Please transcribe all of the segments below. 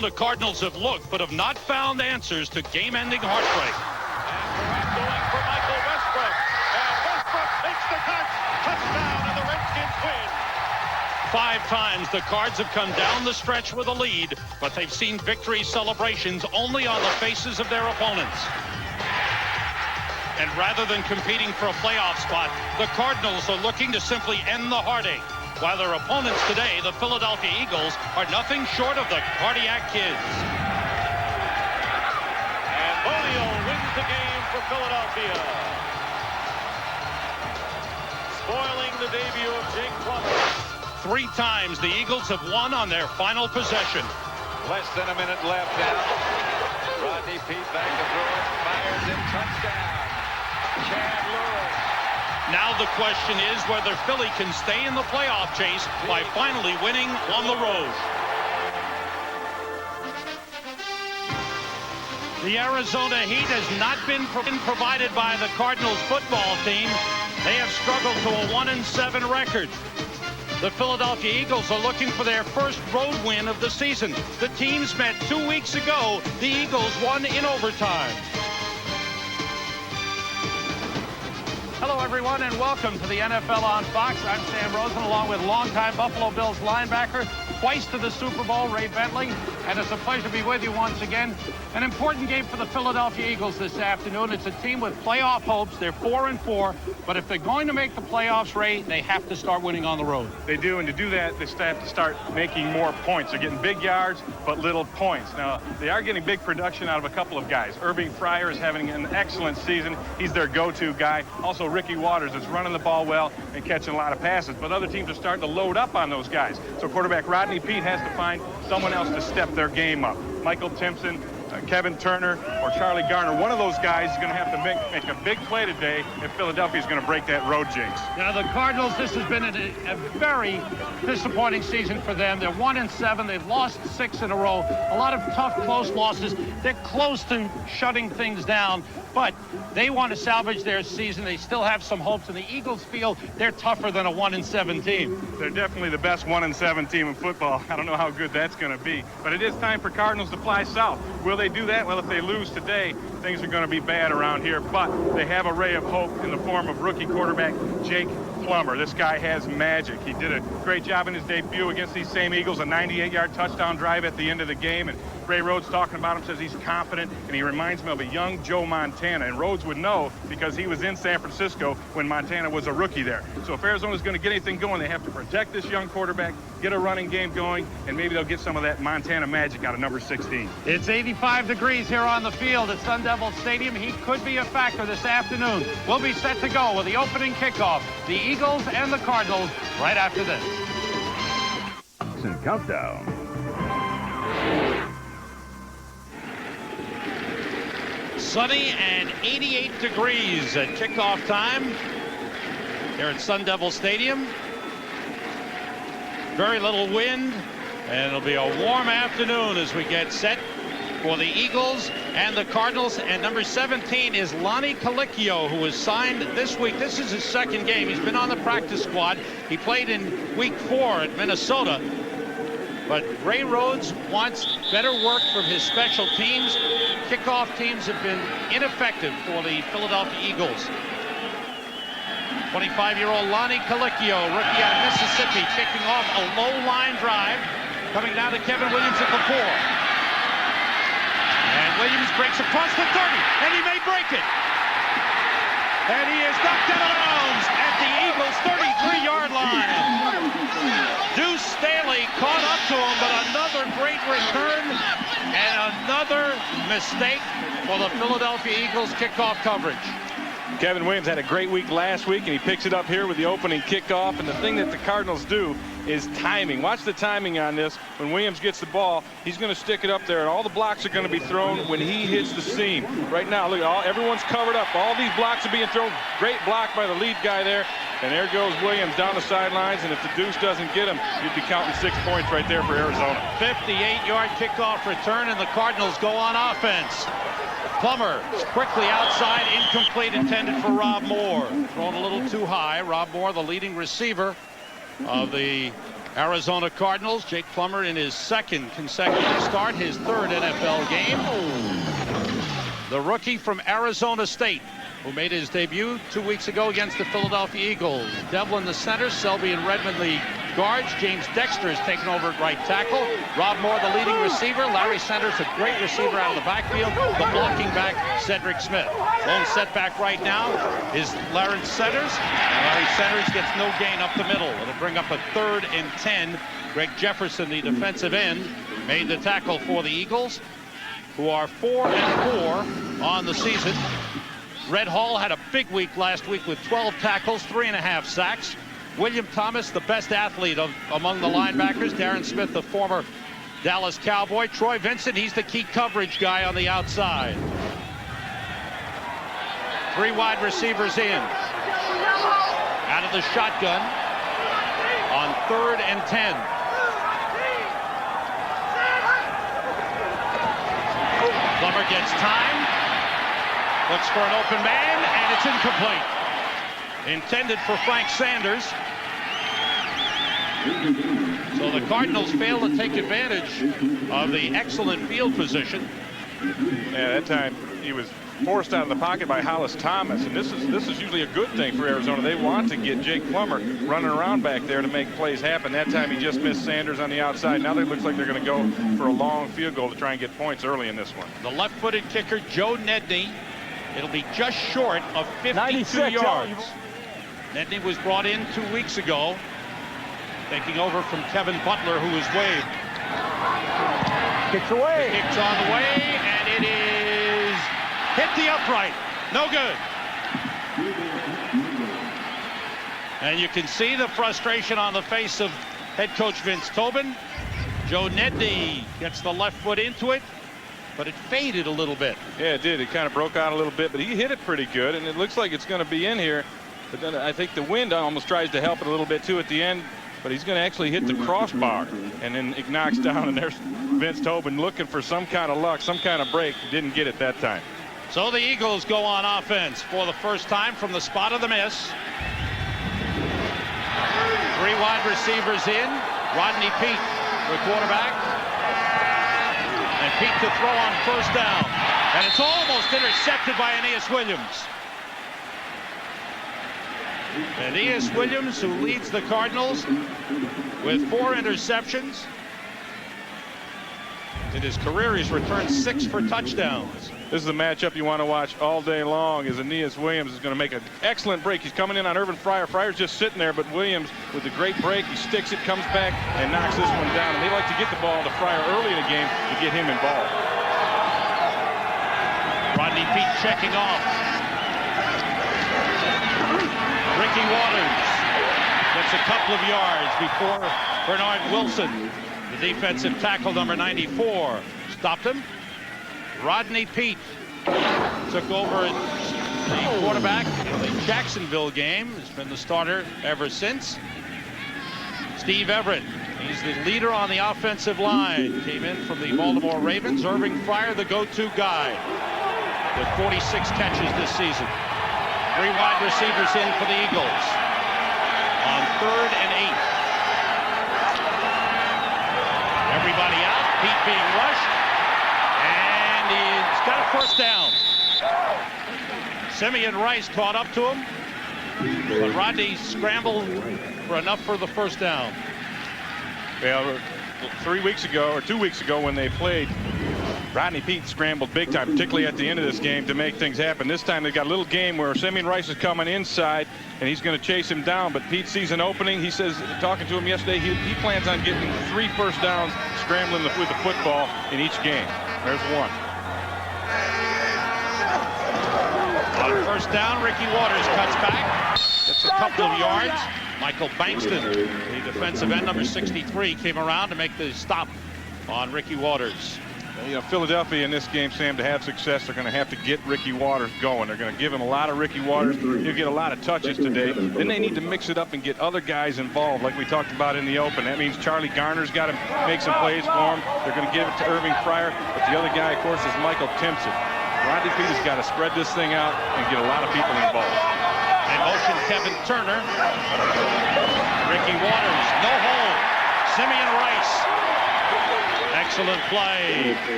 The Cardinals have looked but have not found answers to game-ending heartbreak. And going for Michael Westbrook. And Westbrook takes the touch. Touchdown, and the Redskins win. 5 times the Cards have come down the stretch with a lead, but they've seen victory celebrations only on the faces of their opponents. And rather than competing for a playoff spot, the Cardinals are looking to simply end the heartache, while their opponents today, the Philadelphia Eagles, are nothing short of the cardiac kids. And Bonio wins the game for Philadelphia. Spoiling the debut of Jake Plummer. 3 times the Eagles have won on their final possession. Less than a minute left now. Rodney Peete back to throw it. Fires in, touchdown. Chad Lewis. Now the question is whether Philly can stay in the playoff chase by finally winning on the road. The Arizona Heat has not been provided by the Cardinals football team. They have struggled to a 1-7 record. The Philadelphia Eagles are looking for their first road win of the season. The teams met 2 weeks ago. The Eagles won in overtime. Hello, everyone, and welcome to the NFL on Fox. I'm Sam Rosen, along with longtime Buffalo Bills linebacker, twice to the Super Bowl, Ray Bentley. And it's a pleasure to be with you once again. An important game for the Philadelphia Eagles this afternoon. It's a team with playoff hopes. They're 4-4, but if they're going to make the playoffs, Ray, they have to start winning on the road. They do, and to do that, they have to start making more points. They're getting big yards, but little points. Now, they are getting big production out of a couple of guys. Irving Fryer is having an excellent season. He's their go-to guy. Also, Ricky Waters is running the ball well and catching a lot of passes, but other teams are starting to load up on those guys. So quarterback Rodney Peete has to find someone else to step their game up. Michael Timpson, Kevin Turner, or Charlie Garner. One of those guys is going to have to make a big play today if Philadelphia is going to break that road jinx. Now, the Cardinals, this has been a very disappointing season for them. They're 1-7. They've lost 6 in a row. A lot of tough, close losses. They're close to shutting things down, but they want to salvage their season. They still have some hopes, and the Eagles feel they're tougher than a 1-7 team. They're definitely the best 1-7 team in football. I don't know how good that's going to be, but it is time for Cardinals to fly south. Will they do that? Well, if they lose today, things are going to be bad around here, but they have a ray of hope in the form of rookie quarterback Jake Plummer. This guy has magic. He did a great job in his debut against these same Eagles, a 98-yard touchdown drive at the end of the game, and Ray Rhodes talking about him, says he's confident, and he reminds me of a young Joe Montana, and Rhodes would know because he was in San Francisco when Montana was a rookie there. So if Arizona's going to get anything going, they have to protect this young quarterback, get a running game going, and maybe they'll get some of that Montana magic out of number 16. It's 85 degrees here on the field at Sun Devil Stadium. He could be a factor this afternoon. We'll be set to go with the opening kickoff, the Eagles and the Cardinals, right after this. Countdown. Sunny and 88 degrees at kickoff time here at Sun Devil Stadium. Very little wind, and it'll be a warm afternoon as we get set for the Eagles and the Cardinals. And number 17 is Lonnie Colicchio, who was signed this week. This is his second game. He's been on the practice squad. He played in week 4 at Minnesota. But Ray Rhodes wants better work from his special teams. Kickoff teams have been ineffective for the Philadelphia Eagles. 25-year-old Lonnie Colicchio, rookie out of Mississippi, kicking off a low line drive. Coming down to Kevin Williams at the 4. And Williams breaks across the 30, and he may break it. And he is knocked out of bounds at the Eagles' 33-yard line. Deuce Staley caught up to him, but another great return and another mistake for the Philadelphia Eagles kickoff coverage. Kevin Williams had a great week last week, and he picks it up here with the opening kickoff. And the thing that the Cardinals do is timing. Watch the timing on this. When Williams gets the ball, he's going to stick it up there, and all the blocks are going to be thrown when he hits the seam. Right now, look, everyone's covered up. All these blocks are being thrown. Great block by the lead guy there. And there goes Williams down the sidelines, and if the Deuce doesn't get him, you'd be counting 6 points right there for Arizona. 58-yard kickoff return, and the Cardinals go on offense. Plummer quickly outside, incomplete, intended for Rob Moore. Thrown a little too high. Rob Moore, the leading receiver of the Arizona Cardinals. Jake Plummer in his second consecutive start, his third NFL game. The rookie from Arizona State, who made his debut 2 weeks ago against the Philadelphia Eagles. Devlin the center, Selby and Redmond the guards. James Dexter is taking over at right tackle. Rob Moore the leading receiver. Larry Sanders a great receiver out of the backfield. The blocking back, Cedric Smith. Lone setback right now is Lawrence Centers. Larry Centers gets no gain up the middle. It'll bring up a 3rd and 10. Greg Jefferson, the defensive end, made the tackle for the Eagles, who are 4-4 on the season. Red Hall had a big week last week with 12 tackles, 3.5 sacks. William Thomas, the best athlete among the linebackers. Darren Smith, the former Dallas Cowboy. Troy Vincent, he's the key coverage guy on the outside. 3 wide receivers in. Out of the shotgun on 3rd and 10. Plummer gets time. Looks for an open man, and it's incomplete. Intended for Frank Sanders. So the Cardinals fail to take advantage of the excellent field position. Yeah, that time he was forced out of the pocket by Hollis Thomas, and this is usually a good thing for Arizona. They want to get Jake Plummer running around back there to make plays happen. That time he just missed Sanders on the outside. Now it looks like they're going to go for a long field goal to try and get points early in this one. The left-footed kicker, Joe Nedney. It'll be just short of 52 yards. Nedney was brought in 2 weeks ago, taking over from Kevin Butler, who was waived. Kicks away. The kick's on the way, and it is hit the upright. No good. And you can see the frustration on the face of head coach Vince Tobin. Joe Nedney gets the left foot into it, but it faded a little bit. Yeah, it did. It kind of broke out a little bit, but he hit it pretty good, and it looks like it's going to be in here. But then I think the wind almost tries to help it a little bit, too, at the end. But he's going to actually hit the crossbar, and then it knocks down, and there's Vince Tobin looking for some kind of luck, some kind of break. Didn't get it that time. So the Eagles go on offense for the first time from the spot of the miss. 3 wide receivers in. Rodney Peete, the quarterback. And Peete to throw on first down. And it's almost intercepted by Aeneas Williams. Aeneas Williams, who leads the Cardinals with 4 interceptions. In his career, he's returned 6 for touchdowns. This is a matchup you want to watch all day long, as Aeneas Williams is going to make an excellent break. He's coming in on Irvin Fryer. Fryer's just sitting there, but Williams, with a great break, he sticks it, comes back, and knocks this one down. And they like to get the ball to Fryer early in the game to get him involved. Rodney Peete checking off. Ricky Waters gets a couple of yards before Bernard Wilson, the defensive tackle, number 94, stopped him. Rodney Peete took over the quarterback in the Jacksonville game. Has been the starter ever since. Steve Everett, he's the leader on the offensive line. Came in from the Baltimore Ravens. Irving Fryer, the go-to guy, with 46 catches this season. 3 wide receivers in for the Eagles on 3rd and 8. Everybody out. Peete being rushed. And he's got a first down. Simeon Rice caught up to him. But Rodney scrambled for enough for the first down. Well, 3 weeks ago, or 2 weeks ago, when they played, Rodney Peete scrambled big time, particularly at the end of this game, to make things happen. This time they've got a little game where Simeon Rice is coming inside, and he's going to chase him down. But Peete sees an opening. He says, talking to him yesterday, he plans on getting 3 first downs scrambling with the football in each game. There's one. On first down, Ricky Waters cuts back. Gets a couple of yards. Michael Bankston, the defensive end, number 63, came around to make the stop on Ricky Waters. You know, Philadelphia in this game, Sam, to have success, they're going to have to get Ricky Waters going. They're going to give him a lot of Ricky Waters. He'll get a lot of touches today. Then they need to mix it up and get other guys involved, like we talked about in the open. That means Charlie Garner's got to make some plays for him. They're going to give it to Irving Fryer. But the other guy, of course, is Michael Timpson. Rodney Peete has got to spread this thing out and get a lot of people involved. And motion Kevin Turner. Ricky Waters, no hold. Simeon Rice. Excellent play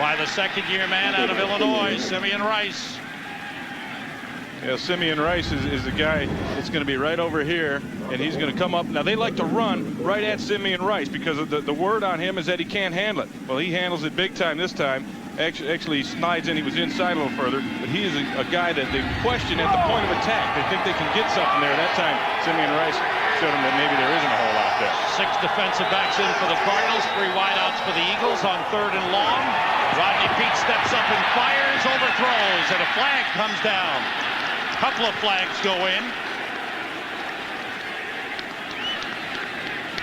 by the second-year man out of Illinois, Simeon Rice. Yeah, Simeon Rice is the guy that's going to be right over here, and he's going to come up. Now, they like to run right at Simeon Rice because of the word on him is that he can't handle it. Well, he handles it big time this time. Actually, he slides in. He was inside a little further, but he is a guy that they question at the point of attack. They think they can get something there. That time, Simeon Rice showed them that maybe there isn't a whole lot there. 6 defensive backs in for the Cardinals, 3 wideouts for the Eagles on 3rd and long. Rodney Peete steps up and fires, overthrows, and a flag comes down. Couple of flags go in.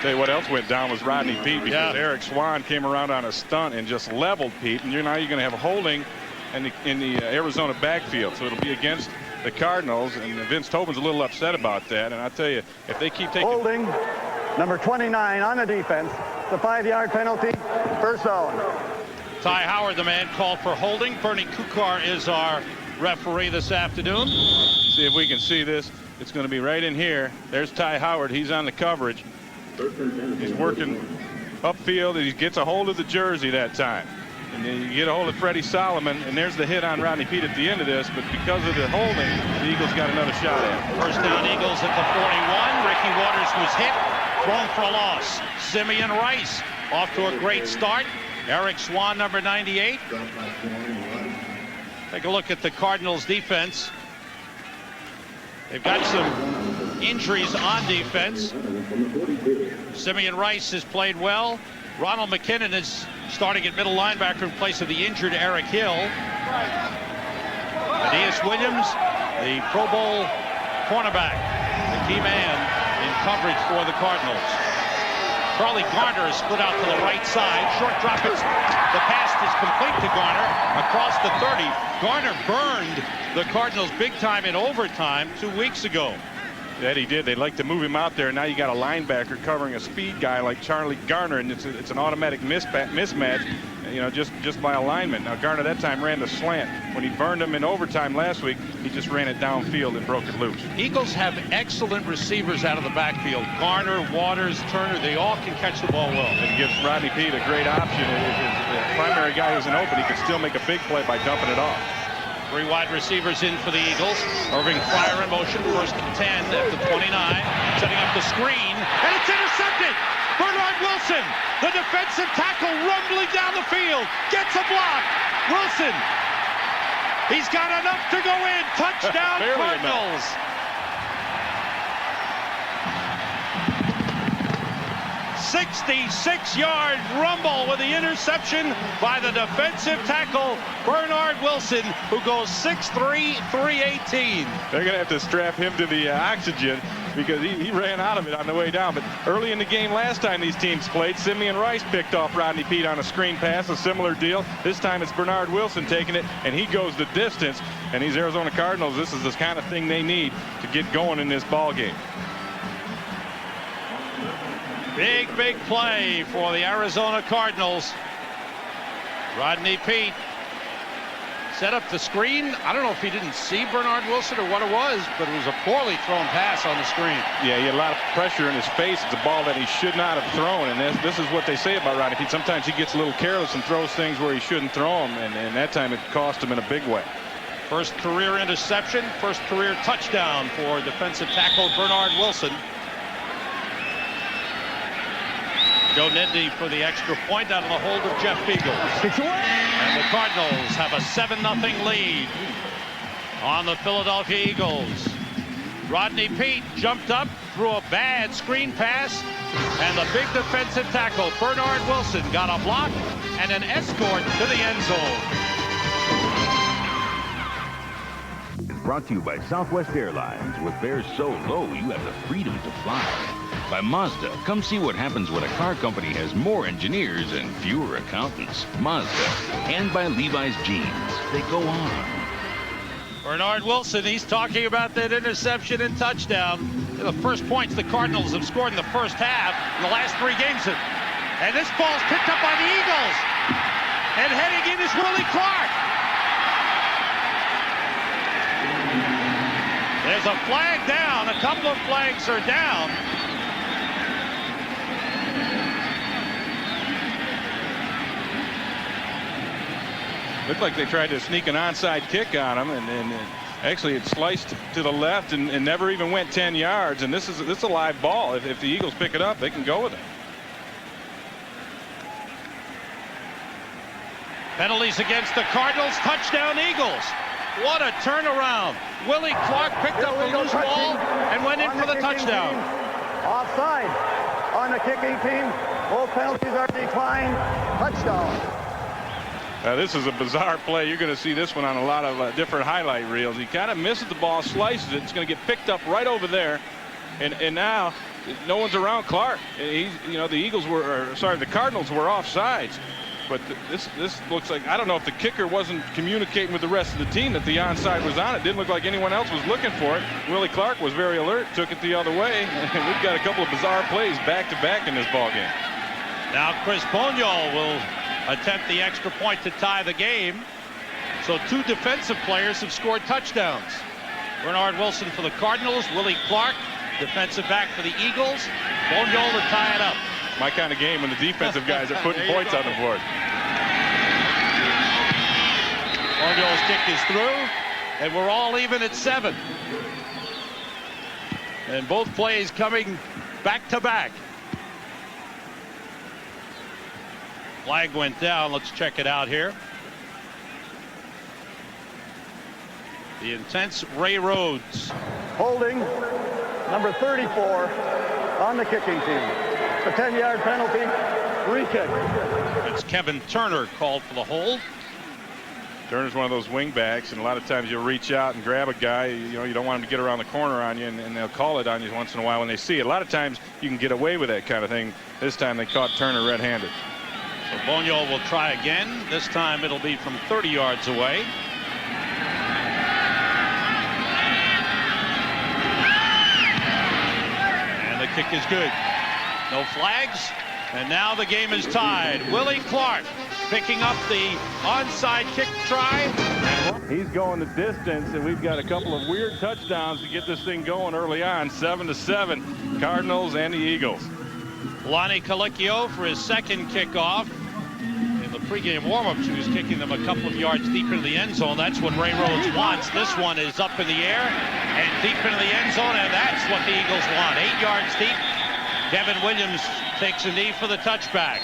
Tell you what else went down was Rodney Peete, because Eric Swan came around on a stunt and just leveled Peete, and now you're going to have a holding in the Arizona backfield, so it'll be against the Cardinals, and Vince Tobin's a little upset about that. And I tell you, if they keep taking holding, number 29 on the defense, the 5-yard penalty, first down. Ty Howard, the man called for holding. Bernie Kukar is our referee this afternoon. See if we can see this. It's going to be right in here. There's Ty Howard. He's on the coverage. He's working upfield, and he gets a hold of the jersey that time. And then you get a hold of Freddie Solomon, and there's the hit on Rodney Peete at the end of this. But because of the holding, the Eagles got another shot at it. First down, Eagles at the 41. Ricky Waters was hit, thrown for a loss. Simeon Rice off to a great start. Eric Swan, number 98. Take a look at the Cardinals defense. They've got some injuries on defense. Simeon Rice has played well. Ronald McKinnon is starting at middle linebacker in place of the injured Eric Hill. Aeneas Williams, the Pro Bowl cornerback, the key man in coverage for the Cardinals. Charlie Garner is split out to the right side. Short drop. The pass is complete to Garner across the 30. Garner burned the Cardinals big time in overtime 2 weeks ago. That he did. They like to move him out there. Now you got a linebacker covering a speed guy like Charlie Garner, and it's an automatic mismatch, you know, just by alignment. Now Garner that time ran the slant. When he burned him in overtime last week, he just ran it downfield and broke it loose. Eagles have excellent receivers out of the backfield. Garner, Waters, Turner, they all can catch the ball well. It gives Rodney Peete a great option. If the primary guy isn't open, he can still make a big play by dumping it off. 3 wide receivers in for the Eagles. Irving Fryar in motion, 1st and 10 at the 29. Setting up the screen, and it's intercepted. Bernard Wilson, the defensive tackle, rumbling down the field, gets a block. Wilson, he's got enough to go in. Touchdown Cardinals. 66-yard rumble with the interception by the defensive tackle, Bernard Wilson, who goes 6'3", 318. They're going to have to strap him to the oxygen because he ran out of it on the way down. But early in the game last time these teams played, Simeon Rice picked off Rodney Peete on a screen pass, a similar deal. This time it's Bernard Wilson taking it, and he goes the distance. And these Arizona Cardinals, this is the kind of thing they need to get going in this ball game. Big play for the Arizona Cardinals. Rodney Peete set up the screen. I don't know if he didn't see Bernard Wilson or what it was, but it was a poorly thrown pass on the screen. Yeah, he had a lot of pressure in his face. It's a ball that he should not have thrown, and this is what they say about Rodney Peete. Sometimes he gets a little careless and throws things where he shouldn't throw them, and that time it cost him in a big way. First career interception, first career touchdown for defensive tackle Bernard Wilson. Joe Nedney for the extra point out of the hold of Jeff Beagle. And the Cardinals have a 7-0 lead on the Philadelphia Eagles. Rodney Peete jumped up, threw a bad screen pass, and the big defensive tackle, Bernard Wilson, got a block and an escort to the end zone. It's brought to you by Southwest Airlines. With fares so low, you have the freedom to fly. By Mazda, come see what happens when a car company has more engineers and fewer accountants. Mazda. And by Levi's Jeans. They go on. Bernard Wilson, he's talking about that interception and touchdown. The first points the Cardinals have scored in the first half in the last 3 games. And this ball's picked up by the Eagles. And heading in is Willie Clark. There's a flag down. A couple of flags are down. Looked like they tried to sneak an onside kick on him, and actually it sliced to the left and never even went 10 yards. And this is a live ball. If the Eagles pick it up, they can go with it. Penalties against the Cardinals. Touchdown Eagles. What a turnaround. Willie Clark picked up a loose ball and went in for the touchdown. Offside on the kicking team. Both penalties are declined. Touchdown. This is a bizarre play. You're going to see this one on a lot of different highlight reels. He kind of misses the ball, slices it. It's going to get picked up right over there. And now no one's around Clark. The Cardinals were offsides. But this looks like, I don't know if the kicker wasn't communicating with the rest of the team that the onside was on. It didn't look like anyone else was looking for it. Willie Clark was very alert, took it the other way. And we've got a couple of bizarre plays back to back in this ball game. Now Chris Boniol will attempt the extra point to tie the game. So 2 defensive players have scored touchdowns. Bernard Wilson for the Cardinals, Willie Clark, defensive back for the Eagles. Boniol to tie it up. My kind of game when the defensive guys are putting points on the board. Boniol's kick is through, and we're all even at 7. And both plays coming back to back. Flag went down. Let's check it out here. The intense Ray Rhodes. Holding number 34 on the kicking team. A 10-yard penalty. Free kick. It's Kevin Turner called for the hold. Turner's one of those wing backs, and a lot of times you'll reach out and grab a guy. You don't want him to get around the corner on you, and they'll call it on you once in a while when they see it. A lot of times you can get away with that kind of thing. This time they caught Turner red-handed. So Boniol will try again. This time it'll be from 30 yards away. And the kick is good. No flags. And now the game is tied. Willie Clark picking up the onside kick try. He's going the distance, and we've got a couple of weird touchdowns to get this thing going early on. 7-7, Cardinals and the Eagles. Lonnie Colicchio for his second kickoff. In the pregame warm-ups, he was kicking them a couple of yards deep into the end zone. That's what Ray Rhodes wants. This one is up in the air and deep into the end zone, and that's what the Eagles want. 8 yards deep. Kevin Williams takes a knee for the touchback.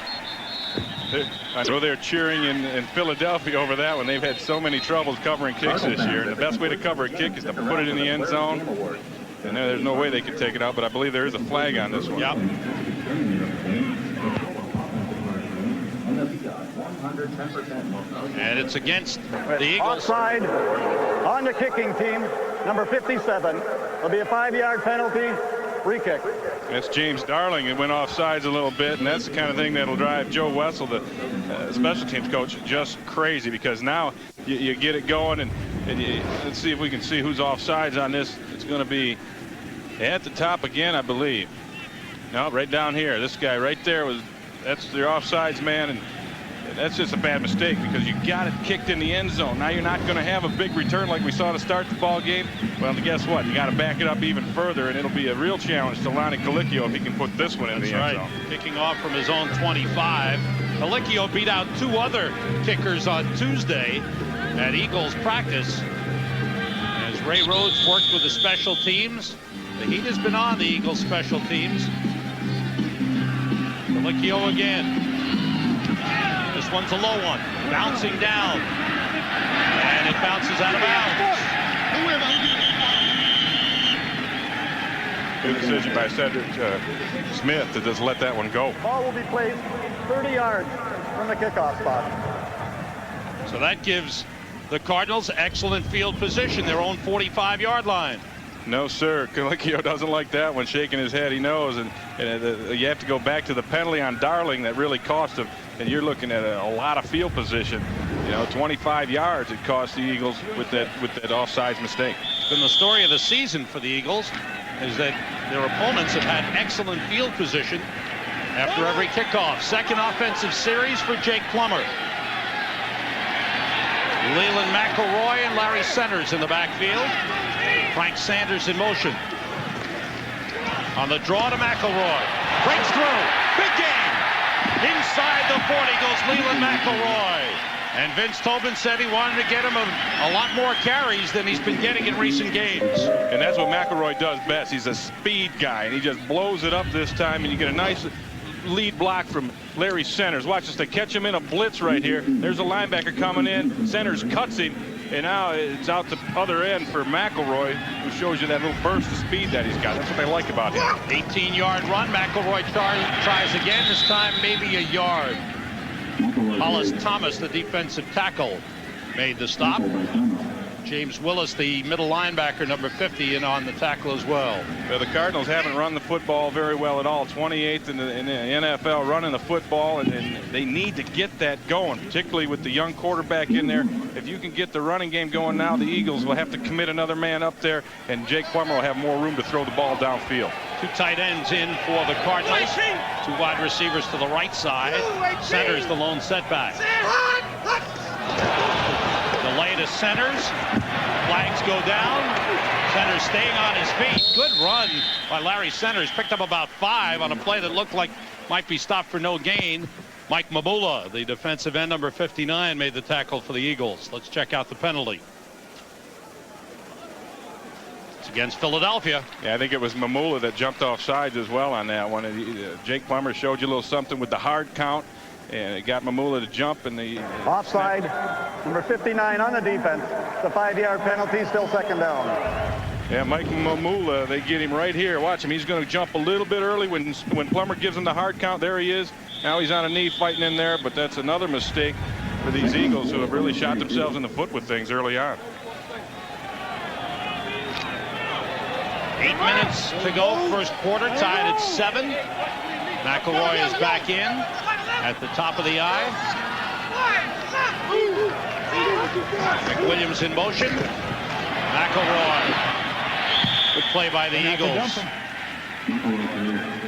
I know they're cheering in Philadelphia over that one. They've had so many troubles covering kicks this year, and the best way to cover a kick is to put it in the end zone. And there's no way they could take it out, but I believe there is a flag on this one. Yep. And it's against the Eagles. Offside on the kicking team, number 57. It'll be a 5-yard penalty. Free kick. That's James Darling. It went off sides a little bit, and that's the kind of thing that'll drive Joe Wessel, the special teams coach, just crazy, because now you get it going, and let's see if we can see who's off sides on this. It's going to be at the top again, I believe. No, right down here. This guy right there that's their offsides man, and that's just a bad mistake because you got it kicked in the end zone. Now you're not going to have a big return like we saw to start the ball game. Well, guess what? You got to back it up even further, and it'll be a real challenge to Lonnie Colicchio if he can put this one in the end zone. Kicking off from his own 25. Colicchio beat out 2 other kickers on Tuesday at Eagles practice. As Ray Rhodes worked with the special teams, the heat has been on the Eagles special teams. Colicchio again. This one's a low one, bouncing down, and it bounces out of bounds. Good decision by Cedric Smith to just let that one go. Ball will be placed 30 yards from the kickoff spot. So that gives the Cardinals excellent field position, their own 45-yard line. No, sir. Colicchio doesn't like that one, shaking his head. He knows, and you have to go back to the penalty on Darling that really cost him. And you're looking at a lot of field position. 25 yards it cost the Eagles with that offsides mistake. It's been the story of the season for the Eagles, is that their opponents have had excellent field position after every kickoff. Second offensive series for Jake Plummer. Leland McElroy and Larry Centers in the backfield. Frank Sanders in motion. On the draw to McElroy. Breaks through. Big game. Inside the 40 goes Leland McElroy. And Vince Tobin said he wanted to get him a lot more carries than he's been getting in recent games. And that's what McElroy does best. He's a speed guy, and he just blows it up this time, and you get a nice lead block from Larry Centers. Watch this. They catch him in a blitz right here. There's a linebacker coming in. Centers cuts him, and now it's out the other end for McElroy, who shows you that little burst of speed that he's got. That's what they like about him. 18-yard run. McElroy tries again. This time maybe a yard. Hollis Thomas, the defensive tackle, made the stop. James Willis, the middle linebacker, number 50, in on the tackle as well. Well, the Cardinals haven't run the football very well at all. 28th in the NFL running the football, and they need to get that going, particularly with the young quarterback in there. If you can get the running game going now, the Eagles will have to commit another man up there, and Jake Plummer will have more room to throw the ball downfield. Two tight ends in for the Cardinals. Two wide receivers to the right side. Centers the lone setback. Delay to Centers. Flags go down. Centers staying on his feet. Good run by Larry Centers. Picked up about 5 on a play that looked like might be stopped for no gain. Mike Mamula, the defensive end, number 59, made the tackle for the Eagles. Let's check out the penalty. It's against Philadelphia. Yeah, I think it was Mamula that jumped off sides as well on that one. Jake Plummer showed you a little something with the hard count, and it got Mamula to jump, and the offside. Number 59 on the defense. The 5-yard penalty, still second down. Yeah, Mike Mamula, they get him right here. Watch him. He's going to jump a little bit early when Plummer gives him the hard count. There he is. Now he's on a knee fighting in there, but that's another mistake for these Eagles, who have really shot themselves in the foot with things early on. 8 minutes to go, first quarter, tied at 7. McElroy is back in at the top of the eye. McWilliams in motion. McElroy. Good play by the Eagles.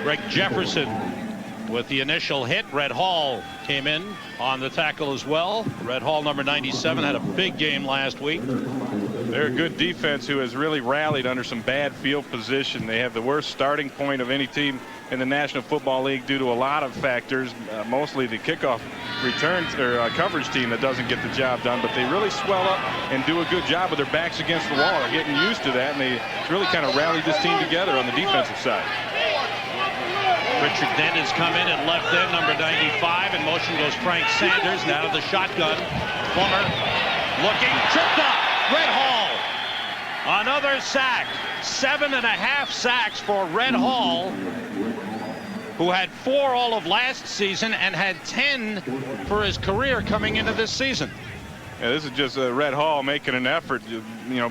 Greg Jefferson with the initial hit. Red Hall came in on the tackle as well. Red Hall, number 97, had a big game last week. They're a good defense who has really rallied under some bad field position. They have the worst starting point of any team in the National Football League due to a lot of factors, mostly the kickoff returns or coverage team that doesn't get the job done, but they really swell up and do a good job with their backs against the wall. They're getting used to that, and they really kind of rallied this team together on the defensive side. Richard Dent has come in at left end, number 95. In motion goes Frank Sanders. Now to the shotgun. Plummer looking, tripped up. Red Hall. Another sack. 7.5 sacks for Red Hall, who had 4 all of last season and had 10 for his career coming into this season. Yeah, this is just Red Hall making an effort,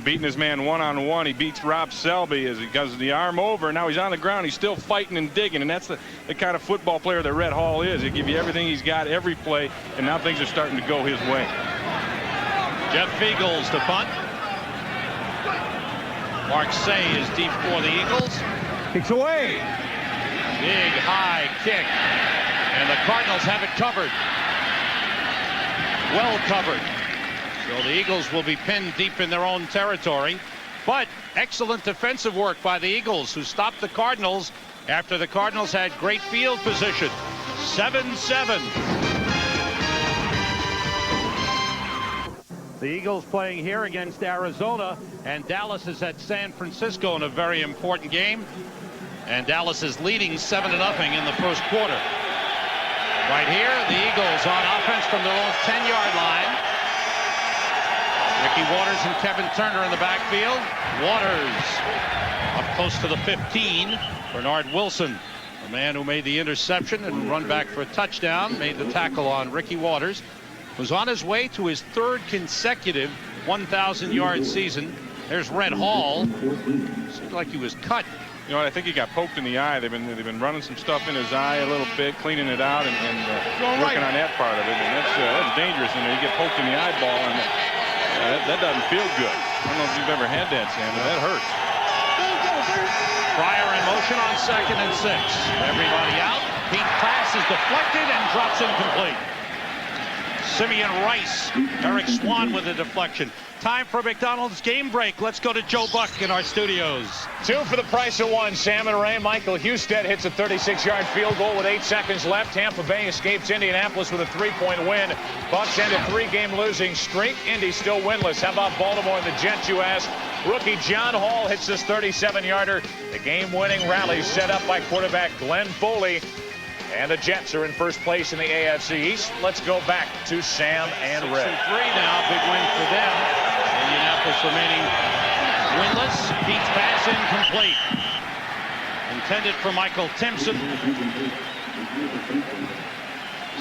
beating his man one-on-one. He beats Rob Selby as he does the arm over. Now he's on the ground. He's still fighting and digging, and that's the kind of football player that Red Hall is. He'll give you everything he's got every play, and now things are starting to go his way. Jeff Feagles to punt. Mark Say is deep for the Eagles. Kicks away. Big high kick, and the Cardinals have it covered. Well covered. So the Eagles will be pinned deep in their own territory. But excellent defensive work by the Eagles, who stopped the Cardinals after the Cardinals had great field position. 7-7. The Eagles playing here against Arizona, and Dallas is at San Francisco in a very important game. And Dallas is leading 7-0 in the first quarter. Right here, the Eagles on offense from their own 10-yard line. Ricky Waters and Kevin Turner in the backfield. Waters up close to the 15. Bernard Wilson, the man who made the interception and run back for a touchdown, made the tackle on Ricky Waters, was on his way to his 3rd consecutive 1,000-yard season. There's Red Hall. Seems like he was cut. You know what, I think he got poked in the eye. They've been running some stuff in his eye a little bit, cleaning it out, and working on that part of it. And that's dangerous. You get poked in the eyeball, and that doesn't feel good. I don't know if you've ever had that, Sam, but that hurts. Pryor in motion on 2nd and 6. Everybody out. Pete pass is deflected and drops incomplete. Simeon Rice. Eric Swan with a deflection. Time for McDonald's game break. Let's go to Joe Buck in our studios. 2 for the price of 1. Sam and Ray. Michael Husted hits a 36-yard field goal with 8 seconds left. Tampa Bay escapes Indianapolis with a 3-point win. Bucks end a 3-game losing streak. Indy still winless. How about Baltimore and the Jets, you ask? Rookie John Hall hits this 37-yarder. The game-winning rally set up by quarterback Glenn Foley. And the Jets are in first place in the AFC East. Let's go back to Sam and Ray. 6-3 now. Big win for them. Indianapolis remaining winless. Beats pass incomplete. Intended for Michael Timpson.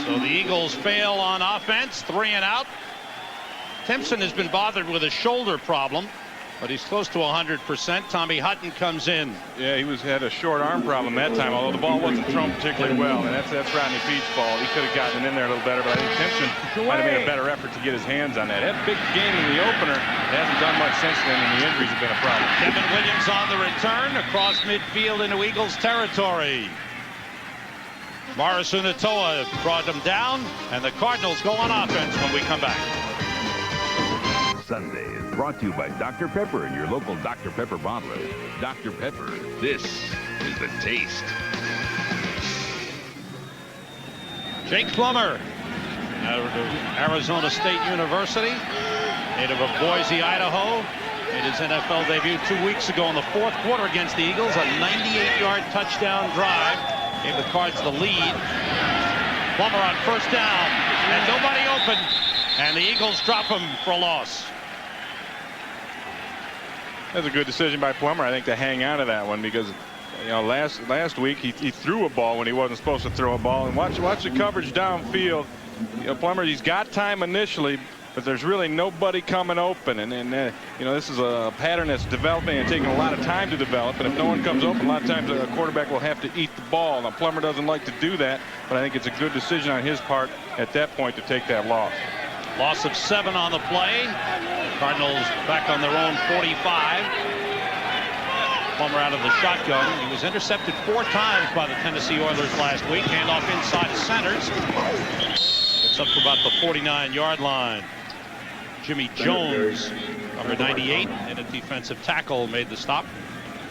So the Eagles fail on offense. 3 and out. Timpson has been bothered with a shoulder problem, but he's close to 100%. Tommy Hutton comes in. Yeah, he had a short arm problem that time, although the ball wasn't thrown particularly well. And that's Rodney Pete's fault. He could have gotten it in there a little better, but I think Timpson might have made a better effort to get his hands on that. Had a big game in the opener. It hasn't done much since then, and the injuries have been a problem. Kevin Williams on the return across midfield into Eagles territory. Morris Unatoa brought them down, and the Cardinals go on offense when we come back. Sunday is brought to you by Dr. Pepper and your local Dr. Pepper bottler. Dr. Pepper, this is the taste. Jake Plummer, out of Arizona State University, native of Boise, Idaho, made his NFL debut 2 weeks ago in the 4th quarter against the Eagles. A 98-yard touchdown drive gave the Cards the lead. Plummer on first down, and nobody open, and the Eagles drop him for a loss. That's a good decision by Plummer, I think, to hang on to that one, because last week he threw a ball when he wasn't supposed to throw a ball. And watch the coverage downfield. Plummer, he's got time initially, but there's really nobody coming open. And this is a pattern that's developing and taking a lot of time to develop. And if no one comes open, a lot of times a quarterback will have to eat the ball. Now, Plummer doesn't like to do that, but I think it's a good decision on his part at that point to take that loss. Loss of 7 on the play. Cardinals back on their own 45. Plummer out of the shotgun. He was intercepted 4 times by the Tennessee Oilers last week. Handoff inside centers. It's up to about the 49-yard line. Jimmy Jones, number 98, and a defensive tackle, made the stop.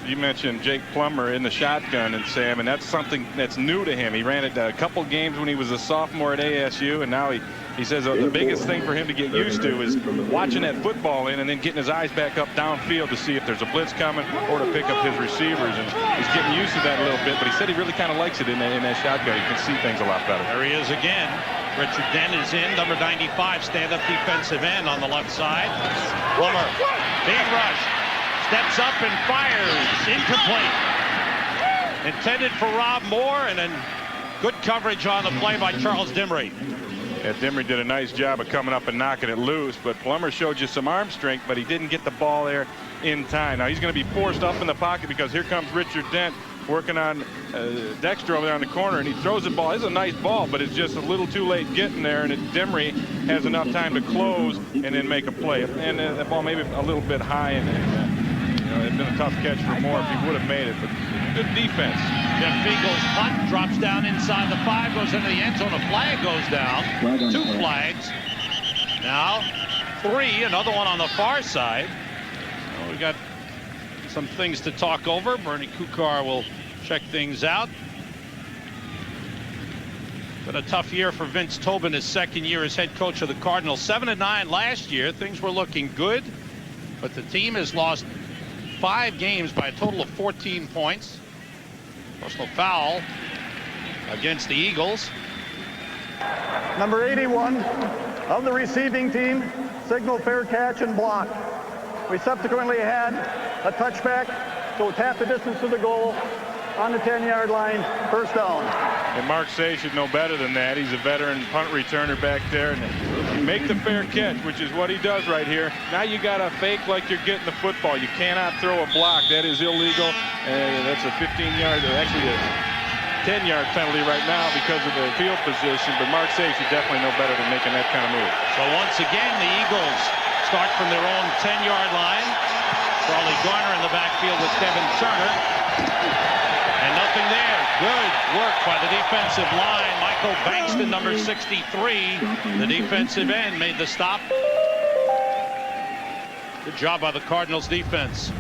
You mentioned Jake Plummer in the shotgun, and Sam, and that's something that's new to him. He ran it a couple games when he was a sophomore at ASU, and now he says the biggest thing for him to get used to is watching that football in and then getting his eyes back up downfield to see if there's a blitz coming or to pick up his receivers. And he's getting used to that a little bit, but he said he really kind of likes it in that shotgun. You can see things a lot better. There he is again. Richard Dent is in, number 95, stand-up defensive end on the left side. Plummer, big rush. Steps up and fires. Incomplete. Intended for Rob Moore, and then good coverage on the play by Charles Dimry. Yeah, Dimry did a nice job of coming up and knocking it loose, but Plummer showed you some arm strength, but he didn't get the ball there in time. Now he's going to be forced up in the pocket because here comes Richard Dent working on Dexter over there on the corner, and he throws the ball. It's a nice ball, but it's just a little too late getting there, and Dimry has enough time to close and then make a play. And that ball maybe a little bit high, and it'd been a tough catch for Moore if he would have made it, but good defense. Jeff Beagle's punt drops down inside the 5, goes into the end zone. A flag goes down. 2 flags. Now 3, another one on the far side. Well, we got some things to talk over. Bernie Kukar will check things out. Been a tough year for Vince Tobin, his 2nd year as head coach of the Cardinals. 7-9 last year. Things were looking good, but the team has lost 5 games by a total of 14 points. Personal foul against the Eagles. Number 81 of the receiving team signaled fair catch and block. We subsequently had a touchback, so it's half the distance to the goal on the 10-yard line, first down. And Mark Say should know better than that. He's a veteran punt returner back there, and make the fair catch, which is what he does right here. Now you got to fake like you're getting the football. You cannot throw a block. That is illegal. That's a 15-yard, actually a 10-yard penalty right now because of the field position. But Mark Say should definitely know better than making that kind of move. So once again, the Eagles start from their own 10-yard line. Charlie Garner in the backfield with Kevin Turner. And nothing there. Good work by the defensive line. Michael Bankston, number 63, the defensive end, made the stop. Good job by the Cardinals defense.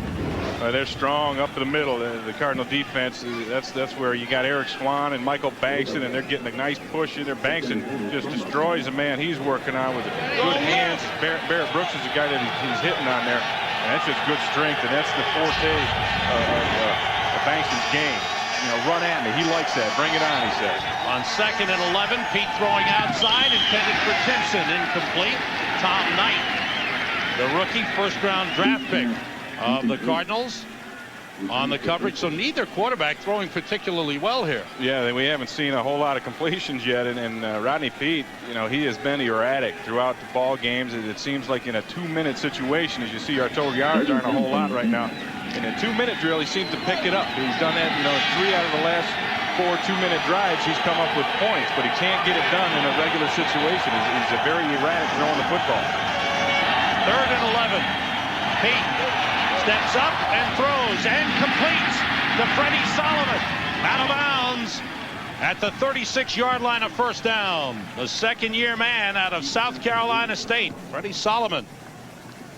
They're strong up in the middle. The Cardinal defense, that's where you got Eric Swan and Michael Bankston, and they're getting a nice push in there. Bankston just destroys the man he's working on with good hands. Barrett Brooks is the guy that he's hitting on there, and that's just good strength, and that's the forte of Bankston's game. You know, run at me. He likes that. Bring it on, he says. On 2nd and 11, Pete throwing outside, intended for Timpson, incomplete. Tom Knight, the rookie first-round draft pick of the Cardinals, on the coverage. So neither quarterback throwing particularly well here. Yeah, we haven't seen a whole lot of completions yet, and Rodney Peete, you know, he has been erratic throughout the ball games. It seems like in a 2-minute situation, as you see, our total yards aren't a whole lot right now. In a 2-minute drill, he seems to pick it up. He's done that, you know, 3 out of the last 4 2-minute drives. He's come up with points, but he can't get it done in a regular situation. He's a very erratic throwing the football. 3rd and 11. Pete steps up and throws and completes to Freddie Solomon. Out of bounds at the 36-yard line of first down. The second-year man out of South Carolina State, Freddie Solomon.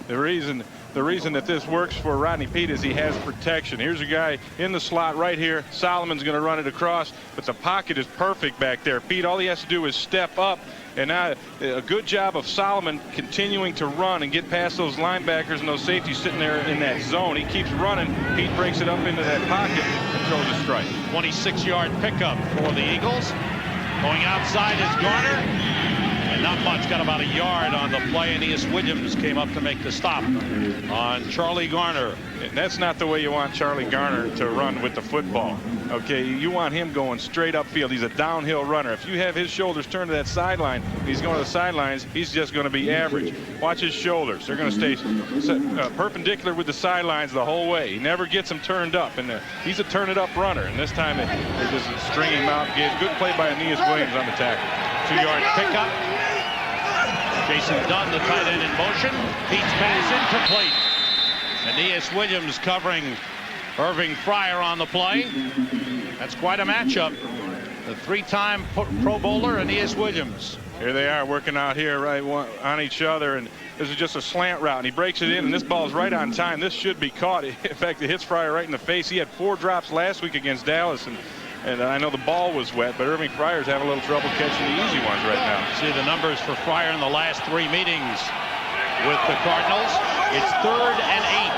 The reason that this works for Rodney Peete is he has protection. Here's a guy in the slot right here. Solomon's going to run it across, but the pocket is perfect back there. Peete, all he has to do is step up, and now a good job of Solomon continuing to run and get past those linebackers and those safeties sitting there in that zone. He keeps running. Peete breaks it up into that pocket and throws a strike. 26-yard pickup for the Eagles. Going outside is Garner. And not much, got about a yard on the play. Aeneas Williams came up to make the stop on Charlie Garner. And that's not the way you want Charlie Garner to run with the football. Okay, you want him going straight upfield. He's a downhill runner. If you have his shoulders turned to that sideline, he's going to the sidelines, he's just going to be average. Watch his shoulders. They're going to stay perpendicular with the sidelines the whole way. He never gets them turned up, and he's a turn-it-up runner. And this time they're just stringing him out. Good play by Aeneas Williams on the tackle. 2-yard pickup. Jason Dunn, the tight end, in motion. Pete's pass incomplete. Aeneas Williams covering Irving Fryer on the play. That's quite a matchup. The 3-time Pro Bowler, Aeneas Williams. Here they are working out here right on each other, and this is just a slant route, and he breaks it in, and this ball is right on time. This should be caught. In fact, it hits Fryer right in the face. He had 4 drops last week against Dallas, and I know the ball was wet, but Irving Fryer's having a little trouble catching the easy ones right now. See the numbers for Fryer in the last 3 meetings with the Cardinals. It's 3rd and 8.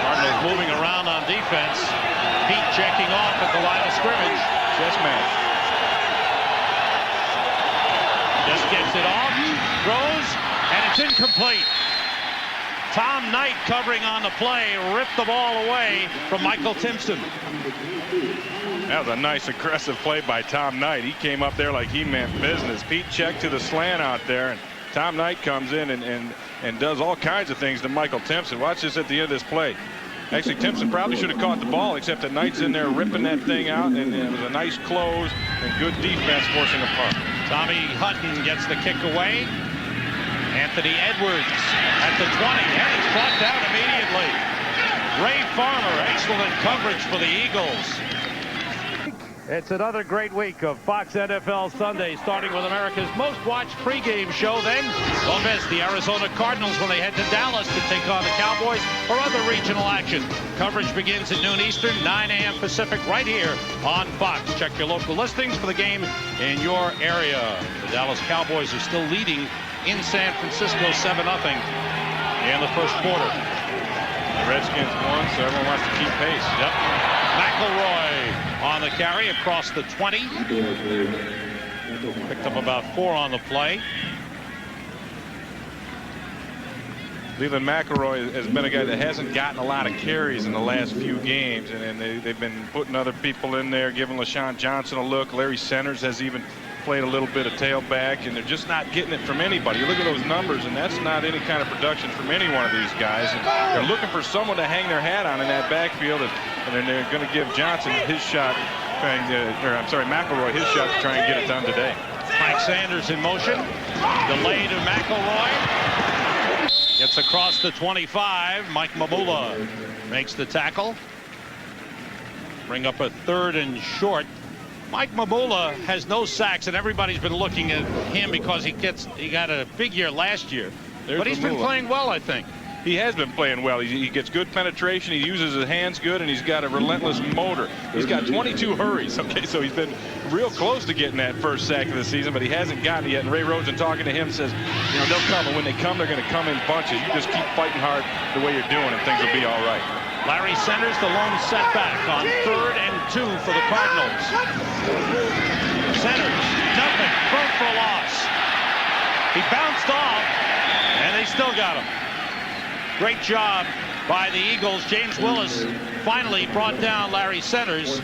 Cardinals moving around on defense. Pete checking off at the line of scrimmage. Chess match. Just gets it off, throws, and it's incomplete. Tom Knight covering on the play, ripped the ball away from Michael Timpson. That was a nice aggressive play by Tom Knight. He came up there like he meant business. Pete checked to the slant out there, and Tom Knight comes in and does all kinds of things to Michael Timpson. Watch this at the end of this play. Actually, Timpson probably should have caught the ball, except that Knight's in there ripping that thing out, and it was a nice close and good defense forcing a punt. Tommy Hutton gets the kick away. Anthony Edwards at the 20, and he's brought down immediately. Ray Farmer, excellent coverage for the Eagles. It's another great week of Fox NFL Sunday, starting with America's most watched pregame show. Then don't miss the Arizona Cardinals when they head to Dallas to take on the Cowboys or other regional action. Coverage begins at noon Eastern, 9 a.m. Pacific, right here on Fox. Check your local listings for the game in your area. The Dallas Cowboys are still leading in San Francisco 7-0 in the first quarter. The Redskins won, so everyone wants to keep pace. Yep. McElroy on the carry across the 20. Picked up about 4 on the play. Leland McElroy has been a guy that hasn't gotten a lot of carries in the last few games, and they've been putting other people in there, giving LaShawn Johnson a look. Larry Centers has even played a little bit of tailback, and they're just not getting it from anybody. You look at those numbers, and that's not any kind of production from any one of these guys. And they're looking for someone to hang their hat on in that backfield, and then they're going to give Johnson his shot, McElroy his shot to try and get it done today. Mike Sanders in motion. Delay to McElroy. Gets across the 25. Mike Mamula makes the tackle. Bring up a 3rd and short. Mike Mamula has no sacks, and everybody's been looking at him because he got a big year last year. But he's been playing well, I think. He has been playing well. He gets good penetration. He uses his hands good, and he's got a relentless motor. He's got 22 hurries. Okay, so he's been real close to getting that first sack of the season, but he hasn't gotten it yet. And Ray Rosen, talking to him, says, you know, they'll come, and when they come, they're going to come in bunches. You just keep fighting hard the way you're doing, and things will be all right. Larry Centers, the lone setback on 3rd and 2 for the Cardinals. Centers, nothing, thrown for a loss. He bounced off, and they still got him. Great job by the Eagles. James Willis finally brought down Larry Centers.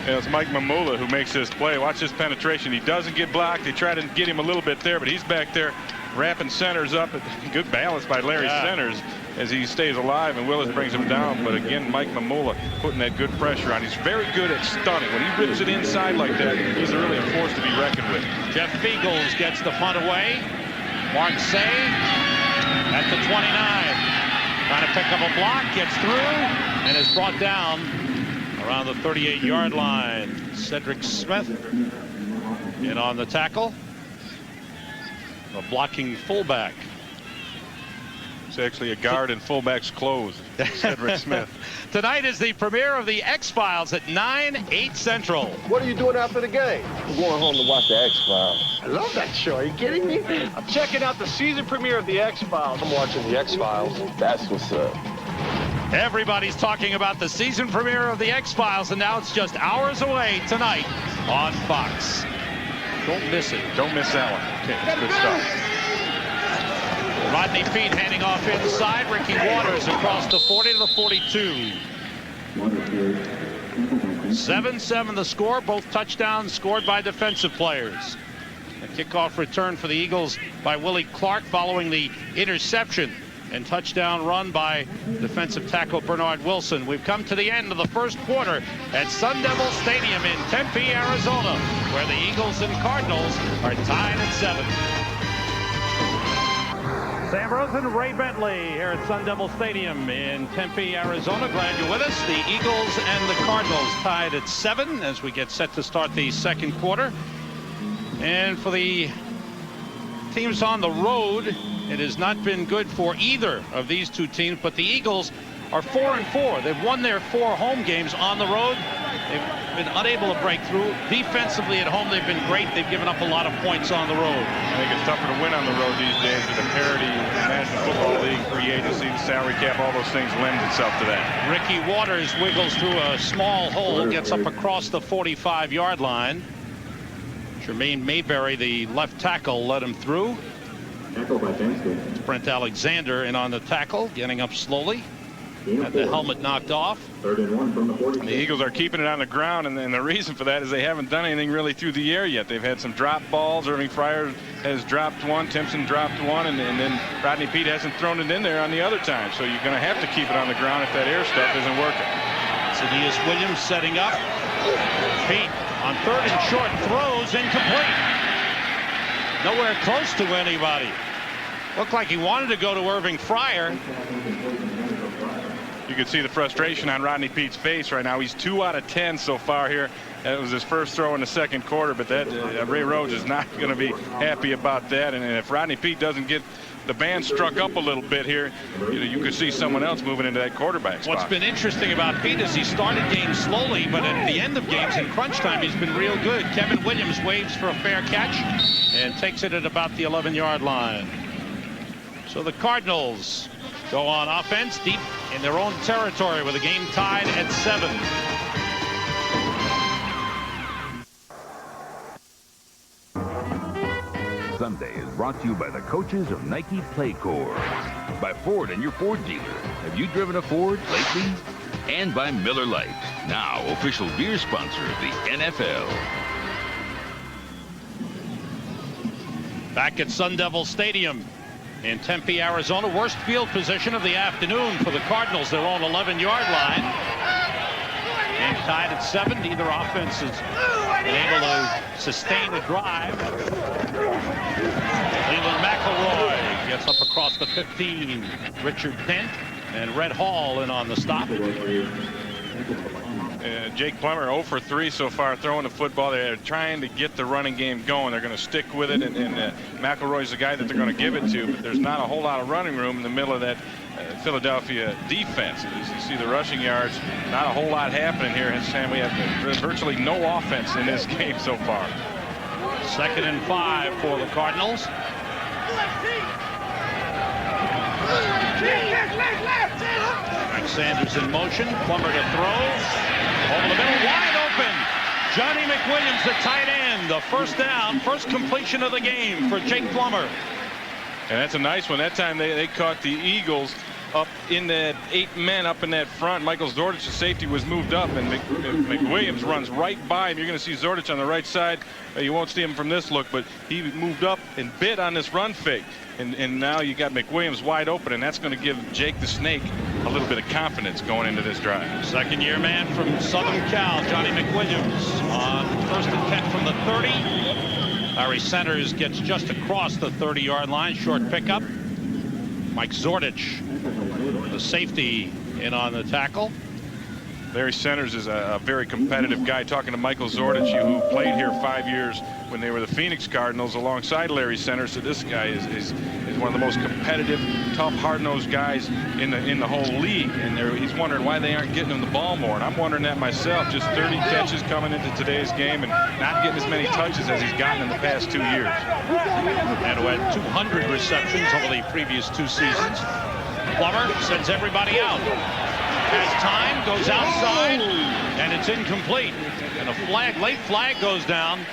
Yeah, it's Mike Mamula who makes this play. Watch this penetration. He doesn't get blocked. They try to get him a little bit there, but he's back there wrapping Centers up. Good balance by Larry Centers as he stays alive, and Willis brings him down. But again, Mike Mamula putting that good pressure on. He's very good at stunning. When he rips it inside like that, he's really a force to be reckoned with. Jeff Beagles gets the punt away. Mark Say at the 29. Trying to pick up a block, gets through, and is brought down around the 38-yard line. Cedric Smith in on the tackle. A blocking fullback. It's actually a guard in fullback's clothes. Cedric Smith. Tonight is the premiere of the X-Files at 9/8 Central. What are you doing after the game? I'm going home to watch the X-Files. I love that show. Are you kidding me? I'm checking out the season premiere of the X-Files. I'm watching the X-Files. That's what's up. Everybody's talking about the season premiere of the X-Files, and now it's just hours away tonight on Fox. Don't miss it. Don't miss that one. Okay, that's good stuff. Rodney Peete handing off inside. Ricky Waters across the 40 to the 42. 7-7 the score. Both touchdowns scored by defensive players. A kickoff return for the Eagles by Willie Clark following the interception, and touchdown run by defensive tackle Bernard Wilson. We've come to the end of the first quarter at Sun Devil Stadium in Tempe, Arizona, where the Eagles and Cardinals are tied at 7. Sam Rosen, Ray Bentley here at Sun Devil Stadium in Tempe, Arizona. Glad you're with us. The Eagles and the Cardinals tied at 7 as we get set to start the second quarter. And for the teams on the road, it has not been good for either of these two teams, but the Eagles are 4-4. They've won their 4 home games on the road. They've been unable to break through. Defensively at home, they've been great. They've given up a lot of points on the road. I think it's tougher to win on the road these days with the parity of the National Football League, free agency, the salary cap, all those things lend itself to that. Ricky Waters wiggles through a small hole, gets up across the 45-yard line. Jermaine Mayberry, the left tackle, let him through. It's Brent Alexander in on the tackle, getting up slowly. Had the helmet knocked off. The Eagles are keeping it on the ground, and the reason for that is they haven't done anything really through the air yet. They've had some drop balls. Irving Fryer has dropped one. Timpson dropped one, and then Rodney Peete hasn't thrown it in there on the other time. So you're going to have to keep it on the ground if that air stuff isn't working. Cedeus Williams setting up. Peete on 3rd and short, throws incomplete. Nowhere close to anybody. Looked like he wanted to go to Irving Fryer. You can see the frustration on Rodney Peete's face right now. He's 2 out of 10 so far here. That was his first throw in the second quarter, but that Ray Rhodes is not going to be happy about that. And if Rodney Peete doesn't get the band struck up a little bit here, you could see someone else moving into that quarterback spot. What's been interesting about Peete is he started games slowly, but at the end of games in crunch time, he's been real good. Kevin Williams waves for a fair catch and takes it at about the 11-yard line. So the Cardinals go on offense deep in their own territory with a game tied at 7. Sunday is brought to you by the coaches of Nike Playcore, by Ford and your Ford dealer. Have you driven a Ford lately? And by Miller Lite, now official beer sponsor of the NFL. Back at Sun Devil Stadium in Tempe, Arizona. Worst field position of the afternoon for the Cardinals, their own 11-yard line. Game tied at 7. Neither offense has been able to sustain the drive. Leland McElroy Gets up across the 15. Richard Dent and Red Hall in on the stop. Jake Plummer 0 for 3 so far throwing the football. They're trying to get the running game going. They're going to stick with it, and McElroy's the guy that they're going to give it to, but there's not a whole lot of running room in the middle of that Philadelphia defense. As you see the rushing yards, not a whole lot happening here. And we have virtually no offense in this game so far. 2nd and 5 for the Cardinals. Frank Sanders in motion. Plummer to throw. Over the middle, wide open. Johnny McWilliams, the tight end. The first down, first completion of the game for Jake Plummer. And that's a nice one. That time they caught the Eagles up in that 8 men up in that front. Michael Zordich, the safety, was moved up, and McWilliams runs right by him. You're going to see Zordich on the right side. You won't see him from this look, but he moved up and bit on this run fake. And now you got McWilliams wide open, and that's going to give Jake the Snake a little bit of confidence going into this drive. Second-year man from Southern Cal, Johnny McWilliams, on 1st and 10 from the 30. Larry Centers gets just across the 30-yard line. Short pickup. Mike Zordich, the safety, in on the tackle. Larry Centers is a very competitive guy. Talking to Michael Zordich, who played here 5 years when they were the Phoenix Cardinals alongside Larry Centers. So this guy is one of the most competitive, tough, hard-nosed guys in the whole league. And he's wondering why they aren't getting him the ball more. And I'm wondering that myself. Just 30 catches coming into today's game and not getting as many touches as he's gotten in the past 2 years. And who had 200 receptions over the previous 2 seasons. Plummer sends everybody out. Has time, goes outside, and it's incomplete. And a late flag goes down.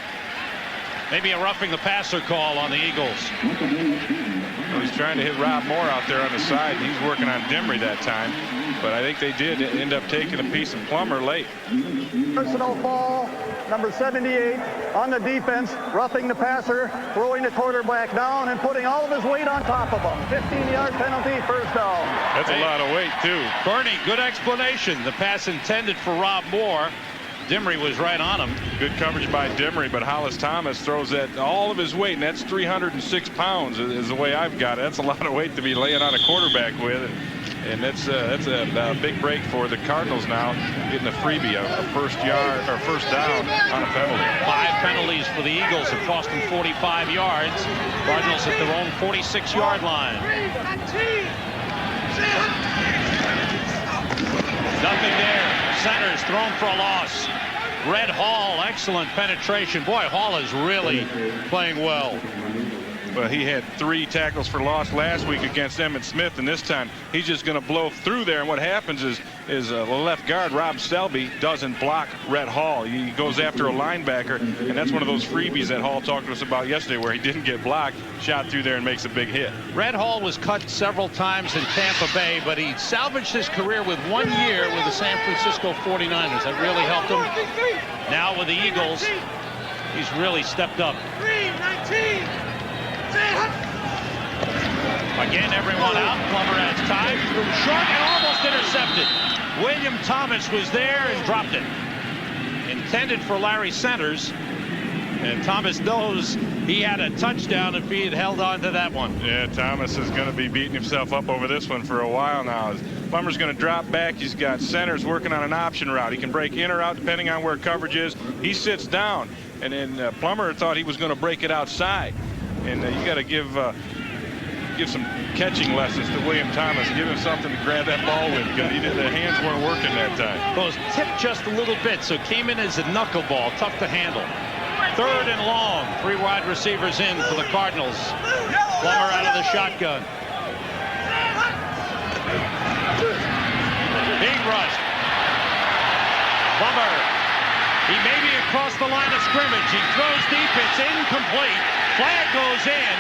Maybe a roughing the passer call on the Eagles. Well, he's trying to hit Rob Moore out there on the side. He's working on Dimry that time. But I think they did end up taking a piece of Plummer late. Personal foul, number 78 on the defense, roughing the passer, throwing the quarterback down and putting all of his weight on top of him. 15-yard penalty, first down. That's a lot of weight, too. Bernie, good explanation. The pass intended for Rob Moore. Dimry was right on him. Good coverage by Dimry, but Hollis Thomas throws that all of his weight, and that's 306 pounds is the way I've got it. That's a lot of weight to be laying on a quarterback with. And that's a big break for the Cardinals now, getting a freebie, a first down on a penalty. 5 penalties for the Eagles have cost them 45 yards. Cardinals at their own 46-yard line. Nothing there. Centers thrown for a loss. Red Hall, excellent penetration. Boy, Hall is really playing well. Well, he had 3 tackles for loss last week against Emmitt Smith, and this time he's just going to blow through there. And what happens is the left guard, Rob Selby, doesn't block Red Hall. He goes after a linebacker, and that's one of those freebies that Hall talked to us about yesterday where he didn't get blocked, shot through there and makes a big hit. Red Hall was cut several times in Tampa Bay, but he salvaged his career with 1 year with the San Francisco 49ers. That really helped him. Now with the Eagles, he's really stepped up. Again, everyone out. Plummer has time. Short and almost intercepted. William Thomas was there and dropped it. Intended for Larry Centers. And Thomas knows he had a touchdown if he had held on to that one. Yeah, Thomas is going to be beating himself up over this one for a while now. Plummer's going to drop back. He's got Centers working on an option route. He can break in or out depending on where coverage is. He sits down. And then Plummer thought he was going to break it outside. And you got to give some catching lessons to William Thomas. Give him something to grab that ball with because the hands weren't working that time. Those tipped just a little bit, so it came in as a knuckleball, tough to handle. 3rd and long, 3 wide receivers in for the Cardinals. Plummer out of the shotgun. Big rush. Plummer. He may be across the line of scrimmage. He throws deep. It's incomplete. Flag goes in.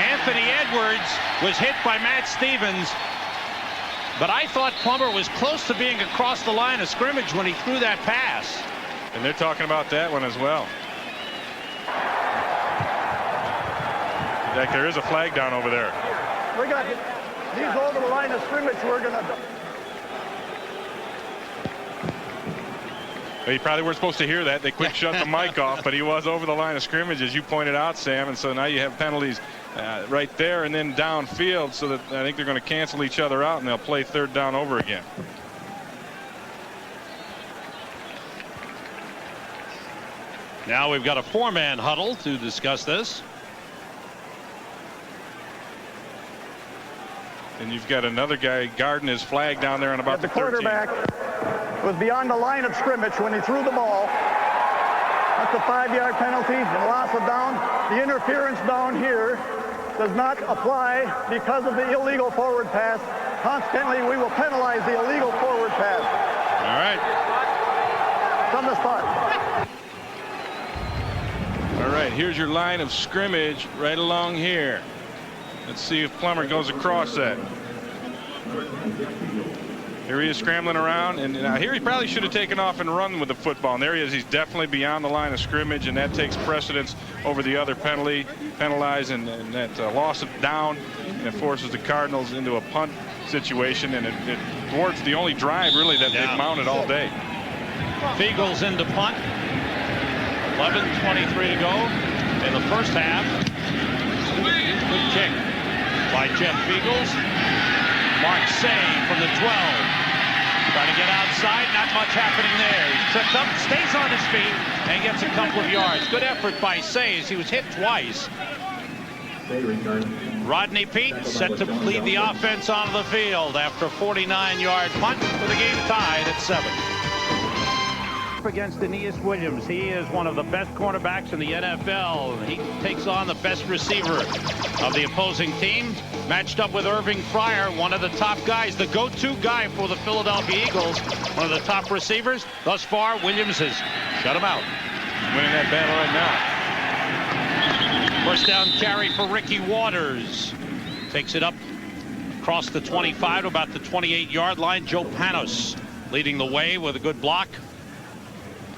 Anthony Edwards was hit by Matt Stevens. But I thought Plummer was close to being across the line of scrimmage when he threw that pass. And they're talking about that one as well. In fact, there is a flag down over there. We got these over the line of scrimmage. We're going to. You probably weren't supposed to hear that. They quick shut the mic off, but he was over the line of scrimmage, as you pointed out, Sam. And so now you have penalties right there and then downfield, so that I think they're going to cancel each other out, and they'll play third down over again. Now we've got a 4-man huddle to discuss this. And you've got another guy guarding his flag down there on about the quarterback was beyond the line of scrimmage when he threw the ball. That's a 5-yard penalty and loss of down. The interference down here does not apply because of the illegal forward pass. Consequently, we will penalize the illegal forward pass. All right. From the spot. All right, here's your line of scrimmage right along here. Let's see if Plummer goes across that. Here he is scrambling around, and now here he probably should have taken off and run with the football. And there he is. He's definitely beyond the line of scrimmage, and that takes precedence over the other penalties, and that loss of down, and it forces the Cardinals into a punt situation, and it thwarts the only drive really that they've mounted all day. Feagles into punt. 11:23 to go in the first half. Good kick by Jeff Feagles. Mark Say from the 12. Trying to get outside. Not much happening there. He tripped up, stays on his feet, and gets a couple of yards. Good effort by Say as he was hit twice. Rodney Peete set to lead the offense onto the field after a 49-yard punt with the game tied at 7. Against Aeneas Williams. He is one of the best cornerbacks in the NFL. He takes on the best receiver of the opposing team. Matched up with Irving Fryer, one of the top guys, the go-to guy for the Philadelphia Eagles. One of the top receivers. Thus far, Williams has shut him out. Winning that battle right now. First down carry for Ricky Waters. Takes it up across the 25 to about the 28-yard line. Joe Panos leading the way with a good block.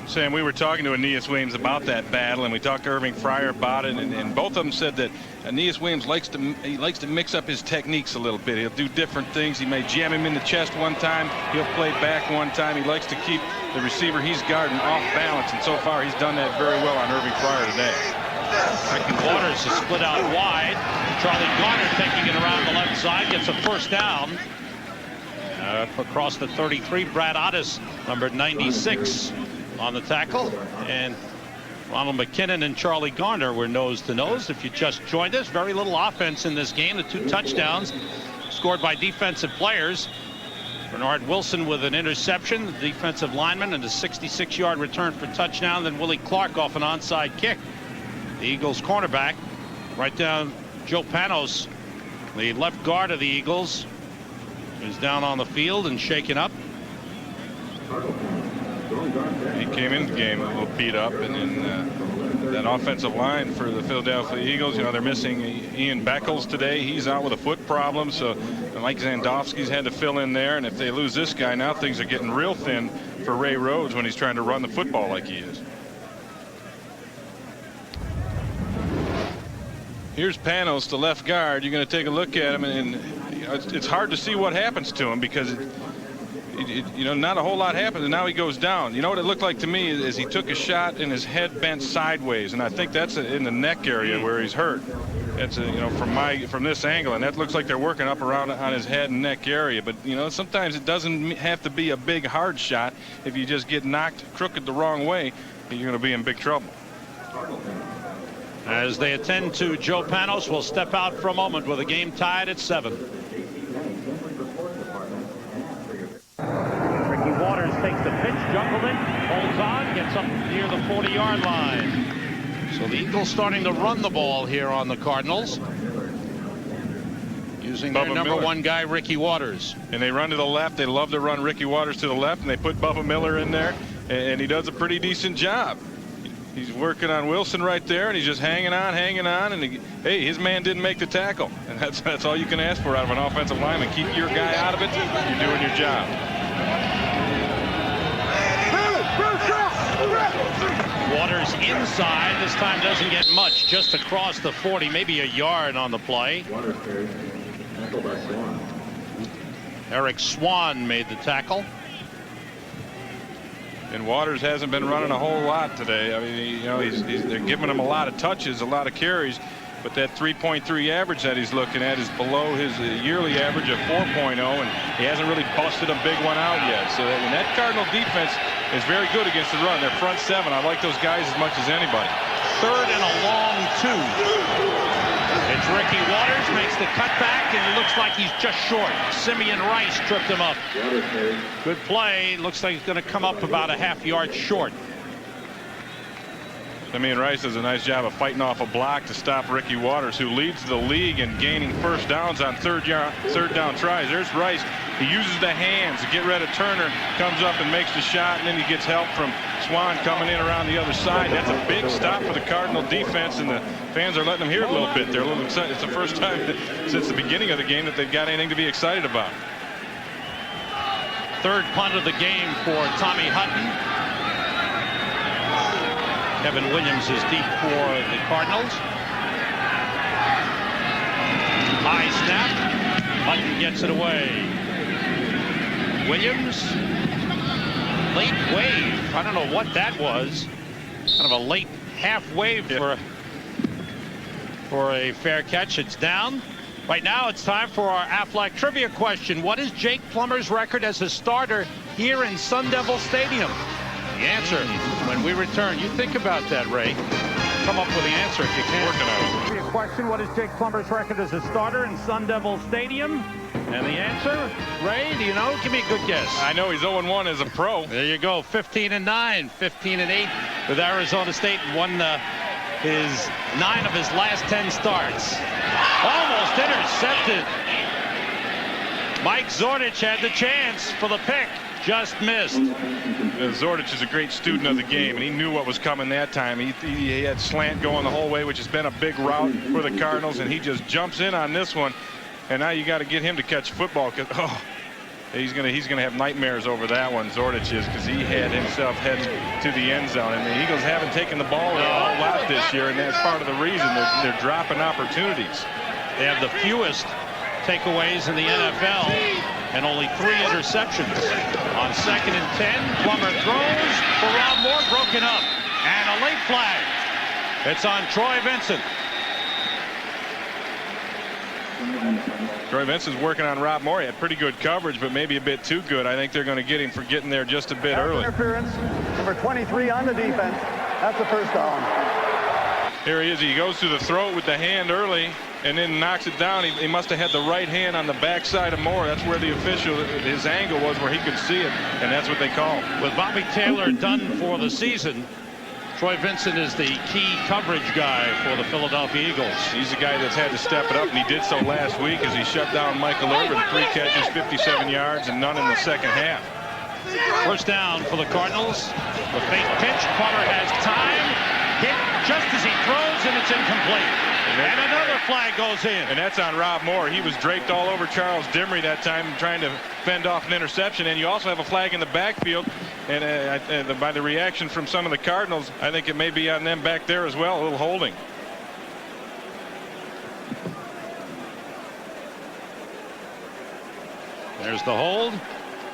Sam, we were talking to Aeneas Williams about that battle, and we talked to Irving Fryer about it, and both of them said that Aeneas Williams likes to mix up his techniques a little bit. He'll do different things. He may jam him in the chest one time. He'll play back one time. He likes to keep the receiver he's guarding off balance, and so far he's done that very well on Irving Fryer today. Ricky Waters is split out wide. Charlie Garner taking it around the left side, gets a first down. Across the 33, Brad Otis, number 96. On the tackle, and Ronald McKinnon and Charlie Garner were nose to nose. If you just joined us, very little offense in this game. The 2 touchdowns scored by defensive players. Bernard Wilson with an interception, the defensive lineman, and a 66-yard return for touchdown. Then Willie Clark off an onside kick. The Eagles cornerback, right down Joe Panos, the left guard of the Eagles, is down on the field and shaken up. He came into the game a little beat up, and then that offensive line for the Philadelphia Eagles, you know, they're missing Ian Beckles today. He's out with a foot problem, so Mike Zandowski's had to fill in there, and if they lose this guy, now things are getting real thin for Ray Rhodes when he's trying to run the football like he is. Here's Panos, the left guard. You're going to take a look at him, and you know, it's hard to see what happens to him because you know, not a whole lot happens, and now he goes down. You know what it looked like to me is he took a shot and his head bent sideways, and I think that's in the neck area where he's hurt. That's you know, from this angle, and that looks like they're working up around on his head and neck area. But you know, sometimes it doesn't have to be a big hard shot. If you just get knocked crooked the wrong way, you're going to be in big trouble. As they attend to Joe Panos, will step out for a moment with a game tied at 7. Ricky Waters takes the pitch, juggled it, holds on, gets up near the 40-yard line. So the Eagles starting to run the ball here on the Cardinals, using their number 1 guy, Ricky Waters. And they run to the left. They love to run Ricky Waters to the left, and they put Bubba Miller in there, and he does a pretty decent job. He's working on Wilson right there, and he's just hanging on, and hey, his man didn't make the tackle, and that's all you can ask for out of an offensive lineman. Keep your guy out of it. You're doing your job. Waters inside. This time doesn't get much, just across the 40, maybe a yard on the play. Eric Swan made the tackle. And Waters hasn't been running a whole lot today. I mean, you know, they're giving him a lot of touches, a lot of carries, but that 3.3 average that he's looking at is below his yearly average of 4.0, and he hasn't really busted a big one out yet. So that Cardinal defense is very good against the run. Their front seven, I like those guys as much as anybody. 3rd and a long 2. It's Ricky Waters, makes the cutback, and it looks like he's just short. Simeon Rice tripped him up. Good play. Looks like he's going to come up about a half-yard short. Simeon Rice does a nice job of fighting off a block to stop Ricky Waters, who leads the league in gaining first downs on third down tries. There's Rice. He uses the hands to get rid of Turner, comes up and makes the shot, and then he gets help from Swan coming in around the other side. That's a big stop for the Cardinal defense, and the fans are letting them hear it a little bit. They're a little excited. It's the first time since the beginning of the game that they've got anything to be excited about. 3rd punt of the game for Tommy Hutton. Kevin Williams is deep for the Cardinals. High snap. Hutton gets it away. Williams. Late wave. I don't know what that was. Kind of a late half wave for a fair catch. It's down. Right now it's time for our Aflac trivia question. What is Jake Plummer's record as a starter here in Sun Devil Stadium? The answer when we return. You think about that, Ray. Come up with the answer if you can. Working on it. Question: what is Jake Plummer's record as a starter in Sun Devil Stadium? And the answer, Ray, do you know? Give me a good guess. I know he's 0-1 as a pro. There you go. 15-9, 15-8 with Arizona State, and won his 9 of his last 10 starts. Almost intercepted. Mike Zordich had the chance for the pick. Just missed. Zordich is a great student of the game, and he knew what was coming that time. He had slant going the whole way, which has been a big route for the Cardinals, and he just jumps in on this one. And now you got to get him to catch football, because he's gonna have nightmares over that one. Zordich is, because he had himself heading to the end zone, and the Eagles haven't taken the ball a whole lot this year, and that's part of the reason they're dropping opportunities. They have the fewest takeaways in the NFL and only 3 interceptions. On 2nd and 10, Plummer throws for Rob Moore, broken up, and a late flag. It's on Troy Vincent. Troy Vincent's working on Rob Moore. He had pretty good coverage, but maybe a bit too good. I think they're going to get him for getting there just a bit early. Interference, number 23 on the defense. That's the first down. Here he is. He goes to the throat with the hand early and then knocks it down. He must have had the right hand on the backside of Moore. That's where the official, his angle was, where he could see it, and that's what they call. With Bobby Taylor done for the season, Troy Vincent is the key coverage guy for the Philadelphia Eagles. He's the guy that's had to step it up, and he did so last week as he shut down Michael Irvin. 3 catches, 57 yards, and none in the second half. First down for the Cardinals. The fake pitch. Plummer has time. Hit just as he throws, and it's incomplete. And another flag goes in. And that's on Rob Moore. He was draped all over Charles Dimry that time, trying to fend off an interception. And you also have a flag in the backfield. And by the reaction from some of the Cardinals, I think it may be on them back there as well. A little holding. There's the hold.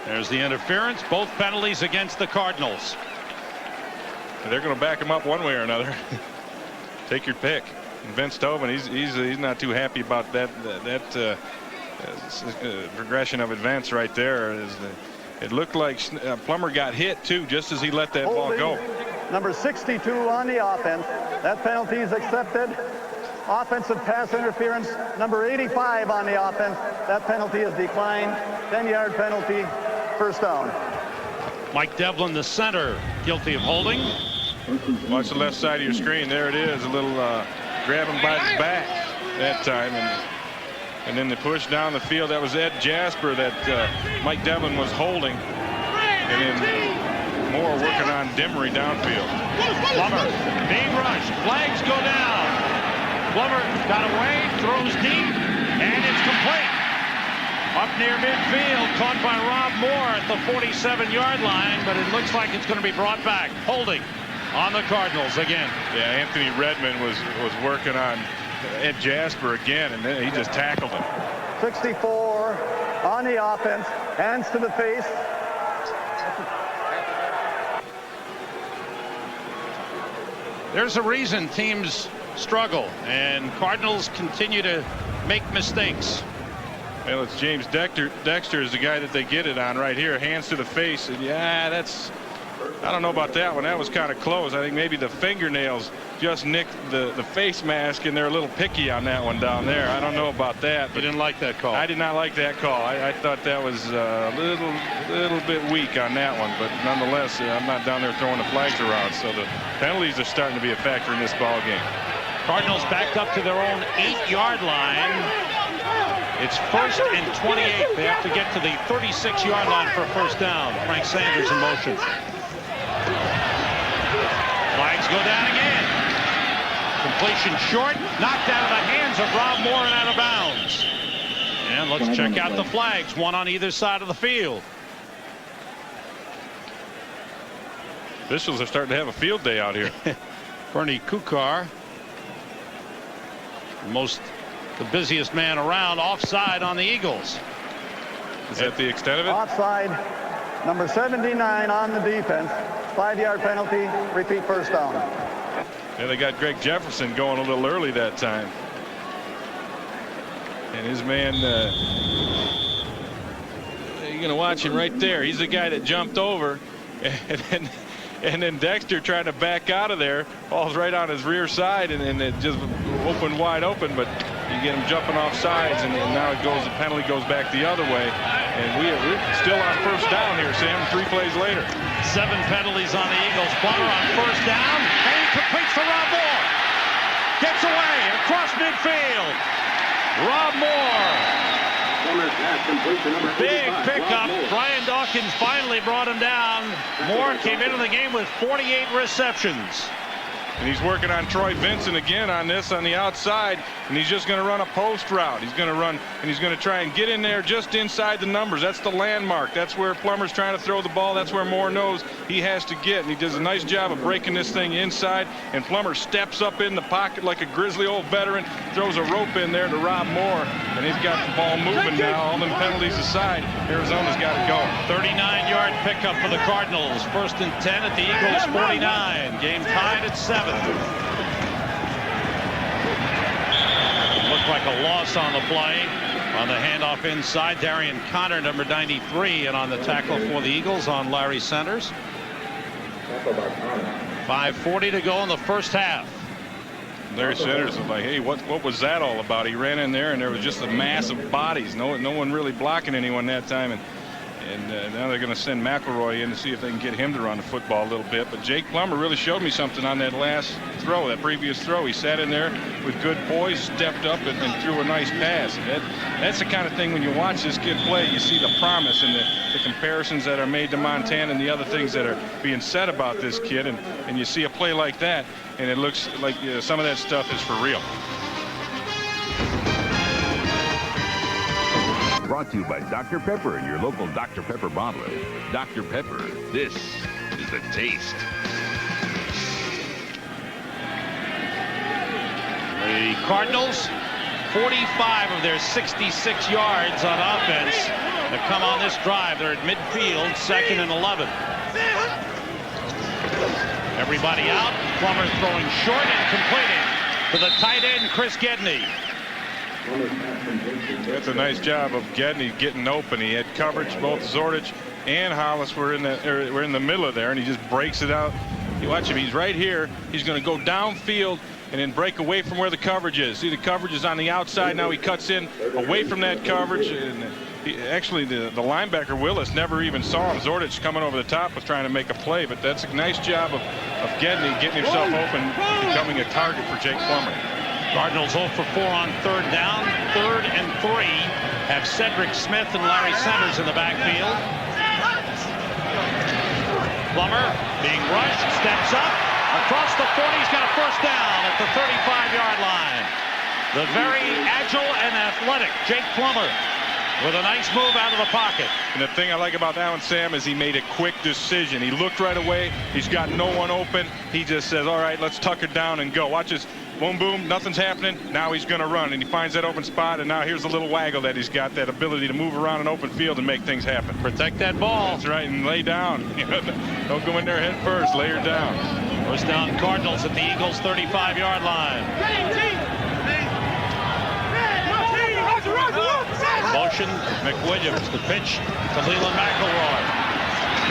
There's the interference. Both penalties against the Cardinals. They're going to back him up one way or another. Take your pick. And Vince Tobin, he's not too happy about that progression of events right there. It looked like Plummer got hit too, just as he let that ball go. Number 62 on the offense. That penalty is accepted. Offensive pass interference. Number 85 on the offense. That penalty is declined. 10-yard penalty. First down. Mike Devlin, the center, guilty of holding. Watch the left side of your screen. There it is. A little grab him by the back that time, and then the push down the field. That was Ed Jasper that Mike Devlin was holding, and then Moore working on Dimry downfield. Plummer being rushed. Flags go down. Plummer got away, throws deep, and it's complete. Up near midfield, caught by Rob Moore at the 47-yard line, but it looks like it's going to be brought back. Holding on the Cardinals again. Yeah, Anthony Redmond was working on Ed Jasper again, and then he just tackled him. 64 on the offense, hands to the face. There's a reason teams struggle, and Cardinals continue to make mistakes. Well, it's James Dexter is the guy that they get it on right here. Hands to the face. And yeah, that's, I don't know about that one. That was kind of close. I think maybe the fingernails just nicked the face mask, and they're a little picky on that one down there. I don't know about that. You didn't like that call? I did not like that call. I thought that was a little bit weak on that one, but nonetheless, I'm not down there throwing the flags around. So the penalties are starting to be a factor in this ball game. Cardinals backed up to their own 8-yard line. It's 1st and 28. They have to get to the 36-yard line for a first down. Frank Sanders in motion. Flags go down again. Completion short, knocked out of the hands of Rob Moore and out of bounds. And let's check out the flags, one on either side of the field. Officials are starting to have a field day out here. Bernie Kukar, the busiest man around, offside on the Eagles. Is that the extent of it? Offside, number 79 on the defense. 5-yard penalty, repeat first down. Yeah, they got Greg Jefferson going a little early that time. And his man, you're going to watch him right there. He's the guy that jumped over. And then Dexter trying to back out of there, falls right on his rear side, and it just opened wide open. But you get him jumping off sides, and now the penalty goes back the other way. And we're still on first down here, Sam, 3 plays later. 7 penalties on the Eagles. Plummer on first down, and he completes for Rob Moore. Gets away across midfield. Rob Moore. Big pickup. Brian Dawkins finally brought him down. Moore came into the game with 48 receptions. And he's working on Troy Vincent again on this on the outside, and he's just going to run a post route. He's going to run, and he's going to try and get in there just inside the numbers. That's the landmark. That's where Plummer's trying to throw the ball. That's where Moore knows he has to get, and he does a nice job of breaking this thing inside, and Plummer steps up in the pocket like a grizzly old veteran, throws a rope in there to Rob Moore, and he's got the ball moving now. All them penalties aside, Arizona's got it going. 39-yard pickup for the Cardinals. 1st and 10 at the Eagles' 49. Game tied at 7. Looked like a loss on the play. On the handoff inside, Darian Connor, number 93, and on the tackle for the Eagles on Larry Centers. 5:40 to go in the first half. Larry Centers was like, hey, what was that all about? He ran in there, and there was just a mass of bodies. No one really blocking anyone that time. And now they're going to send McElroy in to see if they can get him to run the football a little bit. But Jake Plummer really showed me something on that last throw, that previous throw. He sat in there with good poise, stepped up, and threw a nice pass. That's the kind of thing when you watch this kid play, you see the promise and the comparisons that are made to Montana and the other things that are being said about this kid. And you see a play like that, and it looks like some of that stuff is for real. Brought to you by Dr. Pepper and your local Dr. Pepper bottler. Dr. Pepper, this is the taste. The Cardinals, 45 of their 66 yards on offense have come on this drive. They're at midfield, 2nd and 11. Everybody out. Plummer throwing short and completing to the tight end, Chris Gedney. That's a nice job of Gedney getting open. He had coverage. Both Zordich and Hollis were in the middle of there, and he just breaks it out. You watch him. He's right here. He's going to go downfield and then break away from where the coverage is. See, the coverage is on the outside. Now he cuts in away from that coverage. And actually, the linebacker, Willis, never even saw him. Zordich coming over the top was trying to make a play, but that's a nice job of Gedney getting himself open, becoming a target for Jake Plummer. Cardinals 0 for 4 on 3rd down. 3rd and 3 have Cedric Smith and Larry Centers in the backfield. Plummer being rushed, steps up across the 40. He's got a first down at the 35-yard line. The very agile and athletic Jake Plummer with a nice move out of the pocket. And the thing I like about that one, Sam, is he made a quick decision. He looked right away. He's got no one open. He just says, all right, let's tuck it down and go. Watch this. Boom, boom, nothing's happening. Now he's going to run, and he finds that open spot, and now here's a little waggle that he's got, that ability to move around an open field and make things happen. Protect that ball. That's right, and lay down. Don't go in there head first. Lay her down. First down Cardinals at the Eagles 35-yard line. Motion, McWilliams, the pitch to Leland McElroy.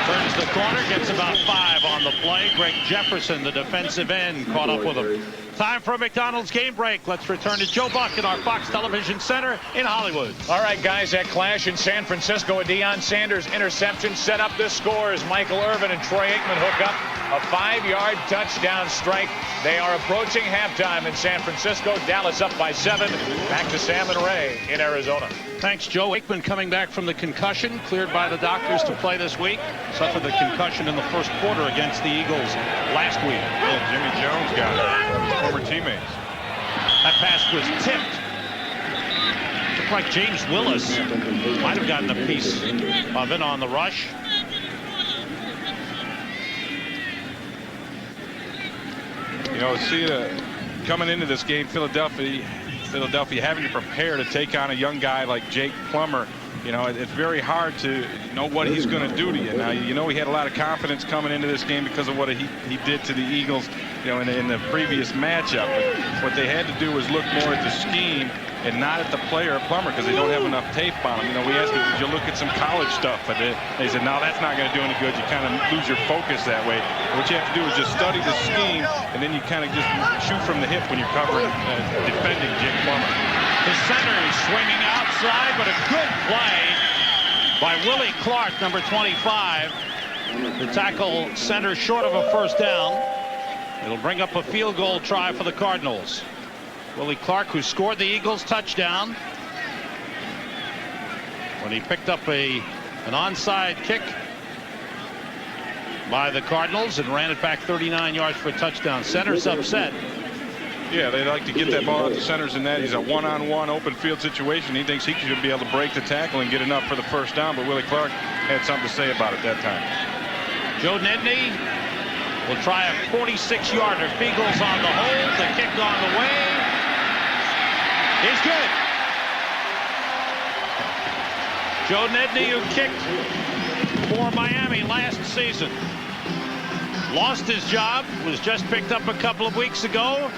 Turns the corner, gets about 5 on the play. Greg Jefferson, the defensive end, caught up with him. Time for a McDonald's game break. Let's return to Joe Buck in our Fox Television Center in Hollywood. All right, guys, that clash in San Francisco. A Deion Sanders interception set up this score as Michael Irvin and Troy Aikman hook up. A 5-yard touchdown strike. They are approaching halftime in San Francisco. Dallas up by 7. Back to Sam and Ray in Arizona. Thanks, Joe. Aikman coming back from the concussion, cleared by the doctors to play this week. Suffered the concussion in the first quarter against the Eagles last week. Yeah, Jimmy Jones got it. His former teammates. That pass was tipped. Looked like James Willis might have gotten a piece of it on the rush. You know, see, coming into this game, Philadelphia having to prepare to take on a young guy like Jake Plummer. You know, it's very hard to know what he's going to do to you. Now, you know, he had a lot of confidence coming into this game because of what he did to the Eagles, you know, in the previous matchup. But what they had to do was look more at the scheme and not at the player, Plummer, because they don't have enough tape on him. You know, we asked them, did you look at some college stuff? But they said, no, that's not going to do any good. You kind of lose your focus that way. What you have to do is just study the scheme, and then you kind of just shoot from the hip when you're covering, defending Jake Plummer. The center is swinging outside, but a good play by Willie Clark, number 25. The tackle center short of a first down. It'll bring up a field goal try for the Cardinals. Willie Clark, who scored the Eagles touchdown when he picked up an onside kick by the Cardinals and ran it back 39 yards for a touchdown. Center's upset. Yeah, they like to get that ball out to centers in that. He's a one-on-one open field situation. He thinks he should be able to break the tackle and get enough for the first down, but Willie Clark had something to say about it that time. Joe Nedney will try a 46-yarder. Beagles on the hold. The kick on the way is good. Joe Nedney, who kicked for Miami last season, lost his job, was just picked up a couple of weeks ago,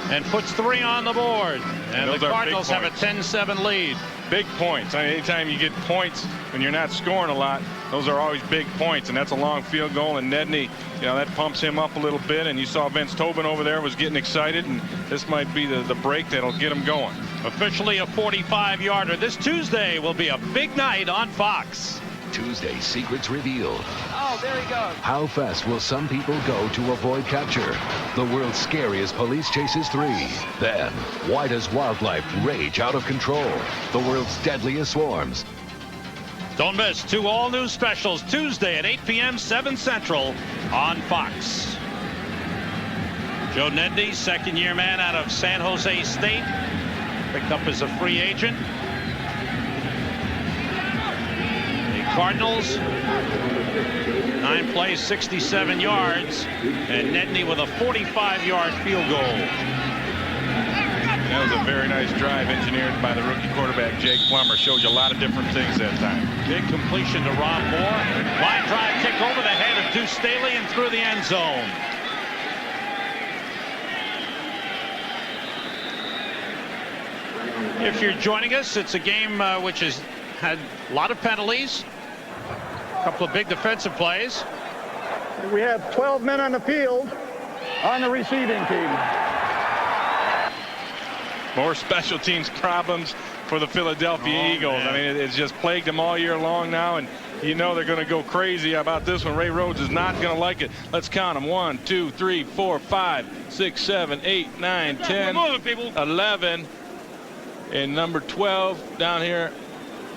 and puts 3 on the board. And the Cardinals have a 10-7 lead. Big points. I mean, anytime you get points when you're not scoring a lot, those are always big points, and that's a long field goal. And Nedney, you know, that pumps him up a little bit. And you saw Vince Tobin over there was getting excited, and this might be the break that'll get him going. Officially a 45-yarder. This Tuesday will be a big night on Fox. Tuesday, secrets revealed. Oh, there he goes. How fast will some people go to avoid capture? The world's scariest police chases 3. Then, why does wildlife rage out of control? The world's deadliest swarms. Don't miss 2 all-new specials Tuesday at 8 p.m. 7 Central on Fox. Joe Nedney, second-year man out of San Jose State, picked up as a free agent. Cardinals, 9 plays, 67 yards, and Nedney with a 45-yard field goal. That was a very nice drive engineered by the rookie quarterback, Jake Plummer. Showed you a lot of different things that time. Big completion to Rob Moore. Line drive kick over the head of Deuce Staley and through the end zone. If you're joining us, it's a game which has had a lot of penalties. A couple of big defensive plays. We have 12 men on the field on the receiving team. More special teams problems for the Philadelphia Eagles. Man. I mean, it's just plagued them all year long now, and you know they're going to go crazy about this one. Ray Rhodes is not going to like it. Let's count them. 1, 2, 3, 4, 5, 6, 7, 8, 9, 10, 11, and number 12 down here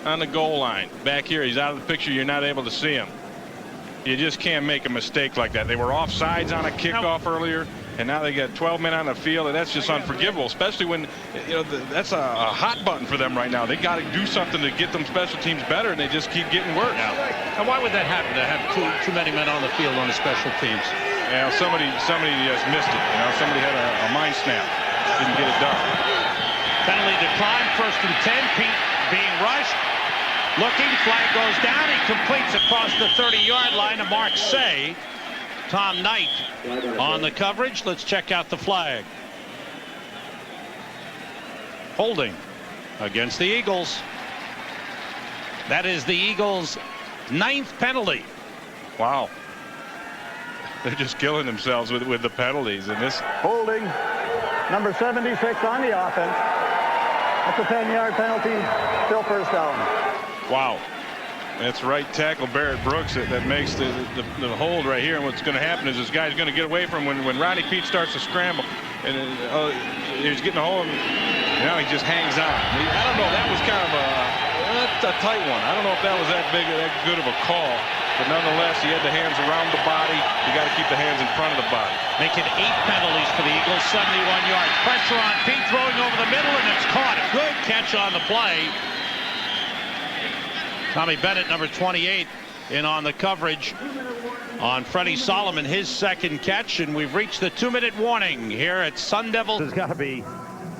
on the goal line. Back here, he's out of the picture. You're not able to see him. You just can't make a mistake like that. They were offsides on a kickoff earlier, and now they got 12 men on the field, and that's just unforgivable, especially when, you know, that's a hot button for them right now. They got to do something to get them special teams better, and they just keep getting worse. Now, why would that happen, to have too many men on the field on the special teams? Yeah, somebody just missed it. You know, somebody had a mind snap, didn't get it done. Penalty decline, 1st and 10. Pete being rushed. Looking, flag goes down. He completes across the 30-yard line to Mark Say. Tom Knight on the coverage. Let's check out the flag. Holding against the Eagles. That is the Eagles' 9th penalty. Wow. They're just killing themselves with the penalties. And this Holding number 76 on the offense. That's a 10-yard penalty. Still first down. Wow. That's right tackle Barrett Brooks that makes the hold right here. And what's going to happen is this guy's going to get away from when Rodney Peete starts to scramble. And he's getting a hold of him. Now he just hangs on. I don't know. That was kind of a tight one. I don't know if that was that good of a call. But nonetheless, he had the hands around the body. You got to keep the hands in front of the body. Making 8 penalties for the Eagles, 71 yards. Pressure on Peete, throwing over the middle, and it's caught. A good catch on the play. Tommy Bennett, number 28, in on the coverage on Freddie Solomon, his second catch, and we've reached the 2-minute warning here at Sun Devil. Has got to be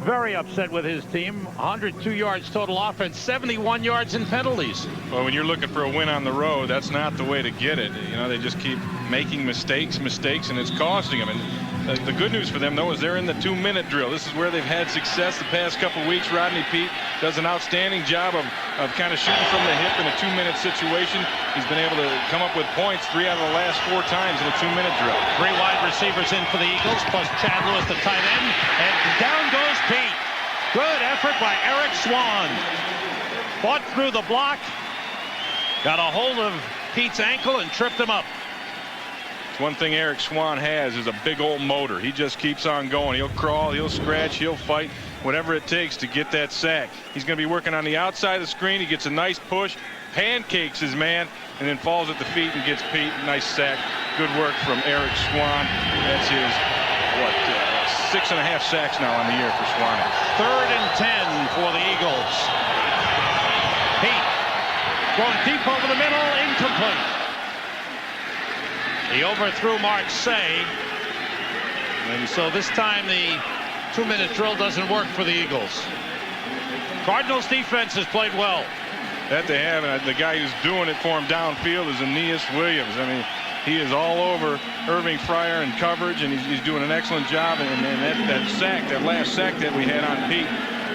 very upset with his team. 102 yards total offense, 71 yards in penalties. Well, when you're looking for a win on the road, that's not the way to get it. You know, they just keep making mistakes, and it's costing them. And the good news for them, though, is they're in the 2-minute drill. This is where they've had success the past couple weeks. Rodney Peete does an outstanding job of kind of shooting from the hip in a 2-minute situation. He's been able to come up with points 3 out of the last 4 times in a 2-minute drill. 3 wide receivers in for the Eagles, plus Chad Lewis, the tight end, and down goes Peete. Good effort by Eric Swan. Fought through the block, got a hold of Pete's ankle and tripped him up. One thing Eric Swan has is a big old motor. He just keeps on going. He'll crawl, he'll scratch, he'll fight, whatever it takes to get that sack. He's going to be working on the outside of the screen. He gets a nice push, pancakes his man, and then falls at the feet and gets Peete. Nice sack. Good work from Eric Swan. That's his, 6.5 sacks now on the year for Swan. 3rd and 10 for the Eagles. Peete going deep over the middle, incomplete. He overthrew Marseille, and so this time the 2-minute drill doesn't work for the Eagles. Cardinals defense has played well. That they have, and the guy who's doing it for him downfield is Aeneas Williams. I mean, he is all over Irving Fryer in coverage, and he's doing an excellent job. And that sack, that last sack that we had on Peete,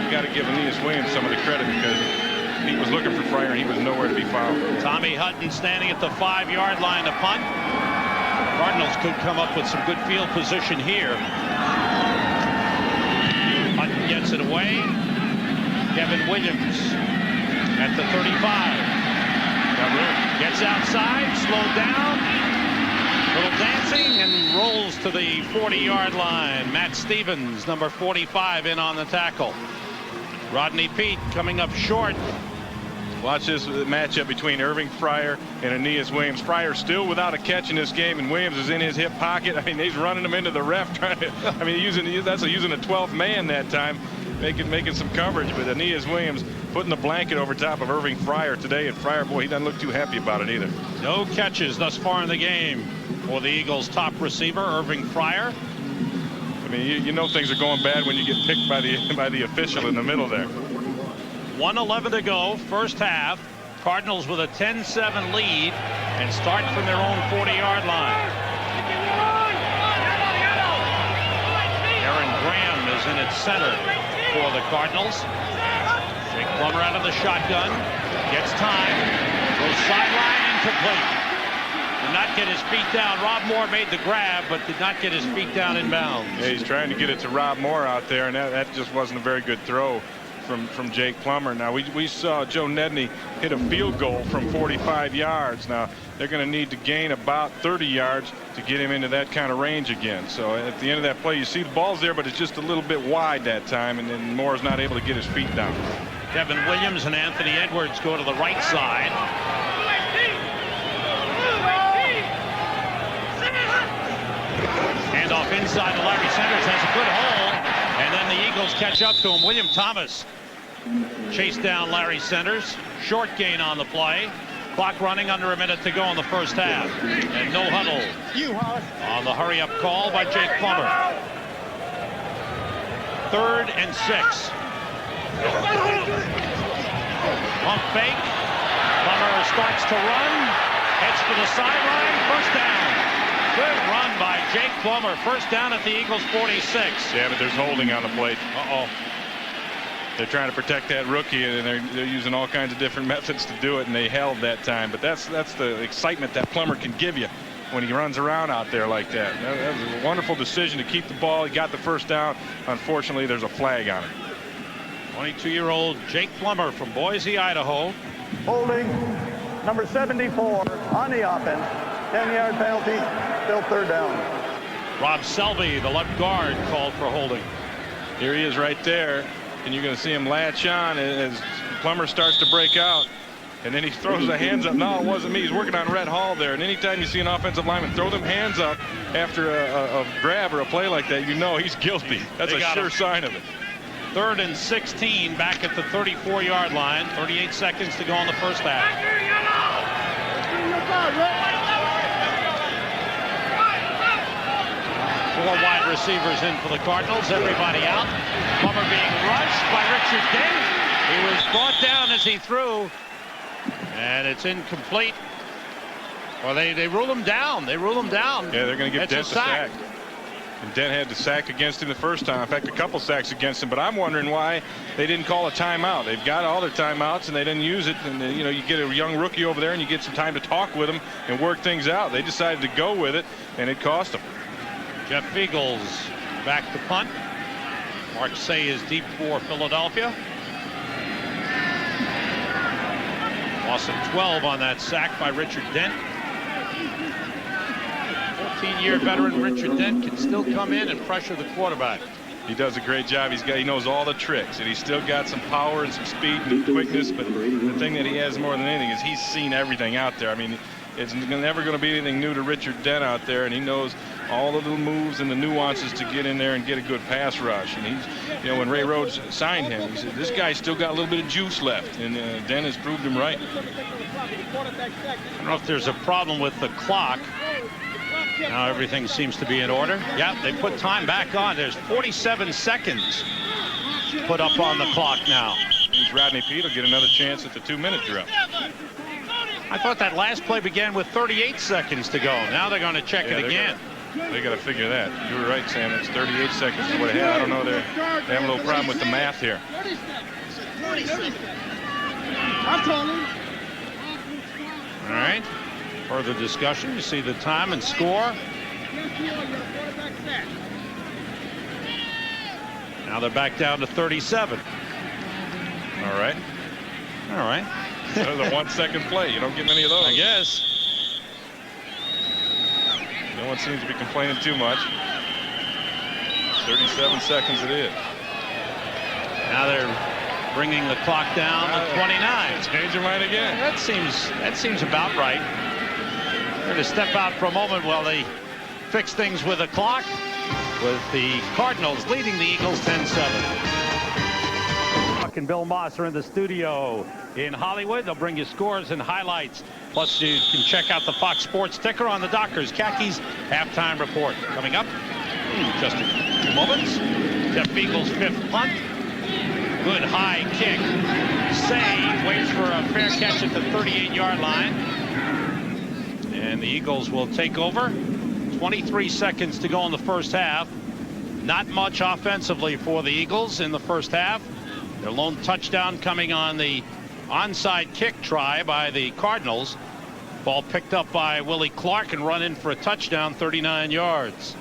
you got to give Aeneas Williams some of the credit because he was looking for Fryer, and he was nowhere to be found. Tommy Hutton standing at the 5-yard line to punt. Cardinals could come up with some good field position here. Hutton gets it away. Kevin Williams at the 35. Gets outside, slowed down. Little dancing and rolls to the 40-yard line. Matt Stevens, number 45, in on the tackle. Rodney Peete coming up short. Watch this matchup between Irving Fryer and Aeneas Williams. Fryer still without a catch in this game, and Williams is in his hip pocket. I mean, he's running him into the ref, trying to. I mean, using a 12th man that time, making some coverage. But Aeneas Williams putting the blanket over top of Irving Fryer today, and Fryer, boy, he doesn't look too happy about it either. No catches thus far in the game for the Eagles' top receiver, Irving Fryer. I mean, you know things are going bad when you get picked by the official in the middle there. 1:11 to go, first half. Cardinals with a 10-7 lead and start from their own 40-yard line. Aaron Graham is in at center for the Cardinals. Jake Plummer out of the shotgun. Gets time. Goes sideline, incomplete. Did not get his feet down. Rob Moore made the grab, but did not get his feet down in bounds. Yeah, he's trying to get it to Rob Moore out there, and that just wasn't a very good throw from Jake Plummer. Now we saw Joe Nedney hit a field goal from 45 yards. Now they're going to need to gain about 30 yards to get him into that kind of range again. So at the end of that play, you see the ball's there, but it's just a little bit wide that time, and then Moore's not able to get his feet down. Kevin Williams and Anthony Edwards go to the right side. Hand off inside to Larry Sanders, has a good hole, and then the Eagles catch up to him. William Thomas chased down Larry Sanders. Short gain on the play. Clock running, under a minute to go in the first half. And no huddle on the hurry-up call by Jake Plummer. 3rd and 6. Pump fake. Plummer starts to run. Heads for the sideline. First down. Good run by Jake Plummer. First down at the Eagles 46. Yeah, but there's holding on the plate. Uh-oh. They're trying to protect that rookie, and they're using all kinds of different methods to do it, and they held that time. But that's the excitement that Plummer can give you when he runs around out there like that. That was a wonderful decision to keep the ball. He got the first down. Unfortunately, there's a flag on it. 22-year-old Jake Plummer from Boise, Idaho. Holding number 74 on the offense. 10-yard penalty, still third down. Rob Selby, the left guard, called for holding. Here he is right there, and you're going to see him latch on as Plummer starts to break out. And then he throws the hands up. No, it wasn't me. He's working on Red Hall there. And anytime you see an offensive lineman throw them hands up after a grab or a play like that, you know he's guilty. That's a sure sign of it. 3rd and 16 back at the 34-yard line. 38 seconds to go in the first half. 4 wide receivers in for the Cardinals. Everybody out. Plummer being rushed by Richard Dent. He was brought down as he threw. And it's incomplete. Well, they rule him down. They rule him down. Yeah, they're going to give Dent a sack. And Dent had the sack against him the first time. In fact, a couple sacks against him. But I'm wondering why they didn't call a timeout. They've got all their timeouts, and they didn't use it. And, you know, you get a young rookie over there, and you get some time to talk with him and work things out. They decided to go with it, and it cost them. Jeff Eagles back to punt. Mark Say is deep for Philadelphia. Loss of 12 on that sack by Richard Dent. 14-year veteran Richard Dent can still come in and pressure the quarterback. He does a great job. He knows all the tricks, and he's still got some power and some speed and quickness. But the thing that he has more than anything is he's seen everything out there. I mean, it's never going to be anything new to Richard Dent out there, and he knows all the little moves and the nuances to get in there and get a good pass rush. And he's, you know, when Ray Rhodes signed him, he said this guy's still got a little bit of juice left, and Dent has proved him right. I don't know if there's a problem with the clock. Now everything seems to be in order. Yeah, they put time back on. There's 47 seconds put up on the clock now. Means Rodney Peete will get another chance at the 2-minute drill. I thought that last play began with 38 seconds to go. Now they're going to check it again. They got to figure that. You were right, Sam. It's 38 seconds is what it had. I don't know. They have a little problem with the math here. All right. Further discussion. You see the time and score. Now they're back down to 37. All right. All right. That was a 1-second play. You don't get many of those. I guess. No one seems to be complaining too much. 37 seconds it is. Now they're bringing the clock down to 29. Change your mind again. That seems about right. They're going to step out for a moment while they fix things with the clock, with the Cardinals leading the Eagles 10-7. Buck and Bill Moss are in the studio in Hollywood. They'll bring you scores and highlights. Plus, you can check out the Fox Sports ticker on the Dockers Khakis halftime report. Coming up in just a few moments. Jeff Eagles' 5th punt. Good high kick. Save. Waits for a fair catch at the 38-yard line. And the Eagles will take over. 23 seconds to go in the first half. Not much offensively for the Eagles in the first half. Their lone touchdown coming on the onside kick try by the Cardinals. Ball picked up by Willie Clark and run in for a touchdown, 39 yards.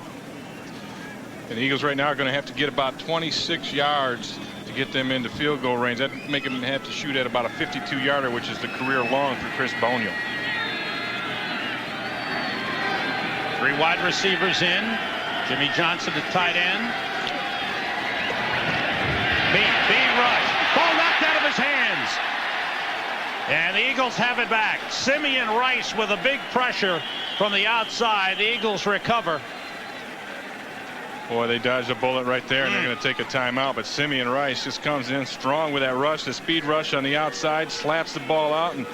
And the Eagles right now are going to have to get about 26 yards to get them into field goal range. That'd make them have to shoot at about a 52-yarder, which is the career long for Chris Boniel. 3 wide receivers in. Jimmy Johnson at tight end. Being rushed. Ball knocked out of his hands. And the Eagles have it back. Simeon Rice with a big pressure from the outside. The Eagles recover. Boy, they dodged a bullet right there, and they're going to take a timeout. But Simeon Rice just comes in strong with that rush, the speed rush on the outside, slaps the ball out, and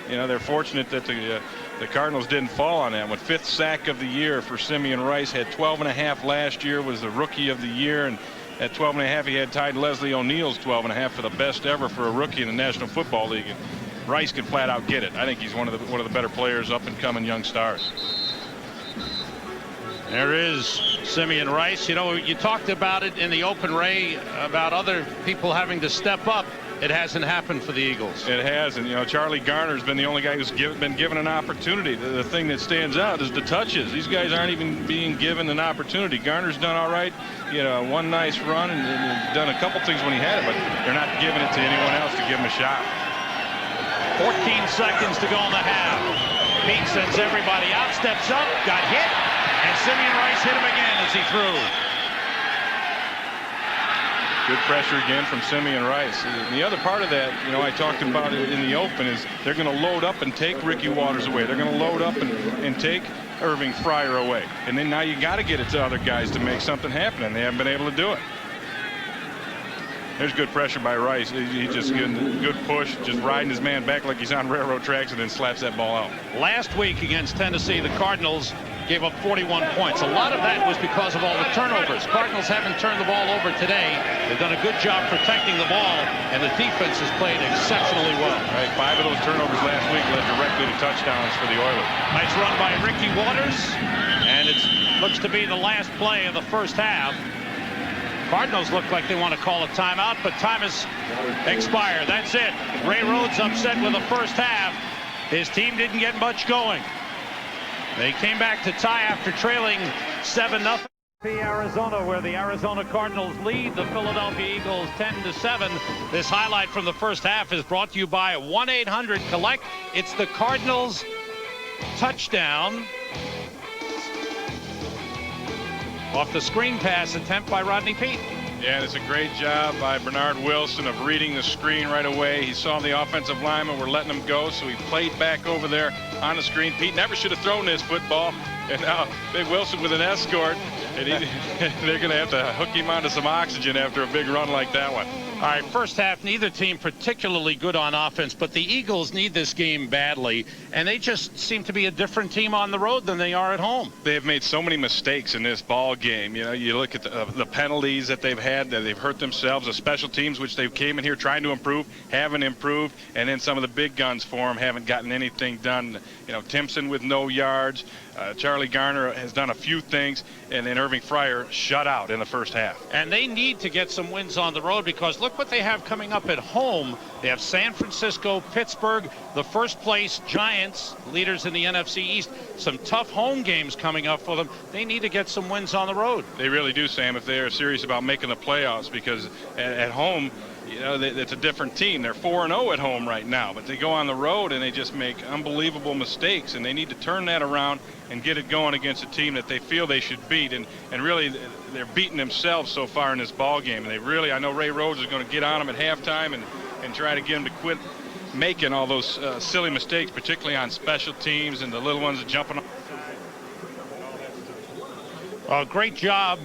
you know they're fortunate that the Cardinals didn't fall on that one. 5th sack of the year for Simeon Rice. Had 12.5 last year. Was the rookie of the year, and at 12.5 he had tied Leslie O'Neal's 12.5 for the best ever for a rookie in the National Football League. And Rice can flat out get it. I think he's one of the better players, up and coming young stars. There is Simeon Rice. You know, you talked about it in the open, Ray, about other people having to step up. It hasn't happened for the Eagles. It hasn't. You know, Charlie Garner's been the only guy who's been given an opportunity. The thing that stands out is the touches. These guys aren't even being given an opportunity. Garner's done all right. You know, one nice run and done a couple things when he had it, but they're not giving it to anyone else to give him a shot. 14 seconds to go in the half. Pete sends everybody out, steps up, got hit, and Simeon Rice hit him again as he threw. Good pressure again from Simeon Rice. And the other part of that, you know, I talked about it in the open, is they're going to load up and take Ricky Waters away. They're going to load up and take Irving Fryer away. And then now you got to get it to other guys to make something happen, and they haven't been able to do it. There's good pressure by Rice. He just getting a good push, just riding his man back like he's on railroad tracks, and then slaps that ball out. Last week against Tennessee, the Cardinals gave up 41 points. A lot of that was because of all the turnovers. Cardinals haven't turned the ball over today. They've done a good job protecting the ball, and the defense has played exceptionally well. Right, 5 of those turnovers last week led directly to touchdowns for the Oilers. Nice run by Ricky Waters, and it looks to be the last play of the first half. Cardinals look like they want to call a timeout, but time has expired. That's it. Ray Rhodes upset with the first half. His team didn't get much going. They came back to tie after trailing 7-0. Arizona, where the Arizona Cardinals lead the Philadelphia Eagles 10-7. This highlight from the first half is brought to you by 1-800-COLLECT. It's the Cardinals touchdown off the screen pass attempt by Rodney Peete. Yeah, and it's a great job by Bernard Wilson of reading the screen right away. He saw the offensive linemen were letting him go, so he played back over there on the screen. Peete never should have thrown this football, and now Big Wilson with an escort, and they're going to have to hook him onto some oxygen after a big run like that one. All right, first half, neither team particularly good on offense, but the Eagles need this game badly, and they just seem to be a different team on the road than they are at home. They have made so many mistakes in this ball game. You know, you look at the penalties that they've had, that they've hurt themselves, the special teams, which they came in here trying to improve, haven't improved, and then some of the big guns for them haven't gotten anything done. You know, Timpson with no yards. Charlie Garner has done a few things, and then Irving Fryer shut out in the first half. And they need to get some wins on the road, because look what they have coming up at home. They have San Francisco, Pittsburgh, the first place Giants, leaders in the NFC East. Some tough home games coming up for them. They need to get some wins on the road. They really do, Sam, if they are serious about making the playoffs, because at home, you know, it's a different team. They're 4-0 at home right now, but they go on the road and they just make unbelievable mistakes, and they need to turn that around and get it going against a team that they feel they should beat. And really, they're beating themselves so far in this ball game. And they really, I know Ray Rhodes is going to get on them at halftime and try to get them to quit making all those silly mistakes, particularly on special teams and the little ones that jumping on the side. Great job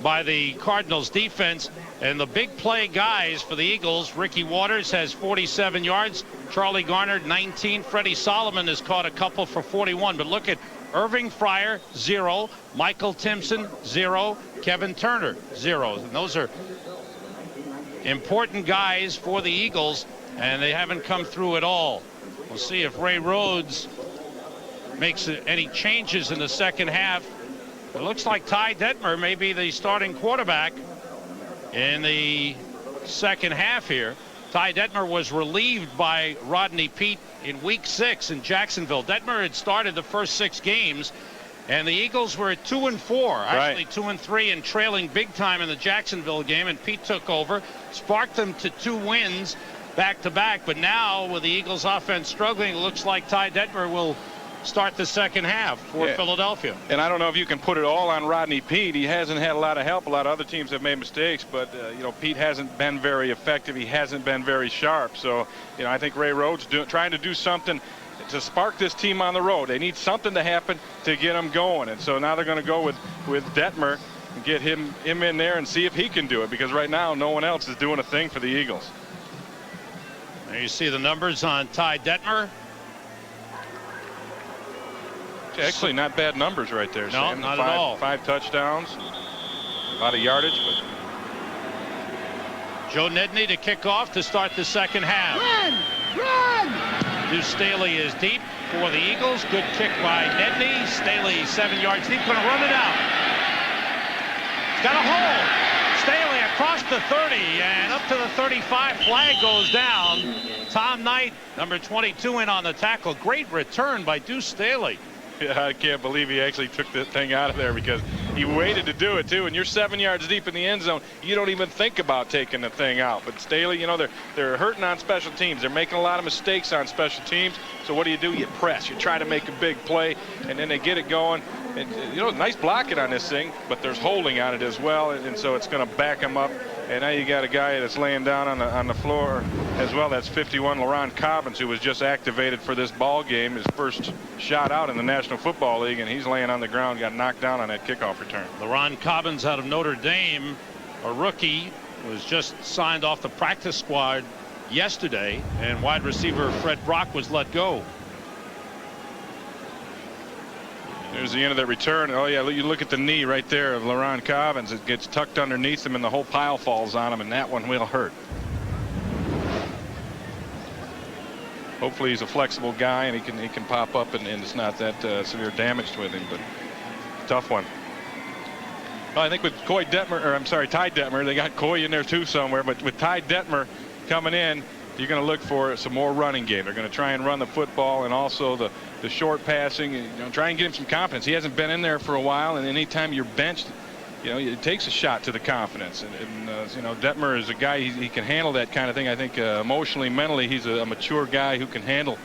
by the Cardinals defense, and the big play guys for the Eagles. Ricky Waters has 47 yards. Charlie Garner 19. Freddie Solomon has caught a couple for 41. But look at Irving Fryer 0. Michael Timpson 0. Kevin Turner 0. And those are important guys for the Eagles, and they haven't come through at all. We'll see if Ray Rhodes makes any changes in the second half. It looks like Ty Detmer may be the starting quarterback in the second half here. Ty Detmer was relieved by Rodney Peete in week 6 in Jacksonville. Detmer had started the first 6 games, and the Eagles were at 2-4, actually 2-3, and trailing big time in the Jacksonville game, and Peete took over, sparked them to 2 wins back-to-back. But now, with the Eagles offense struggling, it looks like Ty Detmer will start the second half for Philadelphia. And I don't know if you can put it all on Rodney Peete. He hasn't had a lot of help. A lot of other teams have made mistakes, but you know, Peete hasn't been very effective. He hasn't been very sharp. So, you know, I think Ray Rhodes trying to do something to spark this team on the road. They need something to happen to get them going. And so now they're going to go with Detmer and get him in there and see if he can do it, because right now no one else is doing a thing for the Eagles. There you see the numbers on Ty Detmer. Actually, not bad numbers right there, No, Sam. not at all. 5 touchdowns, a lot of yardage. But Joe Nedney to kick off to start the second half. Run! Deuce Staley is deep. for the Eagles. Good kick by Nedney. Staley 7 yards deep, going to run it out. It's got a hole. Staley across the 30 and up to the 35. Flag goes down. Tom Knight, number 22, in on the tackle. Great return by Deuce Staley. Yeah, I can't believe he actually took that thing out of there, because he waited to do it too. And you're 7 yards deep in the end zone, you don't even think about taking the thing out. But Staley, you know, they're hurting on special teams. They're making a lot of mistakes on special teams. So what do? You press. You try to make a big play, and then they get it going. And, you know, nice blocking on this thing, but there's holding on it as well, and so it's going to back him up. And now you got a guy that's laying down on the floor as well. That's 51, LaRon Cobbins, who was just activated for this ball game, his first shot out in the National Football League, and he's laying on the ground, got knocked down on that kickoff return. LaRon Cobbins out of Notre Dame, a rookie, was just signed off the practice squad yesterday, and wide receiver Fred Brock was let go. There's the end of that return. Oh, yeah, you look at the knee right there of LaRon Cobbins. It gets tucked underneath him, and the whole pile falls on him, and that one will hurt. Hopefully he's a flexible guy, and he can pop up, and it's not that severe damage with him, but tough one. Well, I think with Ty Detmer, they got Coy in there too somewhere, but with Ty Detmer coming in, you're going to look for some more running game. They're going to try and run the football, and also the short passing, and, you know, try and get him some confidence. He hasn't been in there for a while, and anytime you're benched, you know, it takes a shot to the confidence. And you know, Detmer is a guy, he can handle that kind of thing. I think emotionally, mentally, he's a mature guy who can handle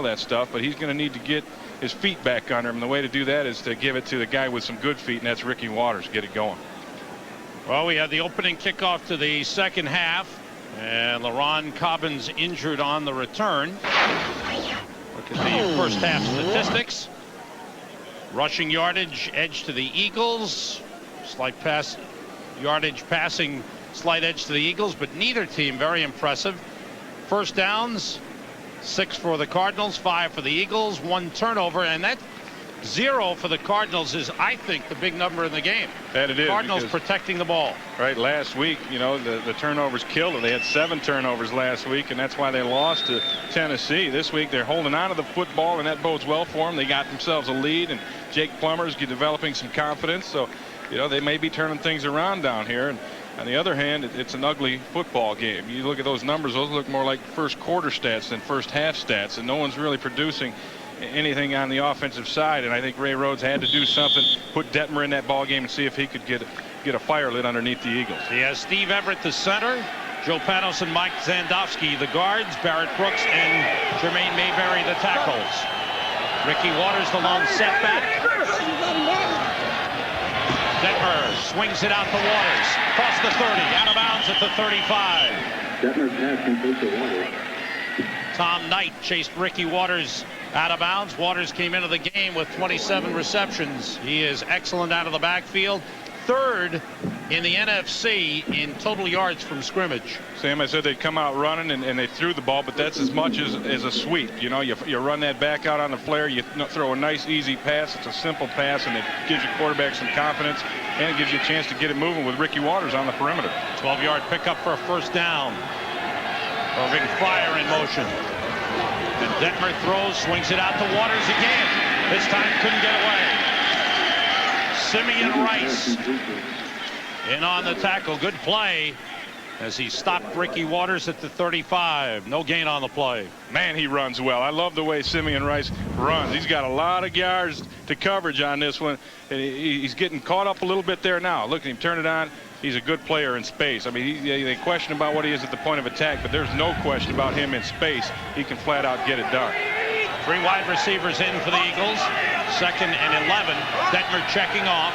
that stuff, but he's going to need to get his feet back under him. And the way to do that is to give it to the guy with some good feet, and that's Ricky Waters. Get it going. Well, we had the opening kickoff to the second half, and LaRon Cobbins injured on the return. Look at the first half statistics. Rushing yardage, edge to the Eagles. Slight pass yardage passing, slight edge to the Eagles, but neither team very impressive. First downs, 6 for the Cardinals, 5 for the Eagles, 1 turnover, and that 0 for the Cardinals is, I think, the big number in the game. That it is. Cardinals protecting the ball. Right, last week, you know, the turnovers killed them. They had 7 turnovers last week, and that's why they lost to Tennessee. This week they're holding on to the football, and that bodes well for them. They got themselves a lead, and Jake Plummer's developing some confidence. So, you know, they may be turning things around down here. And on the other hand, it's an ugly football game. You look at those numbers; those look more like first quarter stats than first half stats, and no one's really producing anything on the offensive side. And I think Ray Rhodes had to do something, put Detmer in that ball game, and see if he could get a fire lit underneath the Eagles. He has Steve Everett, the center, Joe Panos and Mike Zandowski, the guards, Barrett Brooks and Jermaine Mayberry, the tackles. Ricky Waters, the lone setback. Detmer swings it out to Waters, across the 30, out of bounds at the 35. Detmer's pass complete to Waters. Tom Knight chased Ricky Waters out of bounds. Waters came into the game with 27 receptions. He is excellent out of the backfield. Third in the NFC in total yards from scrimmage. Sam, I said they'd come out running, and they threw the ball, but that's as much as a sweep. You know, you run that back out on the flare, you throw a nice easy pass. It's a simple pass, and it gives your quarterback some confidence, and it gives you a chance to get it moving with Ricky Waters on the perimeter. 12-yard pickup for a first down. Irving Fire in motion. And Detmer throws, swings it out to Waters again. This time couldn't get away. Simeon Rice in on the tackle. Good play as he stopped Ricky Waters at the 35. No gain on the play. Man, he runs well. I love the way Simeon Rice runs. He's got a lot of yards to coverage on this one. And he's getting caught up a little bit there now. Look at him turn it on. He's a good player in space. I mean, they question about what he is at the point of attack, but there's no question about him in space. He can flat out get it done. 3 wide receivers in for the Eagles. 2nd and 11. Detmer checking off.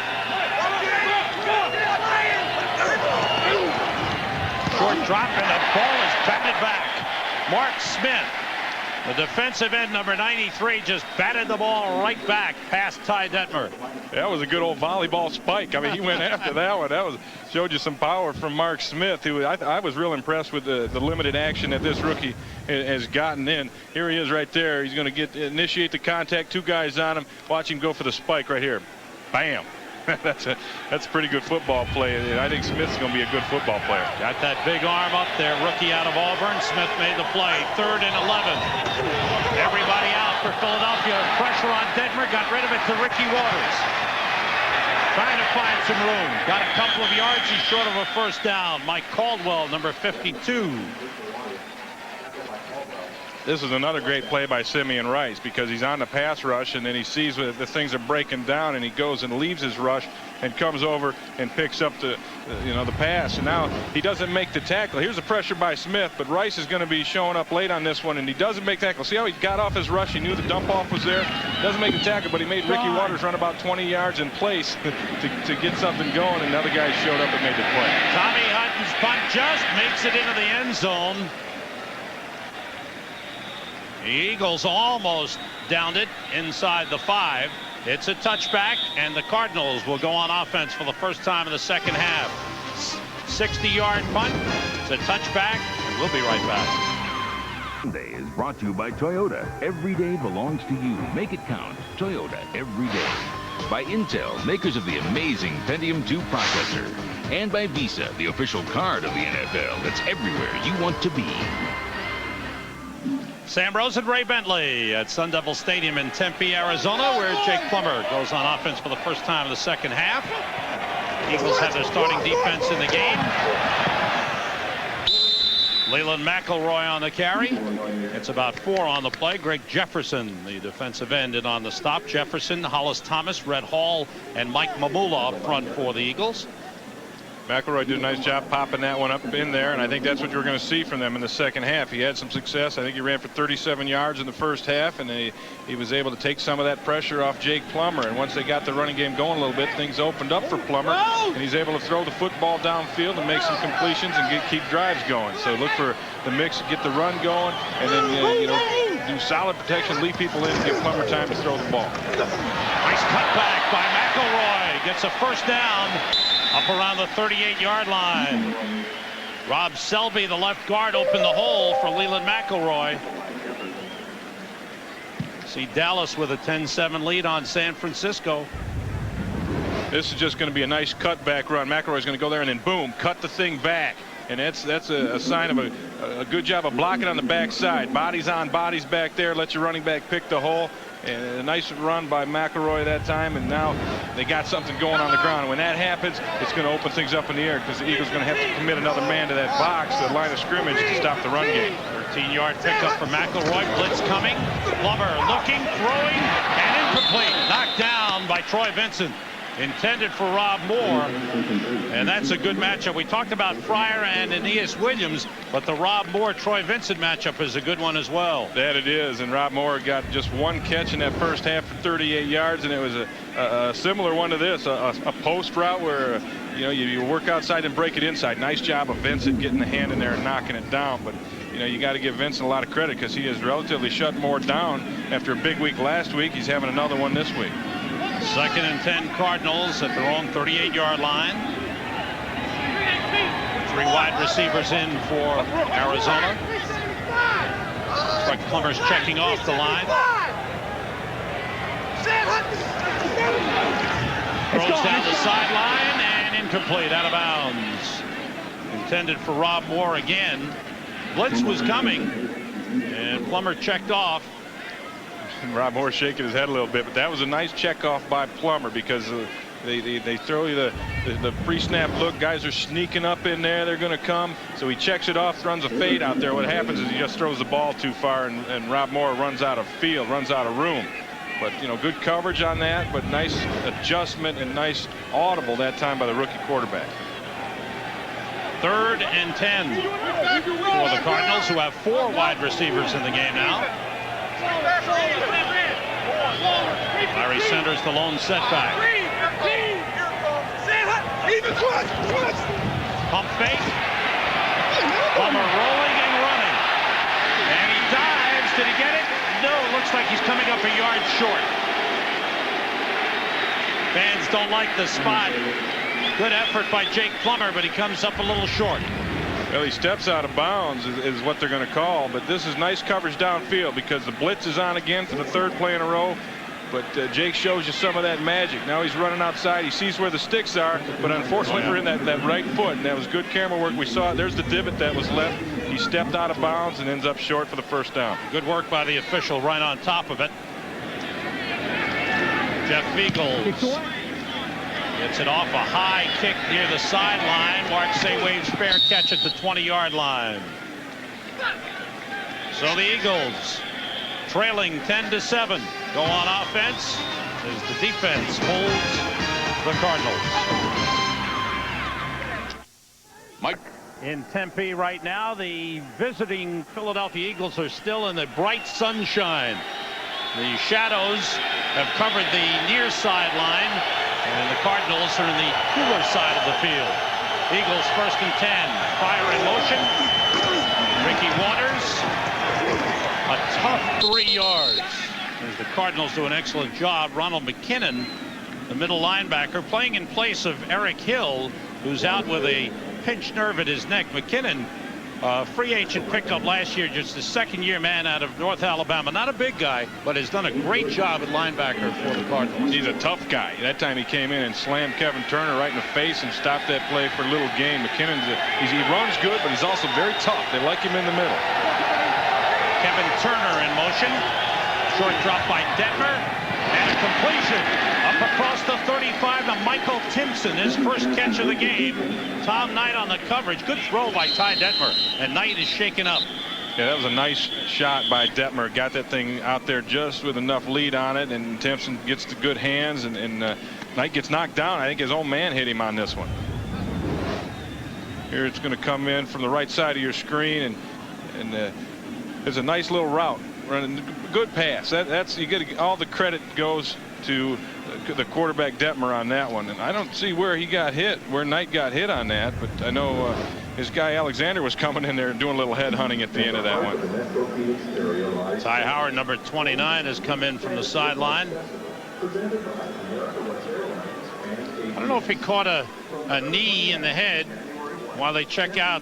Short drop, and the ball is batted back. Mark Smith, the defensive end, number 93, just batted the ball right back past Ty Detmer. That was a good old volleyball spike. I mean, he went after that one. That showed you some power from Mark Smith, who I was real impressed with the limited action that this rookie has gotten in. Here he is right there. He's going to initiate the contact. 2 guys on him. Watch him go for the spike right here. Bam. that's a pretty good football play. And I think Smith's going to be a good football player. Got that big arm up there. Rookie out of Auburn. Smith made the play. 3rd and 11. Everybody out for Philadelphia. Pressure on Detmer. Got rid of it to Ricky Waters. Trying to find some room. Got a couple of yards. He's short of a first down. Mike Caldwell, number 52. This is another great play by Simeon Rice, because he's on the pass rush and then he sees that the things are breaking down and he goes and leaves his rush and comes over and picks up the pass. And now he doesn't make the tackle. Here's the pressure by Smith, but Rice is going to be showing up late on this one, and he doesn't make the tackle. See how he got off his rush? He knew the dump off was there. Doesn't make the tackle, but he made Ricky Waters run about 20 yards in place to get something going, and another guy showed up and made the play. Tommy Hutton's punt just makes it into the end zone. The Eagles almost downed it inside the 5. It's a touchback, and the Cardinals will go on offense for the first time in the second half. 60-yard punt. It's a touchback, and we'll be right back. Sunday is brought to you by Toyota. Every day belongs to you. Make it count. Toyota, every day. By Intel, makers of the amazing Pentium 2 processor. And by Visa, the official card of the NFL that's everywhere you want to be. Sam Rosen, Ray Bentley at Sun Devil Stadium in Tempe, Arizona, where Jake Plummer goes on offense for the first time in the second half. Eagles have their starting defense in the game. Leland McElroy on the carry. It's about 4 on the play. Greg Jefferson, the defensive end, in on the stop. Jefferson, Hollis Thomas, Red Hall, and Mike Mamula up front for the Eagles. McElroy did a nice job popping that one up in there, and I think that's what you're going to see from them in the second half. He had some success. I think he ran for 37 yards in the first half, and he was able to take some of that pressure off Jake Plummer. And once they got the running game going a little bit, things opened up for Plummer, and he's able to throw the football downfield and make some completions and keep drives going. So look for the mix, get the run going, and then do solid protection, leave people in, and give Plummer time to throw the ball. Nice cutback by McElroy. Gets a first down. Up around the 38-yard line. Rob Selby, the left guard, opened the hole for Leland McElroy. See Dallas with a 10-7 lead on San Francisco. This is just going to be a nice cutback run. McElroy's going to go there and then boom, cut the thing back. And that's a sign of a good job of blocking on the backside. Bodies on bodies back there. Let your running back pick the hole. And a nice run by McElroy that time, and now they got something going on the ground. When that happens, it's going to open things up in the air, because the Eagles are going to have to commit another man to that box, the line of scrimmage, to stop the run game. 13-yard pickup for McElroy. Blitz coming. Plummer looking, throwing, and incomplete. Knocked down by Troy Vincent. Intended for Rob Moore, and that's a good matchup. We talked about Fryer and Aeneas Williams, but the Rob Moore-Troy Vincent matchup is a good one as well. That it is, and Rob Moore got just one catch in that first half for 38 yards, and it was a similar one to this, a post route where you work outside and break it inside. Nice job of Vincent getting the hand in there and knocking it down, but you got to give Vincent a lot of credit, because he has relatively shut Moore down after a big week last week. He's having another one this week. 2nd and 10 Cardinals at their own 38-yard line. 3 wide receivers in for Arizona. Looks like Plummer's checking off the line. Throws down the sideline and incomplete, out of bounds. Intended for Rob Moore again. Blitz was coming, and Plummer checked off. Rob Moore shaking his head a little bit, but that was a nice check off by Plummer, because they throw you the pre-snap look. Guys are sneaking up in there. They're going to come. So he checks it off, runs a fade out there. What happens is he just throws the ball too far, and Rob Moore runs out of field, runs out of room. But, good coverage on that, but nice adjustment and nice audible that time by the rookie quarterback. 3rd and 10 for the Cardinals, who have 4 wide receivers in the game now. Larry Sanders, the lone setback. Pump fake. Plummer rolling and running. And he dives. Did he get it? No, looks like he's coming up a yard short. Fans don't like the spot. Good effort by Jake Plummer, but he comes up a little short. Well, he steps out of bounds is what they're going to call, but this is nice coverage downfield, because the blitz is on again for the 3rd play in a row. but Jake shows you some of that magic. Now he's running outside. He sees where the sticks are, but unfortunately we're in that right foot, and that was good camera work. We saw it. There's the divot that was left. He stepped out of bounds and ends up short for the first down. Good work by the official right on top of it. Jeff Eagles gets it off a high kick near the sideline. Mark Saywave's fair catch at the 20-yard line. So the Eagles trailing 10-7 go on offense as the defense holds the Cardinals. Mike. In Tempe right now, the visiting Philadelphia Eagles are still in the bright sunshine. The shadows have covered the near sideline, and the Cardinals are in the cooler side of the field. Eagles 1st and 10. Fire in motion. Ricky Waters. A tough 3 yards. As the Cardinals do an excellent job. Ronald McKinnon, the middle linebacker, playing in place of Eric Hill, who's out with a pinched nerve at his neck. McKinnon, free agent pickup last year, just the second-year man out of North Alabama. Not a big guy, but has done a great job at linebacker for the Cardinals. He's a tough guy. That time he came in and slammed Kevin Turner right in the face and stopped that play for a little gain. McKinnon's he runs good, but he's also very tough. They like him in the middle. Kevin Turner in motion. Short drop by Detmer, and a completion up across the 35 to Michael Timpson, his first catch of the game. Tom Knight on the coverage. Good throw by Ty Detmer, and Knight is shaken up. Yeah, that was a nice shot by Detmer. Got that thing out there just with enough lead on it, and Timpson gets the good hands, and Knight gets knocked down. I think his own man hit him on this one. Here it's going to come in from the right side of your screen, and it's a nice little route. Running good pass. That's you get all the credit goes to the quarterback Detmer on that one, and I don't see where he got hit, where Knight got hit on that, but I know his guy Alexander was coming in there and doing a little head hunting at the end of that one. Ty Howard, number 29, has come in from the sideline. I don't know if he caught a knee in the head while they check out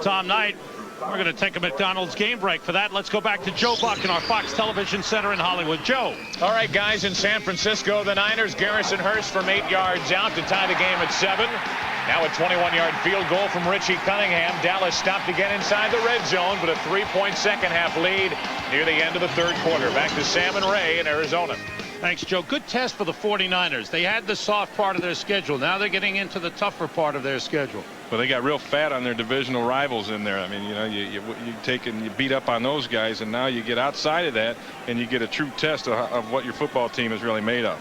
Tom Knight. We're going to take a McDonald's game break. For that, let's go back to Joe Buck in our Fox Television Center in Hollywood. Joe. All right, guys, in San Francisco, the Niners, Garrison Hurst from 8 yards out to tie the game at 7. Now a 21-yard field goal from Richie Cunningham. Dallas stopped again inside the red zone, but a 3-point second-half lead near the end of the third quarter. Back to Sam and Ray in Arizona. Thanks, Joe. Good test for the 49ers. They had the soft part of their schedule. Now they're getting into the tougher part of their schedule. Well, they got real fat on their divisional rivals in there. I mean, you know, you take and you beat up on those guys, and now you get outside of that and you get a true test of what your football team is really made of.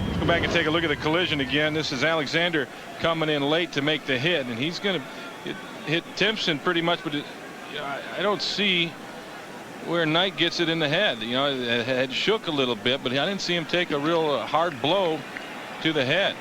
Let's go back and take a look at the collision again. This is Alexander coming in late to make the hit, and he's going to hit Timpson pretty much, but I don't see where Knight gets it in the head. You know, it had shook a little bit, but I didn't see him take a real hard blow to the head.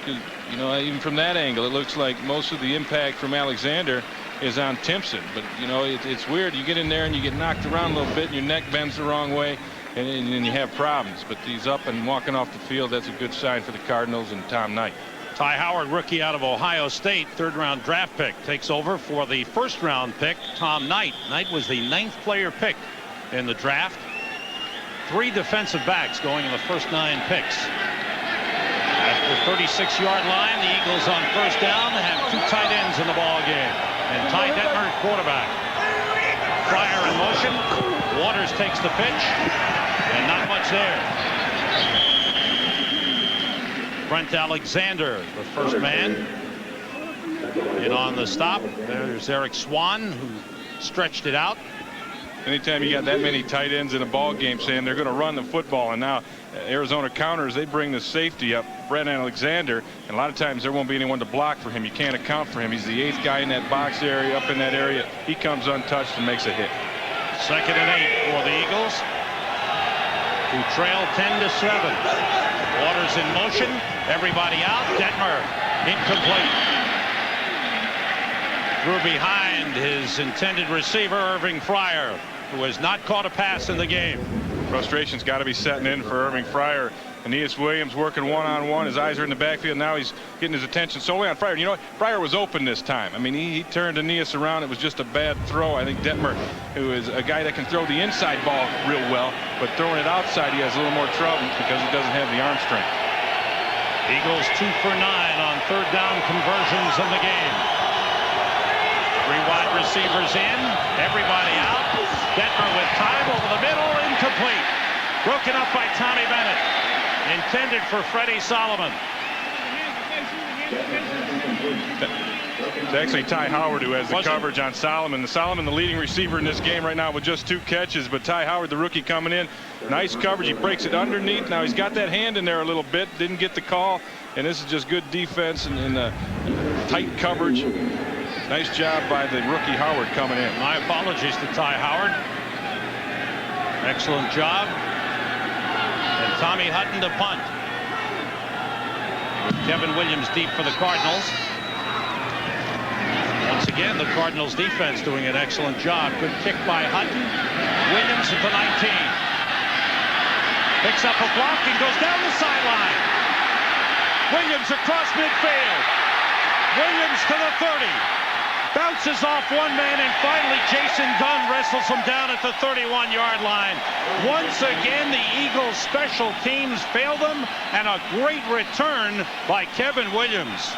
You know, even from that angle, it looks like most of the impact from Alexander is on Timpson. But, you know, it's weird. You get in there and you get knocked around a little bit and your neck bends the wrong way, and you have problems. But he's up and walking off the field. That's a good sign for the Cardinals and Tom Knight. Ty Howard, rookie out of Ohio State, third-round draft pick, takes over for the first-round pick, Tom Knight. Knight was the 9th player picked in the draft. 3 defensive backs going in the first 9 picks. At the 36-yard line, the Eagles on first down have 2 tight ends in the ball game. And Ty Detmer, quarterback. Fryer in motion. Waters takes the pitch. And not much there. Brent Alexander, the first man. In on the stop. There's Eric Swan, who stretched it out. Anytime you got that many tight ends in a ball game, saying they're going to run the football, and now Arizona counters, they bring the safety up, Brent Alexander, and a lot of times there won't be anyone to block for him. You can't account for him. He's the 8th guy in that box area, up in that area. He comes untouched and makes a hit. 2nd and 8 for the Eagles, who trail 10-7. Waters in motion, everybody out. Detmer incomplete. Threw behind his intended receiver, Irving Fryer, who has not caught a pass in the game. Frustration's got to be setting in for Irving Fryer. Aeneas Williams working one-on-one. His eyes are in the backfield. Now he's getting his attention solely on Fryer. You know what? Fryer was open this time. I mean, he turned Aeneas around. It was just a bad throw. I think Detmer, who is a guy that can throw the inside ball real well, but throwing it outside, he has a little more trouble because he doesn't have the arm strength. Eagles 2 for 9 on third down conversions in the game. 3 wide receivers in, everybody out. Detmer with time over the middle, incomplete. Broken up by Tommy Bennett. Intended for Freddie Solomon. It's actually Ty Howard who has the coverage on Solomon. Solomon, the leading receiver in this game right now with just 2 catches, but Ty Howard, the rookie, coming in. Nice coverage. He breaks it underneath. Now he's got that hand in there a little bit. Didn't get the call, and this is just good defense and tight coverage. Nice job by the rookie Howard coming in. My apologies to Ty Howard. Excellent job. And Tommy Hutton to punt. With Kevin Williams deep for the Cardinals. Once again, the Cardinals defense doing an excellent job. Good kick by Hutton. Williams at the 19. Picks up a block and goes down the sideline. Williams across midfield. Williams to the 30. Bounces off one man, and finally Jason Dunn wrestles him down at the 31-yard line. Once again, the Eagles special teams failed them, and a great return by Kevin Williams.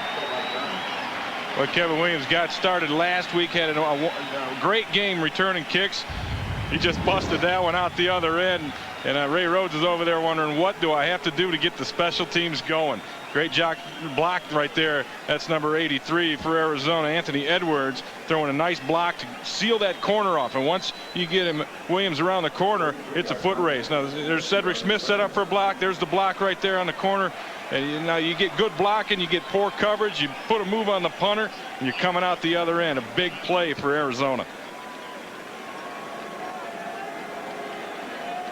Well, Kevin Williams got started last week, had a great game returning kicks. He just busted that one out the other end, and Ray Rhodes is over there wondering, what do I have to do to get the special teams going? Great job blocked right there. That's number 83 for Arizona, Anthony Edwards, throwing a nice block to seal that corner off. And once you get him, Williams, around the corner, it's a foot race. Now there's Cedric Smith set up for a block. There's the block right there on the corner. And now you get good blocking, you get poor coverage, you put a move on the punter, and you're coming out the other end. A big play for Arizona.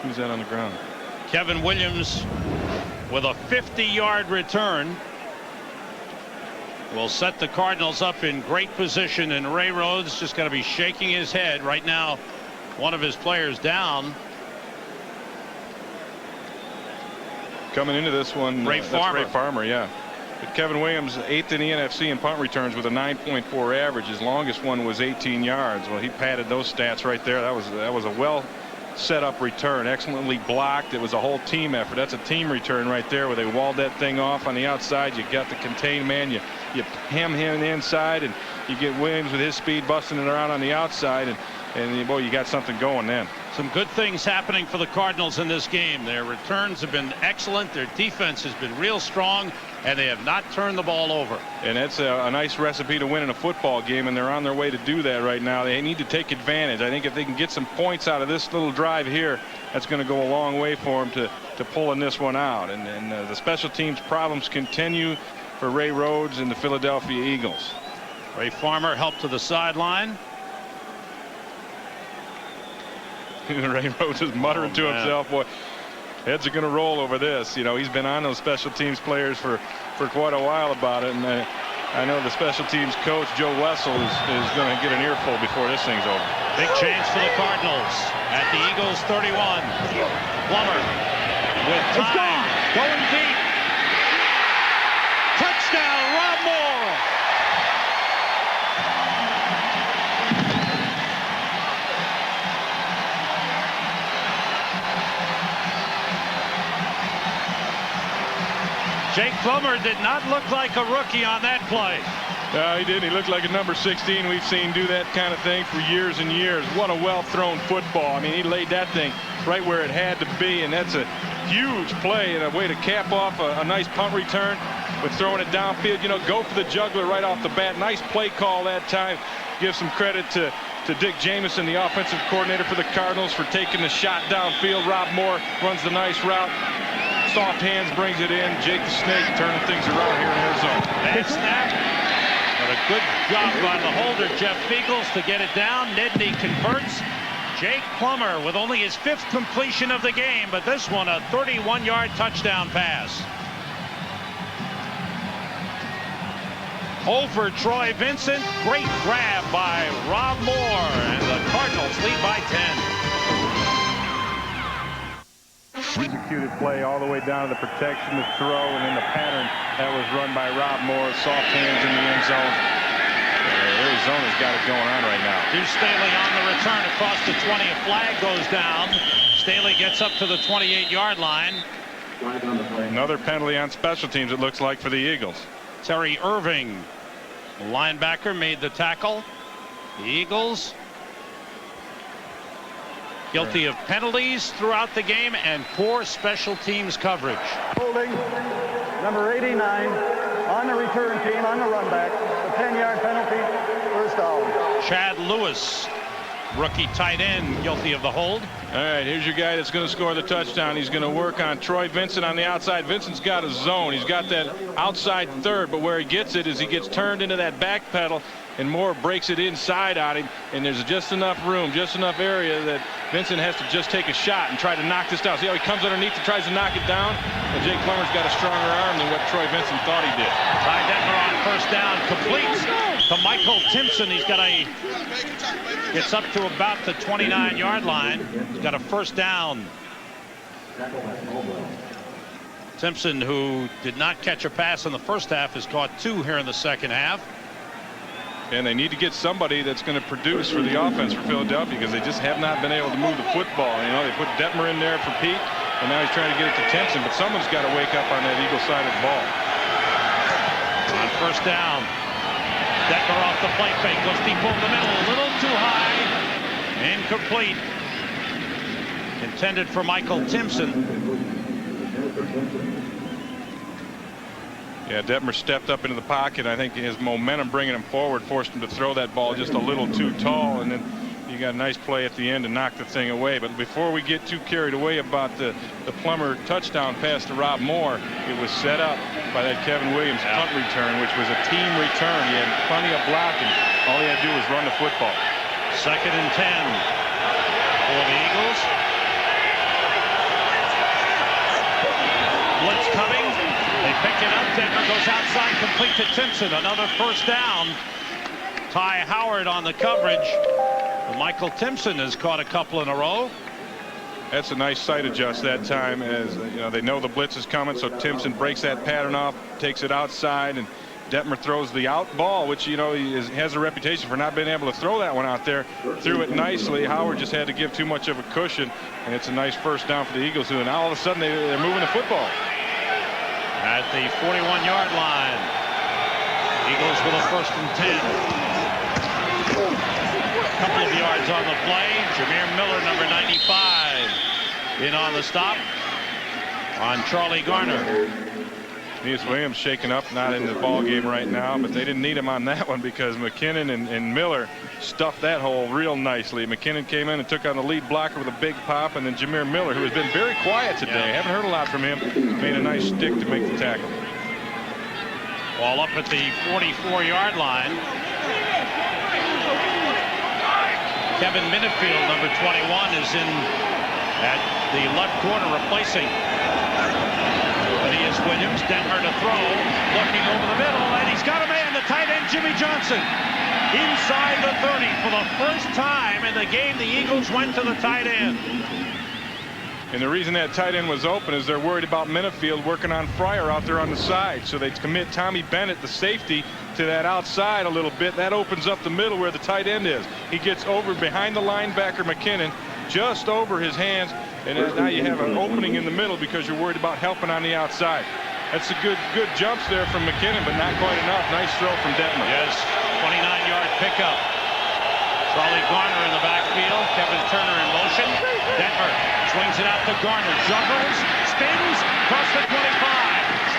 Who's that on the ground? Kevin Williams with a 50-yard return will set the Cardinals up in great position, and Ray Rhodes just going to be shaking his head right now. One of his players down. Coming into this one, Ray Farmer. Ray Farmer, yeah. But Kevin Williams, 8th in the NFC in punt returns with a 9.4 average. His longest one was 18 yards. Well, he padded those stats right there. That was a well set up return, excellently blocked. It was a whole team effort. That's a team return right there, where they walled that thing off on the outside. You got the contained man, you hem him inside, and you get Williams with his speed busting it around on the outside, and boy, you got something going then. Some good things happening for the Cardinals in this game. Their returns have been excellent. Their defense has been real strong, and they have not turned the ball over. And that's a nice recipe to win in a football game, and they're on their way to do that right now. They need to take advantage. I think if they can get some points out of this little drive here, that's going to go a long way for them to pulling this one out. And the special teams problems continue for Ray Rhodes and the Philadelphia Eagles. Ray Farmer helped to the sideline. Ray Rhodes is muttering to himself, boy, heads are going to roll over this. You know, he's been on those special teams players for quite a while about it, and I know the special teams coach, Joe Wessel, is going to get an earful before this thing's over. Big chance for the Cardinals at the Eagles 31. Plummer with time, going deep. Touchdown, Rob Moore. Jake Plummer did not look like a rookie on that play. No, he didn't. He looked like a number 16. We've seen do that kind of thing for years and years. What a well-thrown football. I mean, he laid that thing right where it had to be, and that's a huge play and a way to cap off a nice punt return with throwing it downfield. You know, go for the juggler right off the bat. Nice play call that time. Give some credit to Dick Jamieson, the offensive coordinator for the Cardinals, for taking the shot downfield. Rob Moore runs the nice route. Soft hands brings it in. Jake the Snake turning things around here in Arizona. Bad snap. But a good job by the holder, Jeff Feagles, to get it down. Nedney converts. Jake Plummer with only his 5th completion of the game, but this one a 31-yard touchdown pass. Over Troy Vincent. Great grab by Rob Moore, and the Cardinals lead by 10. Executed play all the way down to the protection, the throw, and then the pattern that was run by Rob Moore. Soft hands in the end zone. Arizona's got it going on right now. Here's Staley on the return across the 20. A flag goes down. Staley gets up to the 28-yard line. Another penalty on special teams, it looks like, for the Eagles. Terry Irving, the linebacker, made the tackle. The Eagles guilty of penalties throughout the game and poor special teams coverage. Holding number 89 on the return team on the run back. The 10-yard penalty, first down. Chad Lewis, rookie tight end, guilty of the hold. All right, here's your guy that's going to score the touchdown. He's going to work on Troy Vincent on the outside. Vincent's got a zone. He's got that outside third, but where he gets it is he gets turned into that back pedal, and Moore breaks it inside on him, and there's just enough room, just enough area that Vincent has to just take a shot and try to knock this down. See how he comes underneath and tries to knock it down? And Jake Plummer's got a stronger arm than what Troy Vincent thought he did. Ty Detmer on first down, completes to Michael Timpson. He's got gets up to about the 29-yard line. He's got a first down. Timpson, who did not catch a pass in the first half, has caught 2 here in the second half. And they need to get somebody that's going to produce for the offense for Philadelphia, because they just have not been able to move the football. You know, they put Detmer in there for Pete, and now he's trying to get it to Timpson, but someone's got to wake up on that Eagle side of the ball. On first down, Detmer off the play fake, goes deep over the middle, a little too high, incomplete. Intended for Michael Timpson. Yeah, Detmer stepped up into the pocket. I think his momentum bringing him forward forced him to throw that ball just a little too tall, and then you got a nice play at the end to knock the thing away. But before we get too carried away about the Plummer touchdown pass to Rob Moore, it was set up by that Kevin Williams punt return, which was a team return. He had plenty of blocking. All he had to do was run the football. 2nd and 10 for the Eagles. Blitz coming. They pick it up. Detmer goes outside, complete to Timpson. Another first down. Ty Howard on the coverage. Michael Timpson has caught a couple in a row. That's a nice sight adjust that time, as you know, they know the blitz is coming, so Timpson breaks that pattern off, takes it outside, and Detmer throws the out ball, which, you know, he has a reputation for not being able to throw that one out there. Threw it nicely. Howard just had to give too much of a cushion, and it's a nice first down for the Eagles, who now all of a sudden they're moving the football. At the 41-yard line, Eagles with a 1st and 10. A couple of yards on the play. Jameer Miller, number 95, in on the stop on Charlie Garner. Neas Williams shaken up, not in the ball game right now, but they didn't need him on that one because McKinnon and Miller stuffed that hole real nicely. McKinnon came in and took on the lead blocker with a big pop, and then Jameer Miller, who has been very quiet today, haven't heard a lot from him, made a nice stick to make the tackle. Ball up at the 44-yard line. Kevin Minifield, number 21, is in at the left corner replacing Williams. Detmer to throw, looking over the middle, and he's got a man, the tight end Jimmy Johnson, inside the 30. For the first time in the game, the Eagles went to the tight end. And the reason that tight end was open is they're worried about Minifield working on Fryer out there on the side, so they commit Tommy Bennett, the safety, to that outside a little bit. That opens up the middle where the tight end is. He gets over behind the linebacker McKinnon, just over his hands, and now you have an opening in the middle because you're worried about helping on the outside. That's a good jumps there from McKinnon, but not quite enough. Nice throw from Detmer. Yes, 29-yard pickup. Charlie Garner in the backfield. Kevin Turner in motion. Detmer swings it out to Garner. Juggles, spins, across the 25.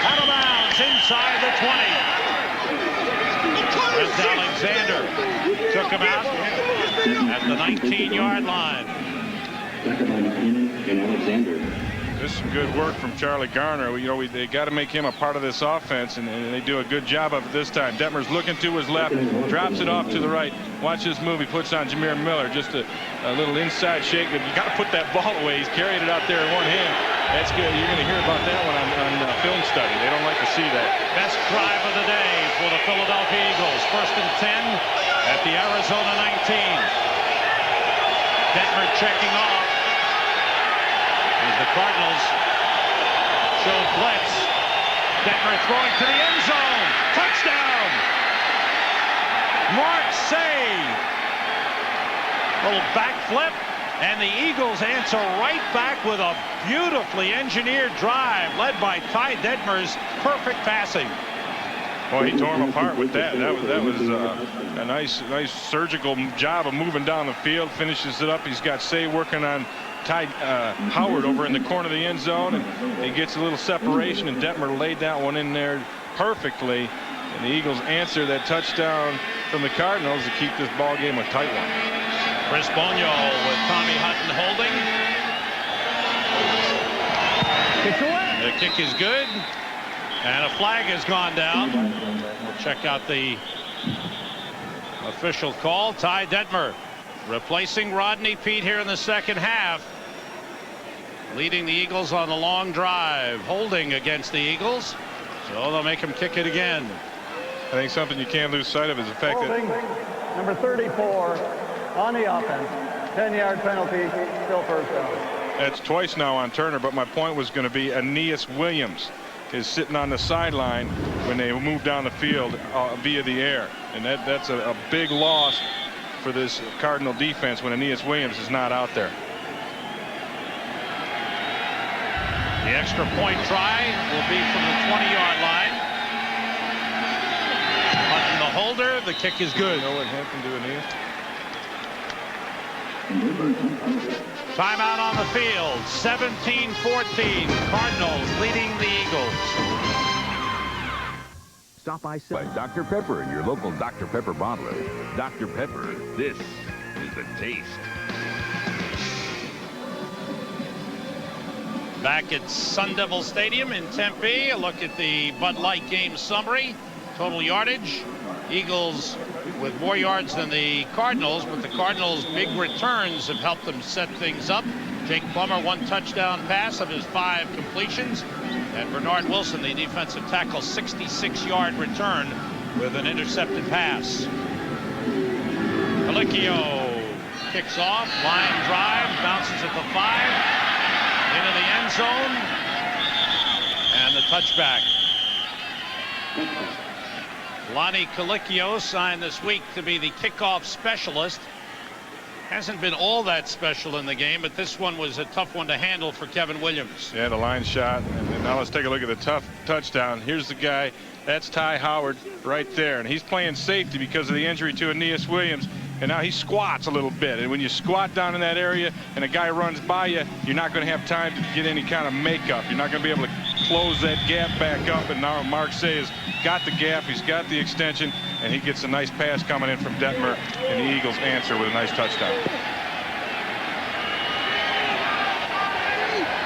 Out of bounds, inside the 20. Brent Alexander took him out at the 19-yard line. This is good work from Charlie Garner. You know, they got to make him a part of this offense, and they do a good job of it this time. Detmer's looking to his left, drops it off to the right. Watch this move. He puts on Jameer Miller. Just a little inside shake. You got to put that ball away. He's carrying it out there in one hand. That's good. You're going to hear about that one on film study. They don't like to see that. Best drive of the day for the Philadelphia Eagles. 1st and 10 at the Arizona 19. Detmer checking off. As the Cardinals show blitz. Detmer throwing to the end zone. Touchdown! Mark Say. Little backflip. And the Eagles answer right back with a beautifully engineered drive led by Ty Detmer's perfect passing. Boy, he tore him apart with that. That was a nice surgical job of moving down the field. Finishes it up. He's got Say working on Ty Howard over in the corner of the end zone, and he gets a little separation, and Detmer laid that one in there perfectly. And the Eagles answer that touchdown from the Cardinals to keep this ball game a tight one. Chris Bonio with Tommy Hutton holding. The kick is good, and a flag has gone down. We'll check out the official call. Ty Detmer replacing Rodney Peete here in the second half, leading the Eagles on the long drive, holding against the Eagles, so they'll make him kick it again. I think something you can't lose sight of is the fact holding, that number 34 on the offense, 10-yard penalty, still first down. That's twice now on Turner, but my point was going to be Aeneas Williams is sitting on the sideline when they move down the field via the air, and that's a big loss for this Cardinal defense when Aeneas Williams is not out there. The extra point try will be from the 20-yard line. Hutton the holder. The kick is good. You know what happened to Aeneas? Timeout on the field. 17-14. Cardinals leading the Eagles. Stop by Dr. Pepper in your local Dr. Pepper bottler. Dr. Pepper, this is the taste. Back at Sun Devil Stadium in Tempe, a look at the Bud Light game summary. Total yardage. Eagles with more yards than the Cardinals, but the Cardinals' big returns have helped them set things up. Jake Plummer, 1 touchdown pass of his 5 completions. And Bernard Wilson, the defensive tackle, 66-yard return with an intercepted pass. Colicchio kicks off, line drive, bounces at the 5, into the end zone, and the touchback. Lonnie Colicchio signed this week to be the kickoff specialist. Hasn't been all that special in the game, but this one was a tough one to handle for Kevin Williams. Yeah, the line shot, and now let's take a look at the tough touchdown. Here's the guy. That's Ty Howard right there, and he's playing safety because of the injury to Aeneas Williams, and now he squats a little bit, and when you squat down in that area and a guy runs by you, you're not going to have time to get any kind of makeup. You're not going to be able to close that gap back up, and now Mark Say has got the gap, he's got the extension, and he gets a nice pass coming in from Detmer, and the Eagles answer with a nice touchdown.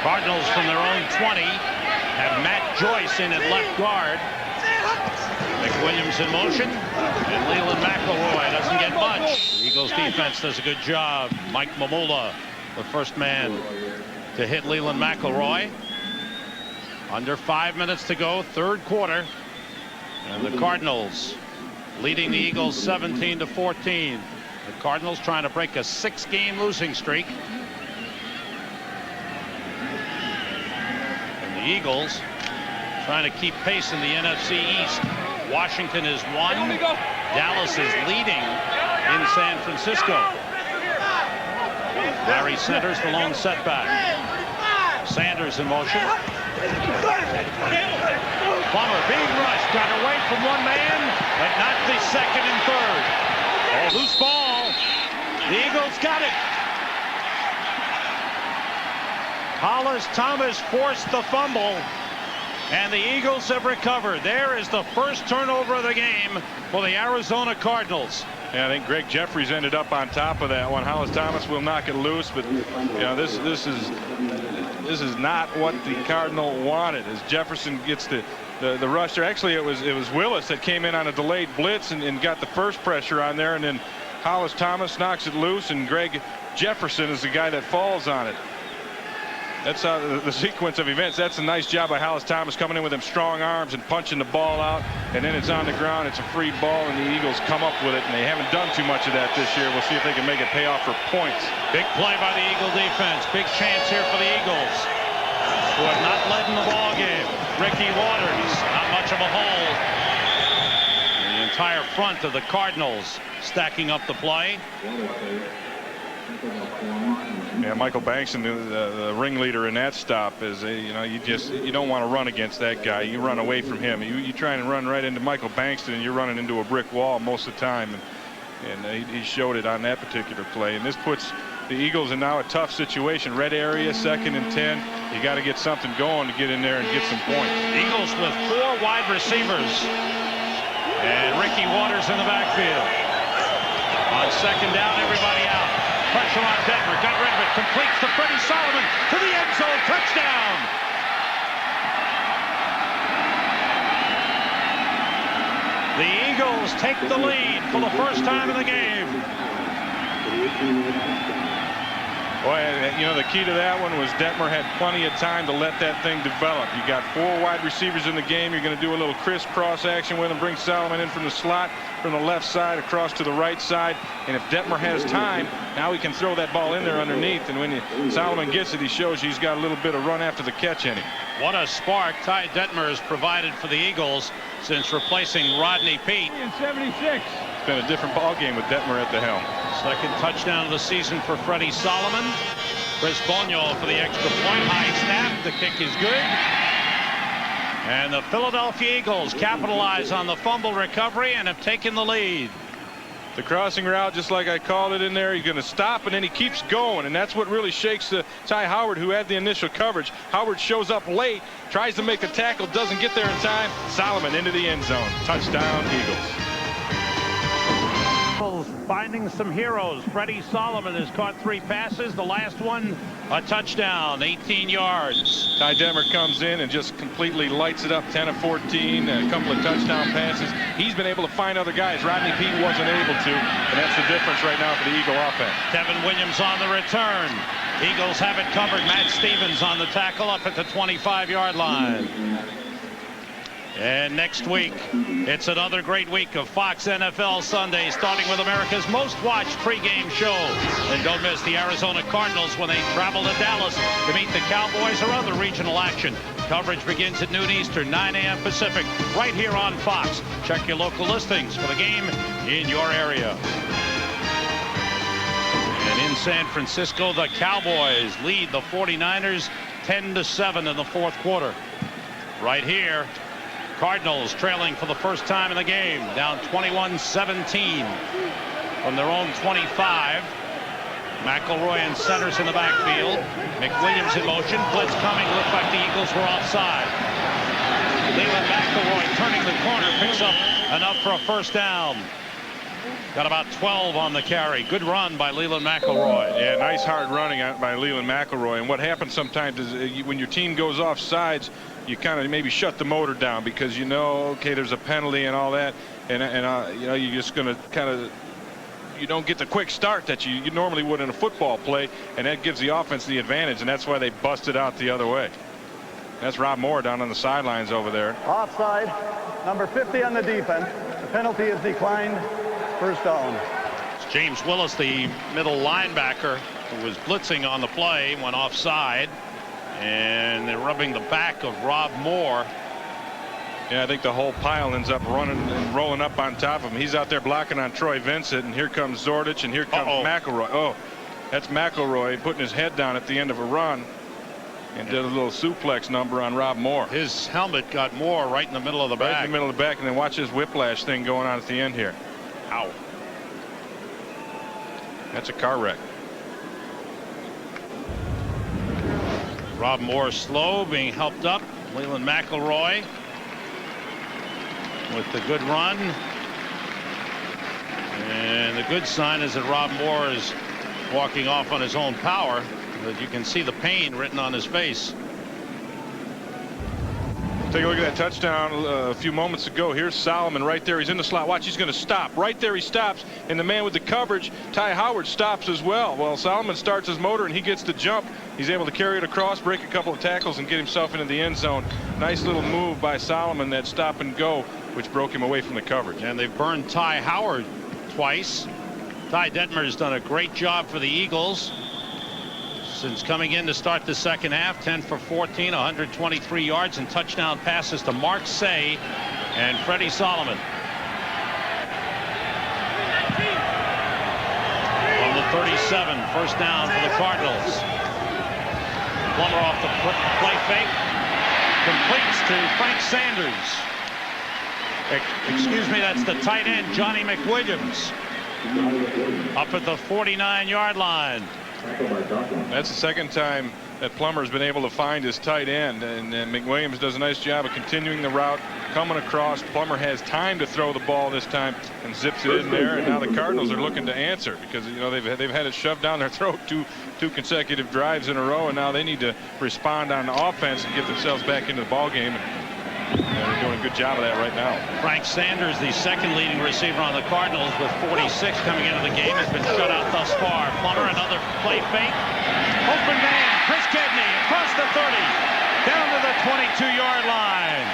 Cardinals from their own 20 have Matt Joyce in at left guard. McWilliams in motion, and Leland McElroy doesn't get much. The Eagles defense does a good job. Mike Mamula, the first man to hit Leland McElroy. Under 5 minutes to go, third quarter, and the Cardinals leading the Eagles 17-14. The Cardinals trying to break a 6-game losing streak. And the Eagles trying to keep pace in the NFC East. Washington is 1. Dallas is leading in San Francisco. Larry Sanders, the lone setback. Sanders in motion. Plummer, big rush, got away from one man, but not the second and third. Oh, loose ball. The Eagles got it. Hollis Thomas forced the fumble, and the Eagles have recovered. There is the first turnover of the game for the Arizona Cardinals. Yeah, I think Greg Jeffries ended up on top of that one. Hollis Thomas will knock it loose, but you know this is not what the Cardinal wanted. As Jefferson gets the rush there, actually it was Willis that came in on a delayed blitz and got the first pressure on there, and then Hollis Thomas knocks it loose, and Greg Jefferson is the guy that falls on it. That's the sequence of events. That's a nice job by Hollis Thomas coming in with them strong arms and punching the ball out, and then it's on the ground. It's a free ball, and the Eagles come up with it, and they haven't done too much of that this year. We'll see if they can make it pay off for points. Big play by the Eagle defense. Big chance here for the Eagles, who have not led in the ball game. Ricky Waters, not much of a hole. The entire front of the Cardinals stacking up the play. Yeah, Michael Bankston, the ringleader in that stop, is you don't want to run against that guy. You run away from him. You try and run right into Michael Bankston, and you're running into a brick wall most of the time. And he showed it on that particular play. And this puts the Eagles in now a tough situation. Red area, 2nd and 10. You got to get something going to get in there and get some points. Eagles with 4 wide receivers, and Ricky Waters in the backfield. On 2nd down, everybody out. Pressure on Detmer, got rid of it, completes to Freddie Solomon to the end zone, touchdown. The Eagles take the lead for the first time in the game. Boy, the key to that one was Detmer had plenty of time to let that thing develop. You got 4 wide receivers in the game. You're going to do a little crisscross action with him, bring Solomon in from the slot, from the left side across to the right side. And if Detmer has time, now he can throw that ball in there underneath. And when Solomon gets it, he shows he's got a little bit of run after the catch in him. What a spark Ty Detmer has provided for the Eagles since replacing Rodney Peete. In 76. It's been a different ball game with Detmer at the helm. 2nd touchdown of the season for Freddie Solomon. Chris Bonio for the extra point. High snap. The kick is good. And the Philadelphia Eagles capitalize on the fumble recovery and have taken the lead. The crossing route, just like I called it in there, he's going to stop, and then he keeps going, and that's what really shakes Ty Howard, who had the initial coverage. Howard shows up late, tries to make the tackle, doesn't get there in time. Solomon into the end zone. Touchdown, Eagles. Finding some heroes. Freddie Solomon has caught 3 passes. The last one, a touchdown, 18 yards. Ty Detmer comes in and just completely lights it up, 10 of 14, a couple of touchdown passes. He's been able to find other guys. Rodney Peete wasn't able to, and that's the difference right now for the Eagle offense. Devin Williams on the return. Eagles have it covered. Matt Stevens on the tackle up at the 25-yard line. And next week, it's another great week of Fox NFL Sunday, starting with America's most watched pregame show. And don't miss the Arizona Cardinals when they travel to Dallas to meet the Cowboys or other regional action. Coverage begins at noon Eastern, 9 a.m. Pacific, right here on Fox. Check your local listings for the game in your area. And in San Francisco, the Cowboys lead the 49ers 10-7 in the 4th quarter. Right here, Cardinals trailing for the first time in the game, down 21-17 from their own 25. McElroy and centers in the backfield. McWilliams in motion. Blitz coming. Looked like the Eagles were offside. Leland McElroy turning the corner, picks up enough for a 1st down. Got about 12 on the carry. Good run by Leland McElroy. Yeah, nice hard running by Leland McElroy. And what happens sometimes is when your team goes off sides, you kind of maybe shut the motor down because okay, there's a penalty and all that, and you're just going to kind of, you don't get the quick start that you normally would in a football play, and that gives the offense the advantage, and that's why they busted out the other way. That's Rob Moore down on the sidelines over there. Offside, number 50 on the defense. The penalty is declined. 1st down. It's James Willis, the middle linebacker, who was blitzing on the play, went offside. And they're rubbing the back of Rob Moore. Yeah, I think the whole pile ends up running and rolling up on top of him. He's out there blocking on Troy Vincent, and here comes Zordich, and here comes McElroy. Oh, that's McElroy putting his head down at the end of a run and did a little suplex number on Rob Moore. His helmet got Moore right in the middle of the back. Right in the middle of the back, and then watch this whiplash thing going on at the end here. Ow. That's a car wreck. Rob Moore slow, being helped up. Leland McElroy with the good run. And the good sign is that Rob Moore is walking off on his own power, but you can see the pain written on his face. Take a look at that touchdown a few moments ago. Here's Solomon right there. He's in the slot. Watch, he's going to stop. Right there he stops. And the man with the coverage, Ty Howard, stops as well. Well, Solomon starts his motor and he gets the jump. He's able to carry it across, break a couple of tackles, and get himself into the end zone. Nice little move by Solomon, that stop and go, which broke him away from the coverage. And they've burned Ty Howard twice. Ty Detmer's done a great job for the Eagles since coming in to start the second half. 10 for 14, 123 yards, and touchdown passes to Mark Say and Freddie Solomon. From the 37, first down for the Cardinals. Plummer off the play fake, completes to Frank Sanders. Excuse me, that's the tight end, Johnny McWilliams, up at the 49-yard line. That's the second time that Plummer's been able to find his tight end, and McWilliams does a nice job of continuing the route, coming across. Plummer has time to throw the ball this time and zips it in there, and now the Cardinals are looking to answer because, you know, they've had it shoved down their throat two consecutive drives in a row, and now they need to respond on the offense and get themselves back into the ball game. They're doing a good job of that right now. Frank Sanders, the second leading receiver on the Cardinals with 46 coming into the game, has been shut out thus far. Plummer, another play fake. Open man, Chris Gedney across the 30, down to the 22-yard line.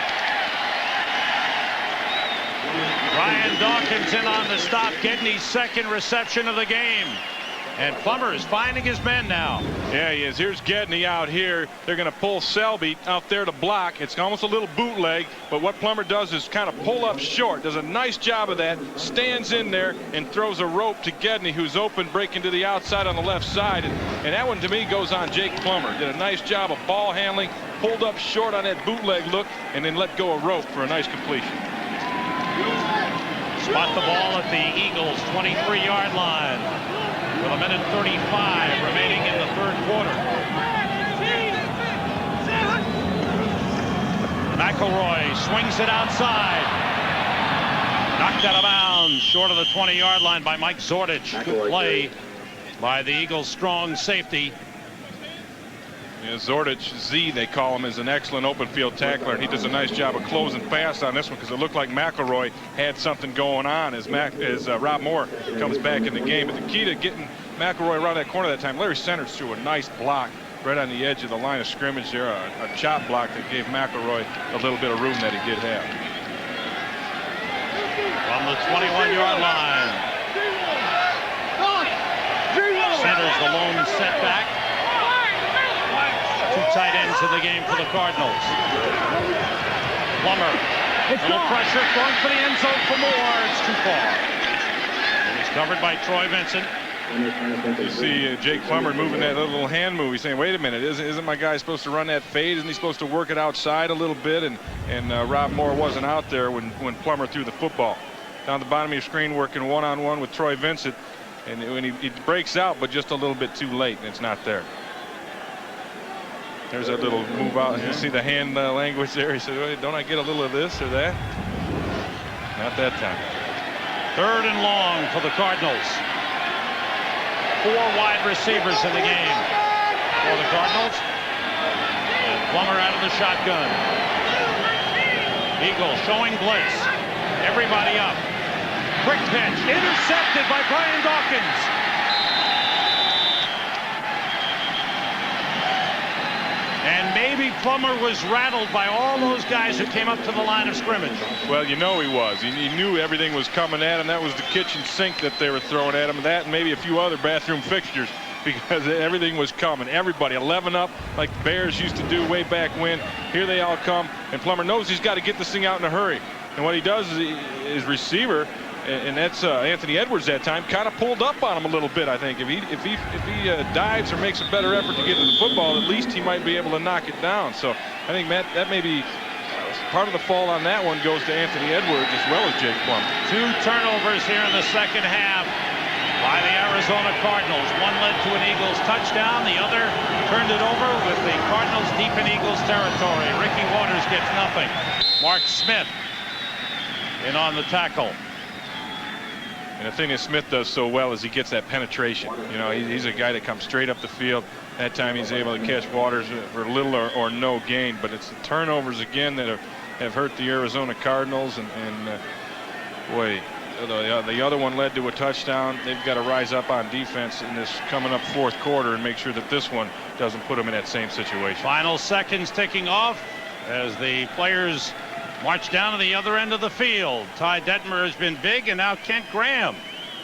Ryan Dawkins in on the stop. Gedney's second reception of the game. And Plummer is finding his men now. Yeah, he is. Here's Gedney out here. They're going to pull Selby out there to block. It's almost a little bootleg, but what Plummer does is kind of pull up short. Does a nice job of that. Stands in there and throws a rope to Gedney, who's open, breaking to the outside on the left side. And that one, to me, goes on Jake Plummer. Did a nice job of ball handling, pulled up short on that bootleg look, and then let go of rope for a nice completion. Spot the ball at the Eagles' 23-yard line. With a minute 35 remaining in the third quarter. McElroy swings it outside. Knocked out of bounds, short of the 20-yard line by Mike Zordich. Good play by the Eagles' strong safety. Yeah, Zordich, Z they call him, is an excellent open field tackler, and he does a nice job of closing fast on this one because it looked like McElroy had something going on as Rob Moore comes back in the game. But the key to getting McElroy around that corner that time, Larry Centers threw a nice block right on the edge of the line of scrimmage there, a chop block that gave McElroy a little bit of room that he did have. From the 21-yard line. Centers the lone setback. Two tight ends in the game for the Cardinals. Plummer, little pressure, going for the end zone for more. It's too far. And he's covered by Troy Vincent. You see Jake Plummer moving that little hand move. He's saying, wait a minute, isn't my guy supposed to run that fade? Isn't he supposed to work it outside a little bit? And Rob Moore wasn't out there when Plummer threw the football. Down the bottom of your screen, working one-on-one with Troy Vincent. And when he breaks out, but just a little bit too late, and it's not there. There's that little move out. You see the hand language there. He said, wait, don't I get a little of this or that? Not that time. Third and long for the Cardinals. 4 wide receivers in the game for the Cardinals. And Plummer out of the shotgun. Eagles showing blitz. Everybody up. Quick pitch. Intercepted by Brian Dawkins. And maybe Plummer was rattled by all those guys who came up to the line of scrimmage. Well, you know he was. He knew everything was coming at him. That was the kitchen sink that they were throwing at him. That and maybe a few other bathroom fixtures because everything was coming. Everybody 11 up like the Bears used to do way back when. Here they all come. And Plummer knows he's got to get this thing out in a hurry. And what he does is his receiver, and that's Anthony Edwards that time, kind of pulled up on him a little bit. I think if he dives or makes a better effort to get to the football, at least he might be able to knock it down. So I think that may be part of the fault on that one goes to Anthony Edwards as well as Jake Plummer. 2 turnovers here in the second half by the Arizona Cardinals. One led to an Eagles touchdown. The other turned it over with the Cardinals deep in Eagles territory. Ricky Waters gets nothing. Mark Smith in on the tackle. And the thing that Smith does so well is he gets that penetration. You know, he's a guy that comes straight up the field, That time he's able to catch Waters for little or no gain. But it's the turnovers again that have hurt the Arizona Cardinals. And boy, the other one led to a touchdown. They've got to rise up on defense in this coming up fourth quarter and make sure that this one doesn't put them in that same situation. Final seconds ticking off as the players march down to the other end of the field. Ty Detmer has been big, and now Kent Graham,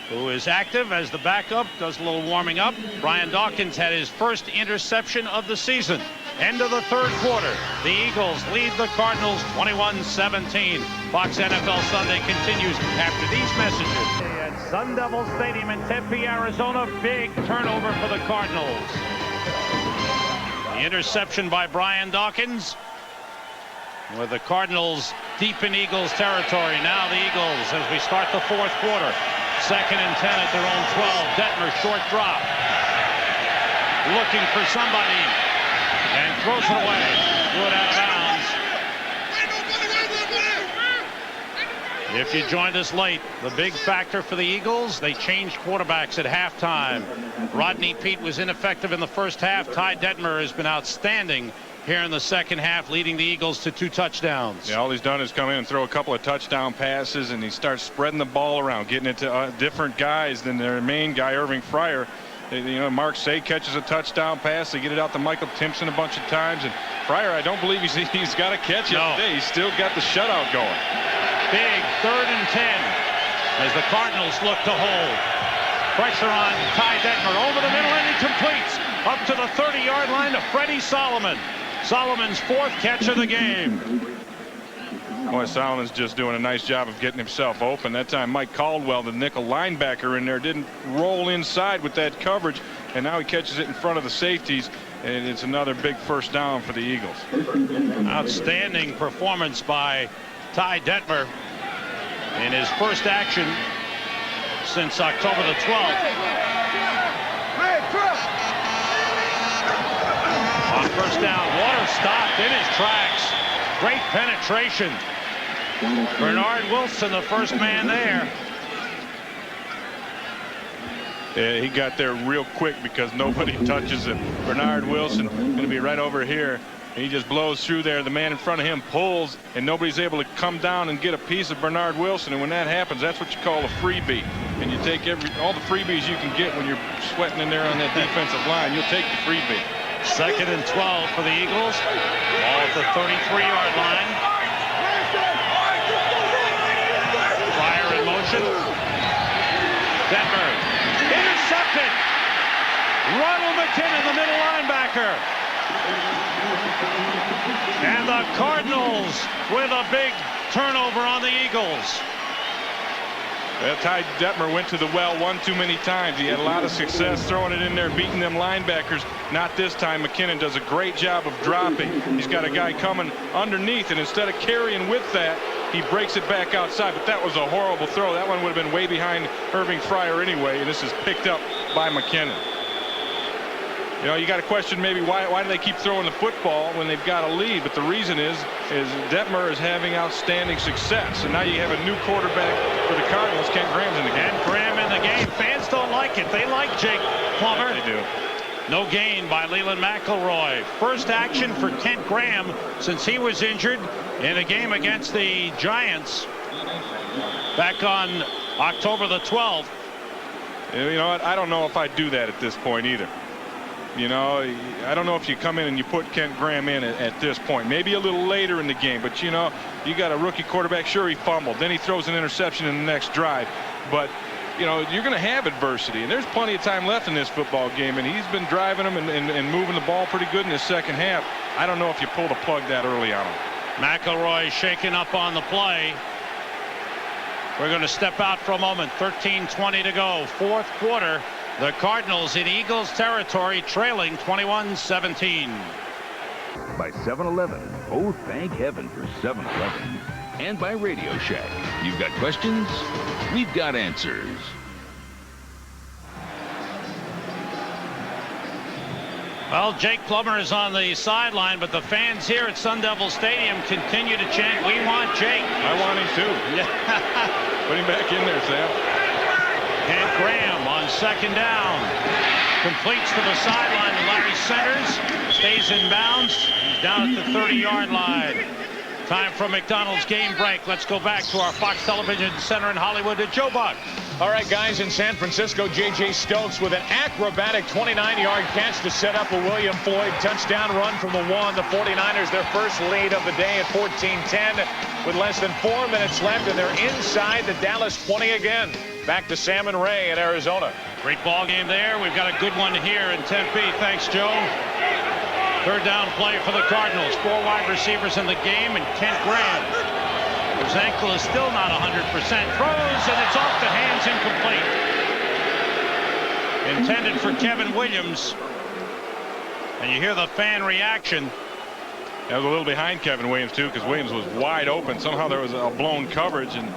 who is active as the backup, does a little warming up. Brian Dawkins had his first interception of the season. End of the third quarter. The Eagles lead the Cardinals 21-17. Fox NFL Sunday continues after these messages. At Sun Devil Stadium in Tempe, Arizona, big turnover for the Cardinals. The interception by Brian Dawkins, with the Cardinals deep in Eagles territory. Now the Eagles, as we start the fourth quarter, 2nd and 10 at their own 12. Detmer, short drop, looking for somebody, and throws it away. Good out of bounds. If you joined us late, the big factor for the Eagles, they changed quarterbacks at halftime. Rodney Peete was ineffective in the first half. Ty Detmer has been outstanding here in the second half, leading the Eagles to 2 touchdowns. Yeah, all he's done is come in and throw a couple of touchdown passes, and he starts spreading the ball around, getting it to different guys than their main guy, Irving Fryer. You know, Mark Say catches a touchdown pass. They get it out to Michael Timpson a bunch of times, and Fryer, I don't believe he's got a catch yet today. He's still got the shutout going. Big 3rd and 10 as the Cardinals look to hold. Pressure on Ty Detmer over the middle, and he completes up to the 30-yard line to Freddie Solomon. Solomon's 4th catch of the game. Boy, Solomon's just doing a nice job of getting himself open. That time Mike Caldwell, the nickel linebacker in there, didn't roll inside with that coverage, and now he catches it in front of the safeties, and it's another big first down for the Eagles. Outstanding performance by Ty Detmer in his first action since October the 12th. On first down, Waters stopped in his tracks. Great penetration. Bernard Wilson, the first man there. Yeah, he got there real quick because nobody touches him. Bernard Wilson going to be right over here. He just blows through there. The man in front of him pulls, and nobody's able to come down and get a piece of Bernard Wilson. And when that happens, that's what you call a freebie. And you take all the freebies you can get when you're sweating in there on that defensive line. You'll take the freebie. 2nd and 12 for the Eagles. Ball at the 33-yard line. Fryer in motion. Detmer intercepted. Ronald McKinnon, the middle linebacker. And the Cardinals with a big turnover on the Eagles. Well, Ty Detmer went to the well one too many times. He had a lot of success throwing it in there, beating them linebackers. Not this time. McKinnon does a great job of dropping. He's got a guy coming underneath, and instead of carrying with that, he breaks it back outside. But that was a horrible throw. That one would have been way behind Irving Fryer anyway, and this is picked up by McKinnon. You know, you got to question maybe why do they keep throwing the football when they've got a lead? But the reason is Detmer is having outstanding success, and now you have a new quarterback for the Cardinals. Kent Graham's in the game. Kent Graham in the game. Fans don't like it. They like Jake Plummer. They do. No gain by Leland McElroy. First action for Kent Graham since he was injured in a game against the Giants back on October the 12th. You know what? I don't know if I'd do that at this point either. You know, I don't know if you come in and you put Kent Graham in at this point. Maybe a little later in the game. But, you know, you got a rookie quarterback. Sure, he fumbled. Then he throws an interception in the next drive. But, you know, you're going to have adversity. And there's plenty of time left in this football game. And he's been driving them and moving the ball pretty good in the second half. I don't know if you pull the plug that early on him. McElroy shaking up on the play. We're going to step out for a moment. 13:20 to go. Fourth quarter. The Cardinals in Eagles territory, trailing 21-17. By 7-Eleven. Oh, thank heaven for 7-Eleven. And by Radio Shack. You've got questions? We've got answers. Well, Jake Plummer is on the sideline, but the fans here at Sun Devil Stadium continue to chant, "We want Jake." I want him too. Put him back in there, Sam. Kent Graham on second down. Completes to the sideline. Larry centers. Stays in bounds. He's down at the 30-yard line. Time for McDonald's game break. Let's go back to our Fox Television Center in Hollywood to Joe Buck. All right, guys, in San Francisco, J.J. Stokes with an acrobatic 29-yard catch to set up a William Floyd touchdown run from the 1. The 49ers, their first lead of the day at 14-10 with less than 4 minutes left, and they're inside the Dallas 20 again. Back to Sam and Ray in Arizona. Great ball game there. We've got a good one here in Tempe. Thanks, Joe. Third down play for the Cardinals. 4 wide receivers in the game, and Kent Graham, whose ankle is still not 100%, throws, and it's off the hands, incomplete. Intended for Kevin Williams. And you hear the fan reaction. That was a little behind Kevin Williams, too, because Williams was wide open. Somehow there was a blown coverage, and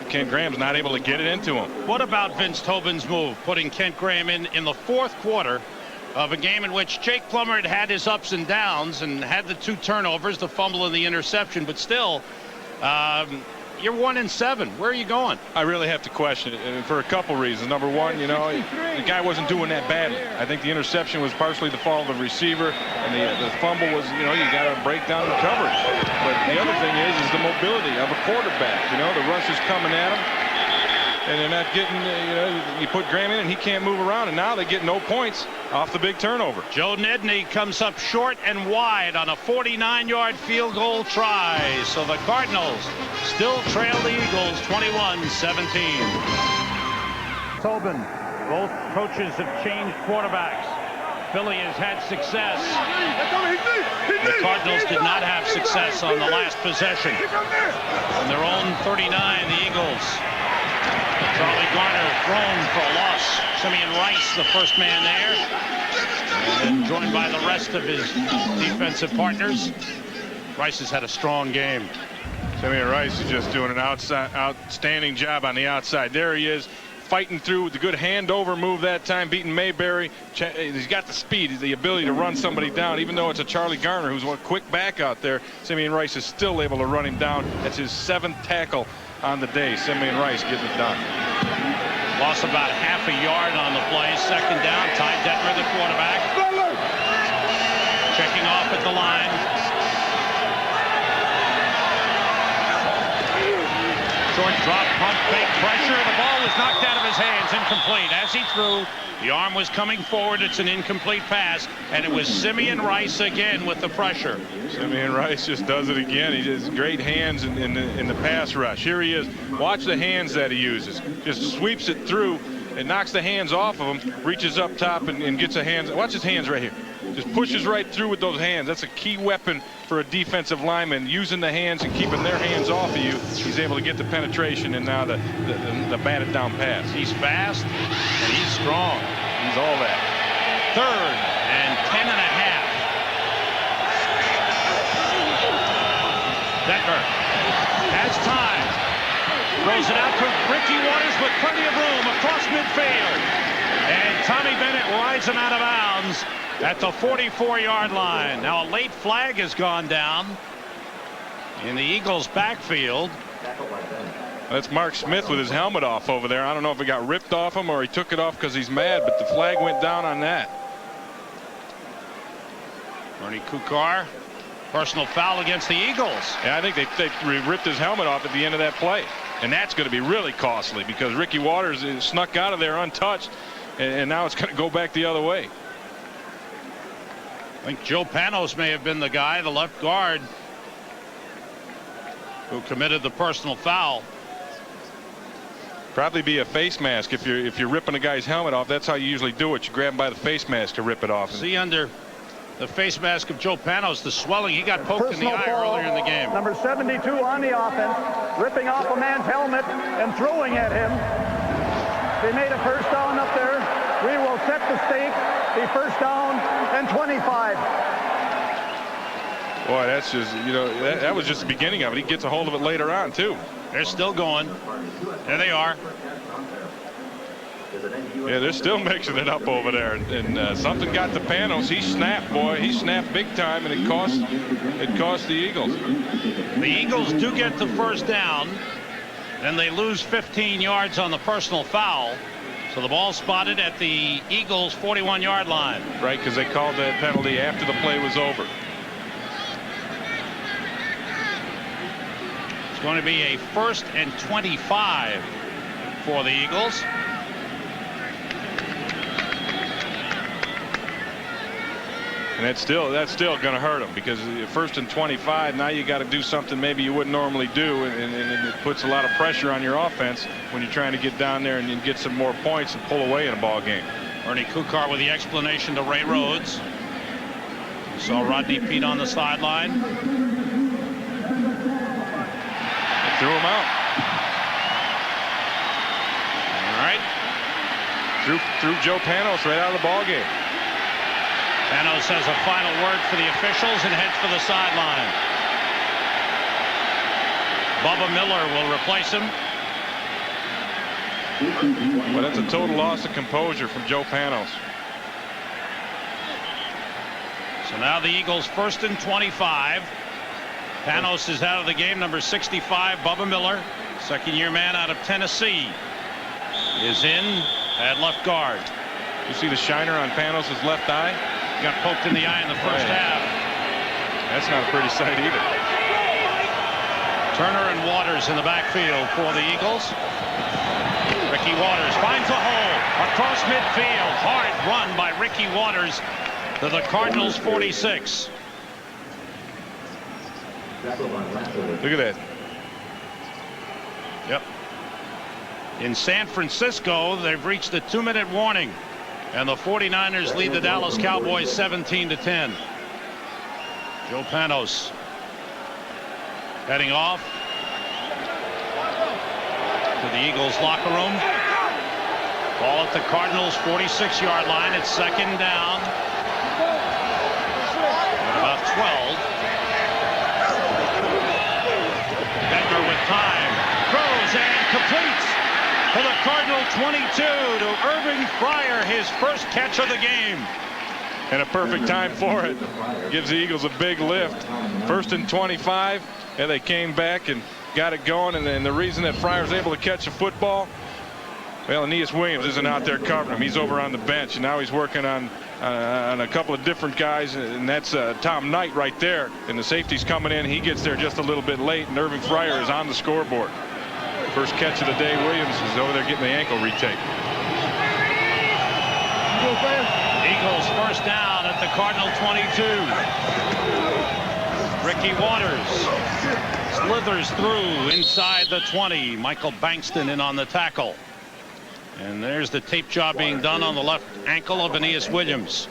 Kent Graham's not able to get it into him. What about Vince Tobin's move, putting Kent Graham in the 4th quarter of a game in which Jake Plummer had had his ups and downs and had the 2 turnovers, the fumble and the interception, but still, you're 1-7. Where are you going? I really have to question it for a couple reasons. Number one, you know, the guy wasn't doing that badly. I think the interception was partially the fault of the receiver, and the fumble was, you know, you got to break down the coverage. But the other thing is the mobility of a quarterback. You know, the rush is coming at him, and they're not getting, you know, you put Graham in and he can't move around, and now they get no points off the big turnover. Joe Nedney comes up short and wide on a 49-yard field goal try. So the Cardinals still trail the Eagles 21-17. Tobin. Both coaches have changed quarterbacks. Philly has had success. The Cardinals did not have success on the last possession. On their own 39, the Eagles. Charlie Garner thrown for a loss. Simeon Rice, the first man there. And then joined by the rest of his defensive partners. Rice has had a strong game. Simeon Rice is just doing an outstanding job on the outside. There he is, fighting through with the good handover move that time, beating Mayberry. He's got the speed, the ability to run somebody down, even though it's a Charlie Garner who's a quick back out there. Simeon Rice is still able to run him down. That's his 7th tackle on the day. Simeon Rice getting it done. Lost about half a yard on the play. 2nd down. Ty Detmer, the quarterback. Checking off at the line. Short drop, punt, fake pressure. The ball was knocked out of his hands. Incomplete. As he threw, the arm was coming forward. It's an incomplete pass, and it was Simeon Rice again with the pressure. Simeon Rice just does it again. He has great hands in the pass rush. Here he is. Watch the hands that he uses. Just sweeps it through and knocks the hands off of him, reaches up top and gets a hands. Watch his hands right here. Just pushes right through with those hands. That's a key weapon for a defensive lineman, using the hands and keeping their hands off of you. He's able to get the penetration and now the batted down pass. He's fast and he's strong. He's all that. 3rd and 10.5. Detmer has time. Throws it out to Ricky Waters with plenty of room across midfield. And Tommy Bennett rides him out of bounds at the 44-yard line. Now a late flag has gone down in the Eagles' backfield. That's Mark Smith with his helmet off over there. I don't know if it got ripped off him or he took it off because he's mad, but the flag went down on that. Ernie Kukar, personal foul against the Eagles. Yeah, I think they ripped his helmet off at the end of that play. And that's going to be really costly because Ricky Waters snuck out of there untouched, and now it's going to go back the other way. I think Joe Panos may have been the guy, the left guard, who committed the personal foul. Probably be a face mask if you're ripping a guy's helmet off. That's how you usually do it. You grab him by the face mask to rip it off. See under the face mask of Joe Panos, the swelling. He got poked in the eye earlier in the game. Number 72 on the offense, ripping off a man's helmet and throwing at him. They made a first down up there. We will set the stake. The first down and 25. Boy, that's just, you know, that was just the beginning of it. He gets a hold of it later on, too. They're still going. There they are. Yeah, they're still mixing it up over there. And something got to Panos. He snapped, boy. He snapped big time, and it cost the Eagles. The Eagles do get the first down. Then they lose 15 yards on the personal foul. So the ball spotted at the Eagles' 41-yard line. Right, because they called that penalty after the play was over. It's going to be a 1st and 25 for the Eagles. And that's still going to hurt them, because 1st and 25, now you got to do something maybe you wouldn't normally do, and it puts a lot of pressure on your offense when you're trying to get down there and get some more points and pull away in a ball game. Ernie Kukar with the explanation to Ray Rhodes. You saw Rodney Peete on the sideline. Threw him out. All right. Threw Joe Panos right out of the ball game. Panos has a final word for the officials and heads for the sideline. Bubba Miller will replace him. Well, that's a total loss of composure from Joe Panos. So now the Eagles 1st and 25. Panos is out of the game. Number 65, Bubba Miller, second-year man out of Tennessee, is in at left guard. You see the shiner on Panos' left eye? Got poked in the eye in the first half. That's not a pretty sight either. Turner and Waters in the backfield for the Eagles. Ricky Waters finds a hole across midfield. Hard run by Ricky Waters to the Cardinals' 46. Look at that. Yep. In San Francisco, they've reached a 2-minute warning, and the 49ers lead the Dallas Cowboys 17-10. Joe Panos heading off to the Eagles locker room. Ball at the Cardinals' 46-yard line. It's 2nd down. At about 12. Bentler with time. Throws and completes to the Cardinal 22 to Irving Fryer, his first catch of the game. And a perfect time for it. Gives the Eagles a big lift. 1st and 25, and they came back and got it going. And the reason that Fryer was able to catch a football, well, Aeneas Williams isn't out there covering him. He's over on the bench, and now he's working on a couple of different guys, and that's Tom Knight right there. And the safety's coming in. He gets there just a little bit late, and Irving Fryer is on the scoreboard. First catch of the day. Williams is over there getting the ankle retake. Eagles 1st down at the Cardinal 22. Ricky Waters slithers through inside the 20. Michael Bankston in on the tackle. And there's the tape job being done on the left ankle of Aeneas Williams.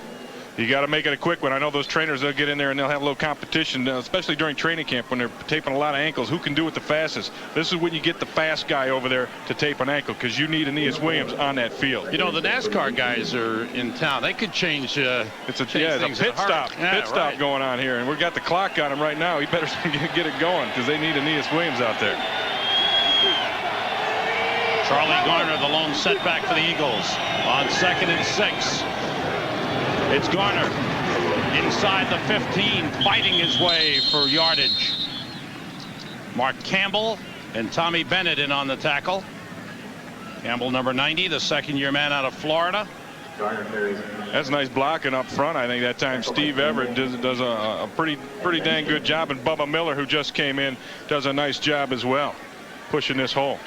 You got to make it a quick one. I know those trainers, they'll get in there and they'll have a little competition, especially during training camp when they're taping a lot of ankles. Who can do it the fastest? This is when you get the fast guy over there to tape an ankle, because you need Aeneas Williams on that field. You know, the NASCAR guys are in town. They could change. It's a pit stop going on here, and we've got the clock on him right now. He better get it going, because they need Aeneas Williams out there. Charlie Garner, the lone setback for the Eagles on 2nd and 6. It's Garner inside the 15, fighting his way for yardage. Mark Campbell and Tommy Bennett in on the tackle. Campbell, number 90, the 2nd-year man out of Florida. That's nice blocking up front. I think that time Steve Everett does a pretty dang good job, and Bubba Miller, who just came in, does a nice job as well, pushing this hole.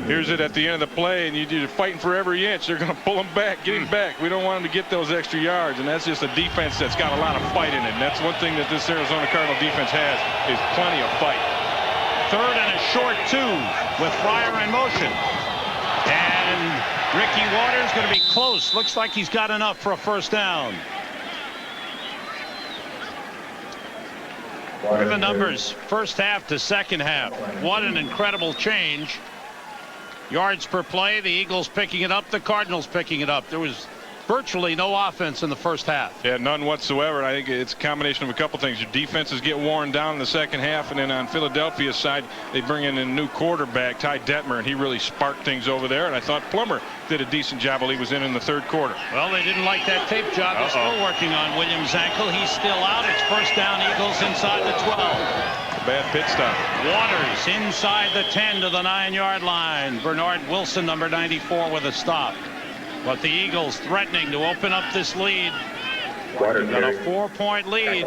Here's it at the end of the play, and you're fighting for every inch. They're going to pull him back, get him back. We don't want him to get those extra yards, and that's just a defense that's got a lot of fight in it. And that's one thing that this Arizona Cardinal defense has, is plenty of fight. 3rd and a short 2 with Fryer in motion. And Ricky Waters going to be close. Looks like he's got enough for a 1st down. Look at the numbers, 1st half to 2nd half. What an incredible change. Yards per play, the Eagles picking it up, the Cardinals picking it up. There was virtually no offense in the first half. Yeah, none whatsoever. I think it's a combination of a couple things. Your defenses get worn down in the second half, and then on Philadelphia's side, they bring in a new quarterback, Ty Detmer, and he really sparked things over there. And I thought Plummer did a decent job while he was in the third quarter. Well, they didn't like that tape job. They're still working on Williams' ankle. He's still out. It's first down, Eagles inside the 12. A bad pit stop. Waters inside the 10 to the 9-yard line. Bernard Wilson, number 94, with a stop. But the Eagles threatening to open up this lead. Got a 4-point lead.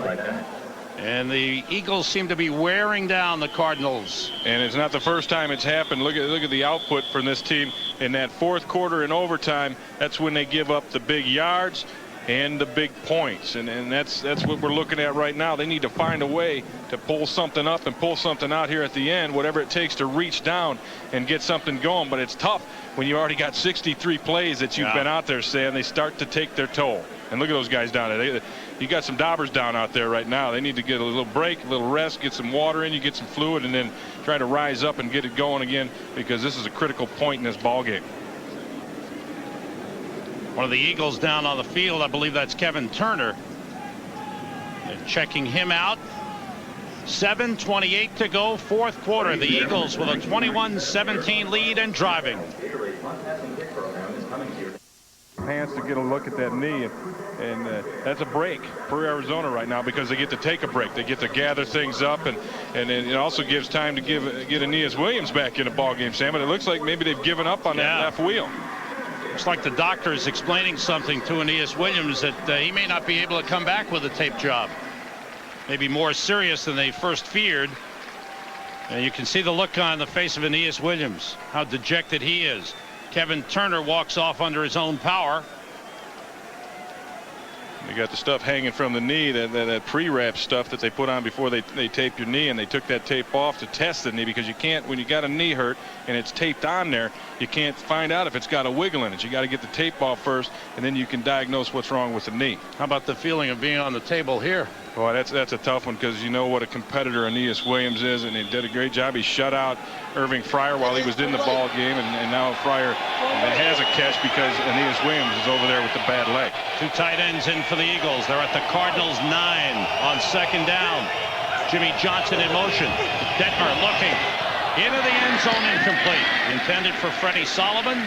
And the Eagles seem to be wearing down the Cardinals. And it's not the first time it's happened. Look at the output from this team in that fourth quarter in overtime. That's when they give up the big yards and the big points, and that's what we're looking at right now. They need to find a way to pull something up and pull something out here at the end, whatever it takes to reach down and get something going. But it's tough when you already got 63 plays that you've been out there, saying they start to take their toll. And look at those guys down there. You got some daubers down out there right now. They need to get a little break, a little rest, get some water in, you get some fluid, and then try to rise up and get it going again, because this is a critical point in this ball game. One of the Eagles down on the field, I believe that's Kevin Turner. They're checking him out. 7:28 to go, fourth quarter. The Eagles with a 21-17 lead and driving. Hands to get a look at that knee, and that's a break for Arizona right now, because they get to take a break. They get to gather things up, and it also gives time to get Aeneas Williams back in the ball game, Sam. But it looks like maybe they've given up on that left wheel. Looks like the doctor is explaining something to Aeneas Williams, that he may not be able to come back with a tape job. Maybe more serious than they first feared. And you can see the look on the face of Aeneas Williams, how dejected he is. Kevin Turner walks off under his own power. You got the stuff hanging from the knee, that pre-wrap stuff that they put on before they tape your knee, and they took that tape off to test the knee, because you can't, when you got a knee hurt and it's taped on there, you can't find out if it's got a wiggle in it. You got to get the tape off first, and then you can diagnose what's wrong with the knee. How about the feeling of being on the table here? Boy, that's a tough one, because you know what a competitor Aeneas Williams is, and he did a great job. He shut out Irving Fryer while he was in the ball game, and now Fryer has a catch because Aeneas Williams is over there with the bad leg. Two tight ends in for the Eagles. They're at the Cardinals 9 on second down. Jimmy Johnson in motion. Detmer looking into the end zone, incomplete. Intended for Freddie Solomon.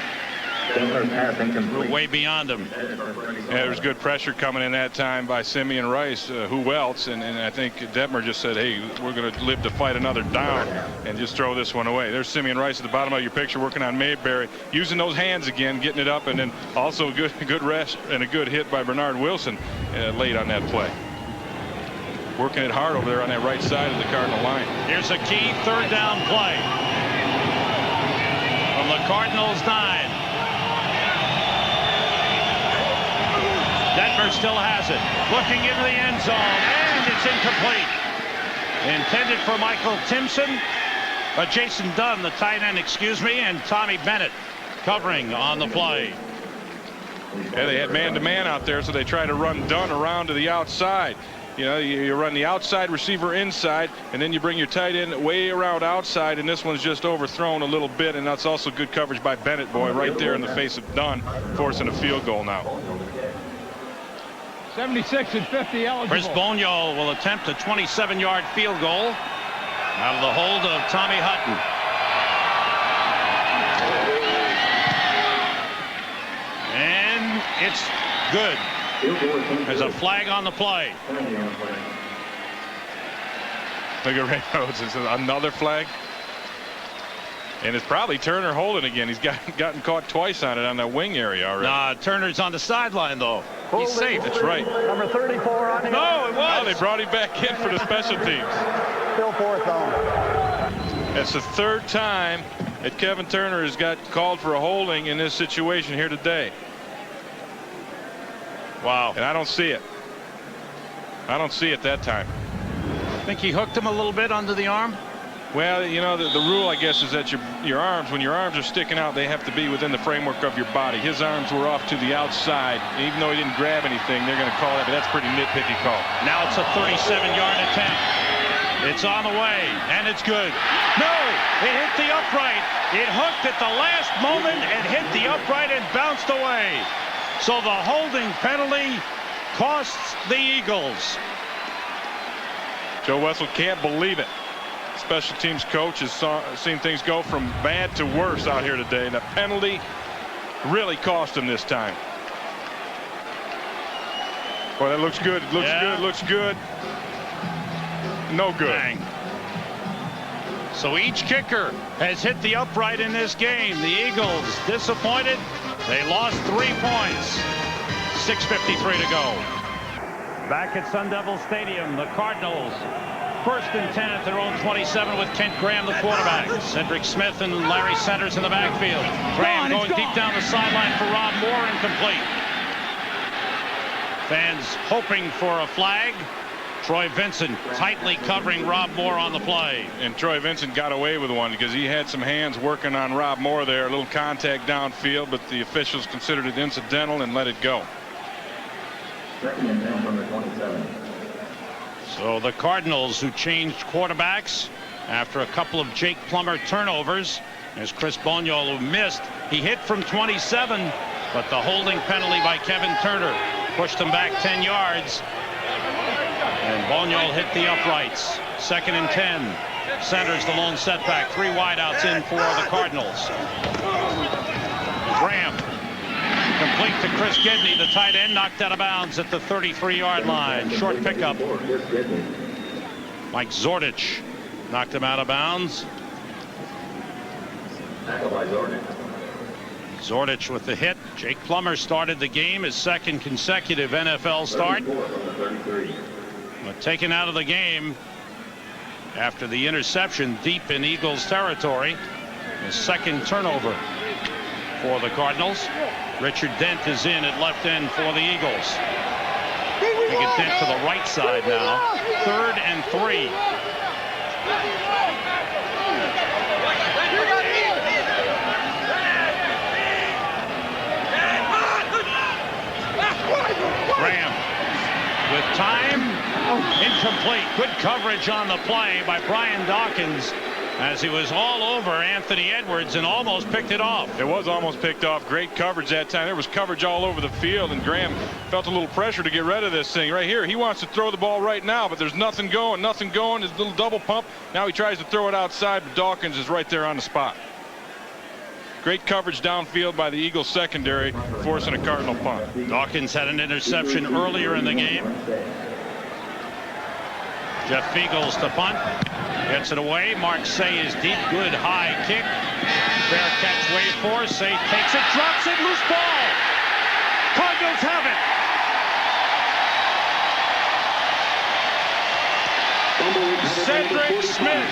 Way beyond him. Yeah, there was good pressure coming in that time by Simeon Rice. Who else? And I think Detmer just said, hey, we're going to live to fight another down and just throw this one away. There's Simeon Rice at the bottom of your picture, working on Mayberry, using those hands again, getting it up, and then also good rest and a good hit by Bernard Wilson late on that play. Working it hard over there on that right side of the Cardinal line. Here's a key third down play from the Cardinals 9. Detmer still has it, looking into the end zone, and it's incomplete. Intended for Michael Timpson, Jason Dunn, the tight end, excuse me, and Tommy Bennett covering on the play. Yeah, they had man-to-man out there, so they try to run Dunn around to the outside. You know, you run the outside receiver inside, and then you bring your tight end way around outside, and this one's just overthrown a little bit, and that's also good coverage by Bennett, boy, right there in the face of Dunn, forcing a field goal now. 76 and 50 eligible. Chris Bonio will attempt a 27-yard field goal out of the hold of Tommy Hutton. And it's good. There's a flag on the play. Look at Ray Rhodes. It's another flag. And it's probably Turner holding again. He's gotten caught twice on it on that wing area already. Nah, Turner's on the sideline, though. He's safe. That's right. Number 34 on the No, it was. Now they brought him back in for the special teams. Still fourth down. That's the third time that Kevin Turner has got called for a holding in this situation here today. Wow. And I don't see it. I don't see it that time. Think he hooked him a little bit under the arm? Well, you know, the rule, I guess, is that your arms, when your arms are sticking out, they have to be within the framework of your body. His arms were off to the outside. Even though he didn't grab anything, they're going to call that, but that's a pretty nitpicky call. Now it's a 37-yard attempt. It's on the way, and it's good. No, it hit the upright. It hooked at the last moment and hit the upright and bounced away. So the holding penalty costs the Eagles. Joe Wessel can't believe it. Special teams coach has seen things go from bad to worse out here today, and the penalty really cost him this time. Boy, that looks good. Looks good. Looks good. No good. Bang. So each kicker has hit the upright in this game. The Eagles disappointed. They lost 3 points. 6:53 to go. Back at Sun Devil Stadium, the Cardinals 1st and 10 at their own 27 with Kent Graham, the quarterback. Cedric Smith and Larry Centers in the backfield. Graham going deep down the sideline for Rob Moore, incomplete. Fans hoping for a flag. Troy Vincent tightly covering Rob Moore on the play. And Troy Vincent got away with one because he had some hands working on Rob Moore there. A little contact downfield, but the officials considered it incidental and let it go. 2nd and 10 from the 27. So the Cardinals, who changed quarterbacks after a couple of Jake Plummer turnovers, as Chris Boniol, who missed, he hit from 27, but the holding penalty by Kevin Turner pushed him back 10 yards. And Boniol hit the uprights. 2nd and 10. Centers the lone setback. 3 wideouts in for the Cardinals. Graham complete to Chris Gedney, the tight end, knocked out of bounds at the 33-yard line. Short pickup. Mike Zordich knocked him out of bounds. Zordich with the hit. Jake Plummer started the game, his 2nd consecutive NFL start. But taken out of the game after the interception deep in Eagles territory. The 2nd turnover for the Cardinals. Richard Dent is in at left end for the Eagles. Take a Dent to the right side now. 3rd and 3. Graham with time, incomplete. Good coverage on the play by Brian Dawkins as he was all over Anthony Edwards and almost picked it off. It was almost picked off. Great coverage that time. There was coverage all over the field, and Graham felt a little pressure to get rid of this thing right here. He wants to throw the ball right now, but there's nothing going. His little double pump. Now he tries to throw it outside, but Dawkins is right there on the spot. Great coverage downfield by the Eagles secondary, forcing a Cardinal punt. Dawkins had an interception earlier in the game. Jeff Feagles to punt. Gets it away. Mark Say is deep. Good high kick. Fair catch, wait for. Say takes it, drops it, loose ball. Cardinals have it. Cedric Smith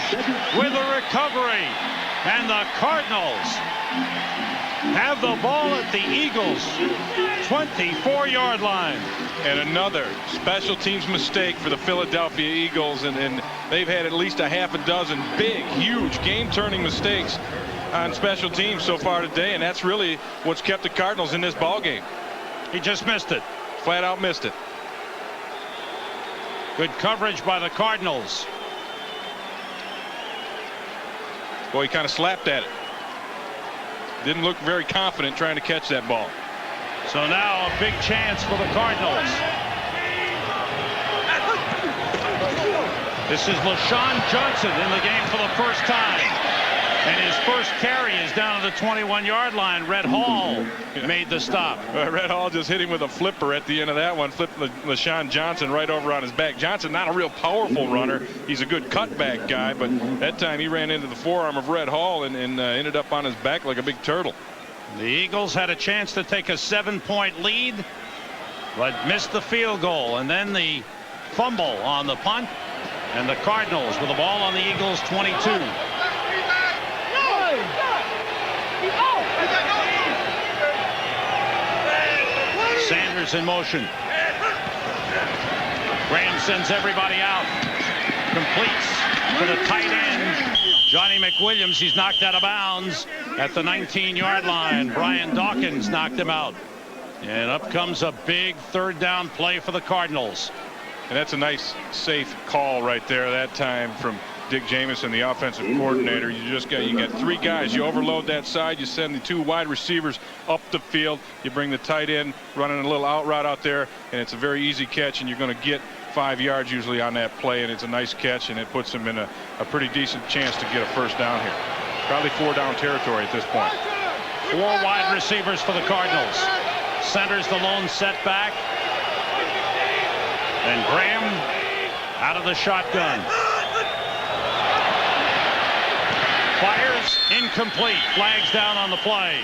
with a recovery. And the Cardinals have the ball at the Eagles' 24-yard line. And another special teams mistake for the Philadelphia Eagles, and they've had at least a half a dozen big, huge, game-turning mistakes on special teams so far today, and that's really what's kept the Cardinals in this ball game. He just missed it. Flat out missed it. Good coverage by the Cardinals. Boy, he kind of slapped at it. Didn't look very confident trying to catch that ball. So now a big chance for the Cardinals. This is LaShawn Johnson in the game for the first time. And his first carry is down to the 21-yard line. Red Hall made the stop. Red Hall just hit him with a flipper at the end of that one. Flipped LaShawn Johnson right over on his back. Johnson, not a real powerful runner. He's a good cutback guy, but that time he ran into the forearm of Red Hall and ended up on his back like a big turtle. The Eagles had a chance to take a 7-point lead, but missed the field goal. And then the fumble on the punt. And the Cardinals with the ball on the Eagles' 22. Sanders in motion. Graham sends everybody out. Completes to the tight end. Johnny McWilliams, he's knocked out of bounds at the 19-yard line. Brian Dawkins knocked him out. And up comes a big 3rd down play for the Cardinals. And that's a nice, safe call right there that time from Dick Jamieson, the offensive coordinator. You got 3 guys. You overload that side. You send the 2 wide receivers up the field. You bring the tight end running a little out route out there, and it's a very easy catch, and you're going to get 5 yards usually on that play, and it's a nice catch, and it puts them in a pretty decent chance to get a first down here. Probably 4 down territory at this point. 4 wide receivers for the Cardinals. Centers the lone setback. And Graham out of the shotgun. Fires incomplete. Flags down on the play.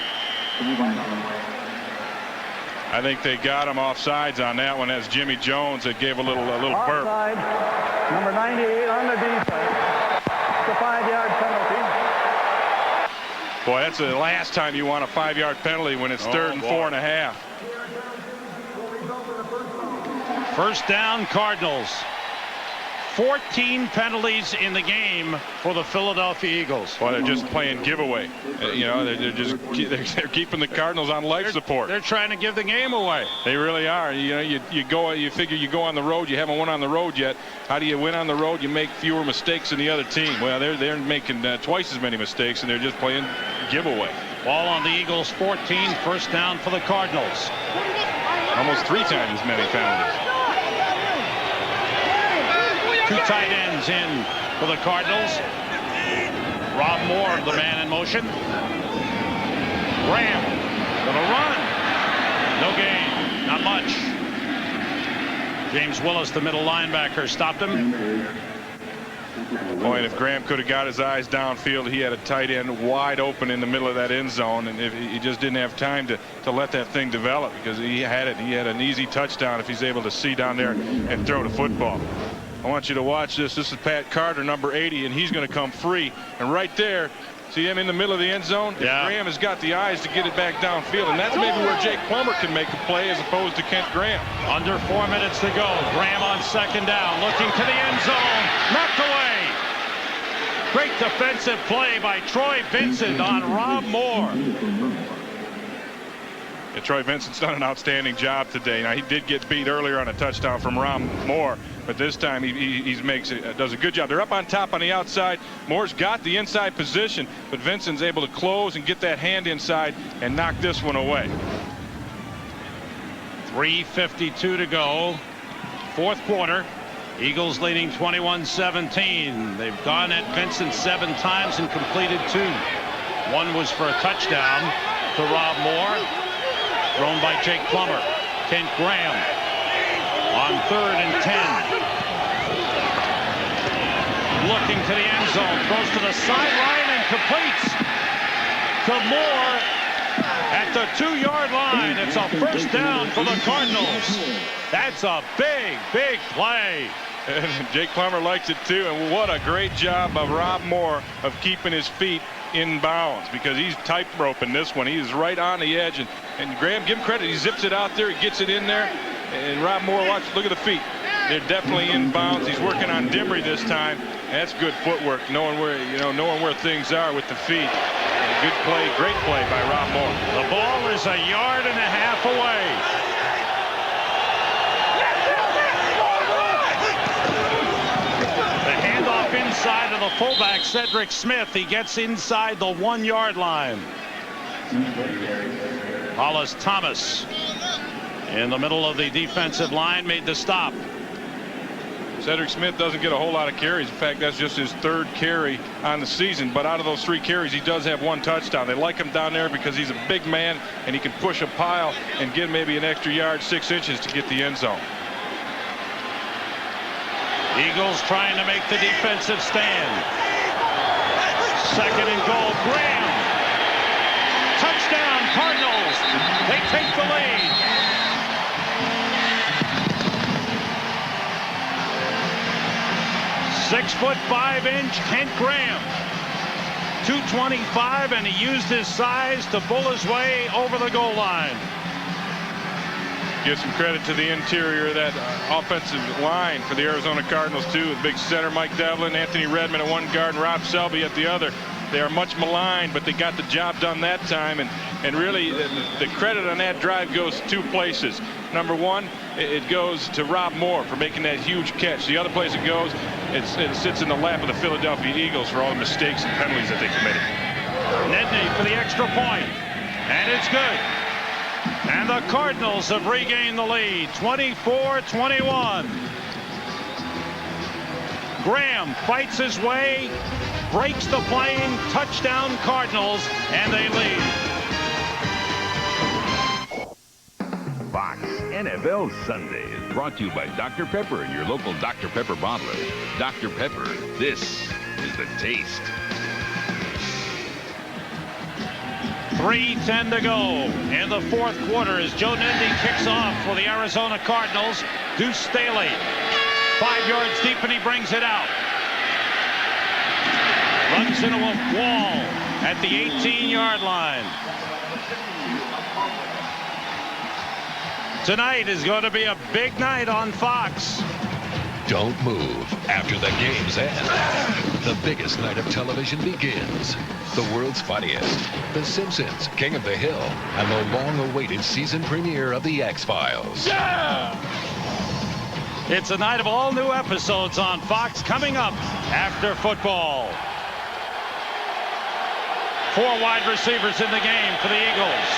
I think they got him offsides on that one. That's Jimmy Jones that gave a little burp. Offside. Number 98 on the defense. It's a 5-yard penalty. Boy, that's the last time you want a 5-yard penalty when it's 3rd and 4.5. First down, Cardinals. 14 penalties in the game for the Philadelphia Eagles. Well, they're just playing giveaway. They're keeping the Cardinals on life support. They're trying to give the game away. They really are. You figure you go on the road. You haven't won on the road yet. How do you win on the road? You make fewer mistakes than the other team. Well, they're making twice as many mistakes, and they're just playing giveaway. Ball on the Eagles 14. First down for the Cardinals. Almost 3 times as many penalties. 2 tight ends in for the Cardinals. Rob Moore, the man in motion. Graham gonna run. No gain. Not much. James Willis, the middle linebacker, stopped him. Boy, and if Graham could have got his eyes downfield, he had a tight end wide open in the middle of that end zone, and if he just didn't have time to let that thing develop, because he had an easy touchdown if he's able to see down there and throw the football. I want you to watch this. This is Pat Carter, number 80, and he's going to come free. And right there, see him in the middle of the end zone? Yeah. Graham has got the eyes to get it back downfield, and that's maybe where Jake Plummer can make a play as opposed to Kent Graham. Under 4 minutes to go. Graham on second down, looking to the end zone. Knocked away. Great defensive play by Troy Vincent on Rob Moore. Yeah, Troy Vincent's done an outstanding job today. Now, he did get beat earlier on a touchdown from Rob Moore, but this time he does a good job. They're up on top on the outside. Moore's got the inside position, but Vincent's able to close and get that hand inside and knock this one away. 3:52 to go. 4th quarter. Eagles leading 21-17. They've gone at Vincent 7 times and completed 2. One was for a touchdown to Rob Moore, thrown by Jake Plummer. Kent Graham on 3rd and 10. Looking to the end zone, throws to the sideline and completes to Moore at the 2-yard line. It's a first down for the Cardinals. That's a big play. And Jake Plummer likes it too, and what a great job of Rob Moore of keeping his feet in bounds, because he's tight-roping this one. He's right on the edge, and Graham, give him credit. He zips it out there, he gets it in there, and Rob Moore, watch, look at the feet. They're definitely in bounds. He's working on Dimry this time. That's good footwork, knowing where things are with the feet. And good play, great play by Rob Moore. The ball is 1.5 yards away. Inside of the fullback, Cedric Smith. He gets inside the 1-yard line. Hollis Thomas in the middle of the defensive line made the stop. Cedric Smith doesn't get a whole lot of carries. In fact, that's just his 3rd carry on the season. But out of those 3 carries, he does have 1 touchdown. They like him down there because he's a big man and he can push a pile and get maybe an extra yard, 6 inches to get the end zone. Eagles trying to make the defensive stand. 2nd and goal. Graham. Touchdown, Cardinals. They take the lead. .5" Kent Graham. 225, and he used his size to bull his way over the goal line. Give some credit to the interior of that offensive line for the Arizona Cardinals too, with big center Mike Devlin, Anthony Redmond at one guard, and Rob Selby at the other. They are much maligned, but they got the job done that time. And really, the credit on that drive goes two places. Number one, it goes to Rob Moore for making that huge catch. The other place it goes, it sits in the lap of the Philadelphia Eagles for all the mistakes and penalties that they committed. Nedney for the extra point, and it's good. And the Cardinals have regained the lead, 24-21. Graham fights his way, breaks the plane, touchdown Cardinals, and they lead. Fox NFL Sunday is brought to you by Dr. Pepper and your local Dr. Pepper bottler. Dr. Pepper, this is the taste. 3:10 to go in the fourth quarter as Joe Nedney kicks off for the Arizona Cardinals. Deuce Staley, 5 yards deep, and he brings it out. Runs into a wall at the 18-yard line. Tonight is going to be a big night on Fox. Don't move after the game's end. The biggest night of television begins. The world's funniest, The Simpsons, King of the Hill, and the long-awaited season premiere of The X-Files. Yeah! It's a night of all new episodes on Fox coming up after football. 4 wide receivers in the game for the Eagles.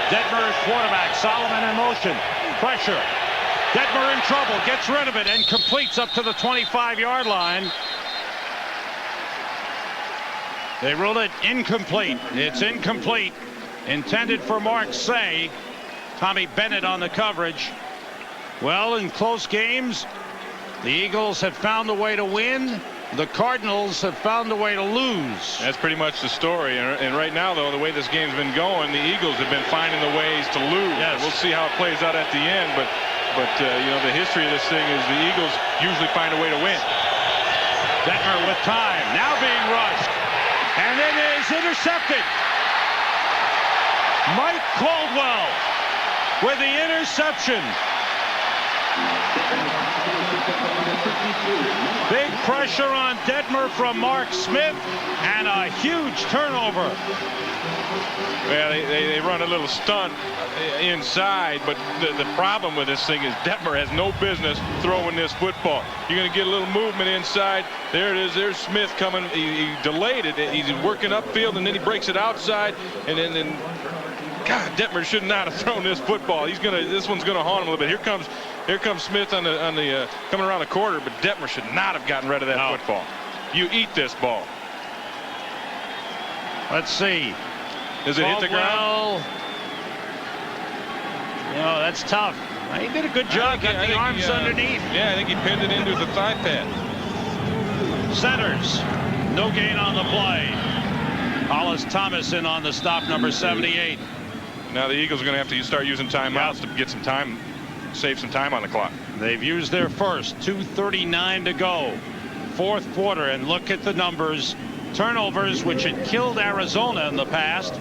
Detmer at quarterback, Solomon in motion, pressure. Detmer in trouble, gets rid of it and completes up to the 25-yard line. They rule it incomplete. It's incomplete. Intended for Mark Say. Tommy Bennett on the coverage. Well, in close games, the Eagles have found a way to win. The Cardinals have found a way to lose. That's pretty much the story. And right now, though, the way this game's been going, the Eagles have been finding the ways to lose. Yes. We'll see how it plays out at the end. But you know, the history of this thing is the Eagles usually find a way to win. Detmer with time, now being rushed. And it is intercepted. Mike Caldwell with the interception. Big pressure on Detmer from Mark Smith, and a huge turnover. Yeah, they run a little stunt inside, but the problem with this thing is Detmer has no business throwing this football. You're going to get a little movement inside. There it is. There's Smith coming. He delayed it. He's working upfield, and then he breaks it outside, and then God, Detmer should not have thrown this football. This one's gonna haunt him a little bit. Here comes Smith on the coming around the corner, but Detmer should not have gotten rid of that football. You eat this ball. Let's see. Does it hit the ground? You know, that's tough. He did a good job. Got the arms underneath. Yeah, I think he pinned it into the thigh pad. Centers. No gain on the play. Hollis Thomason on the stop, number 78. Now the Eagles are going to have to start using timeouts to get some time, save some time on the clock. They've used their first. 2:39 to go. Fourth quarter, and look at the numbers. Turnovers, which had killed Arizona in the past.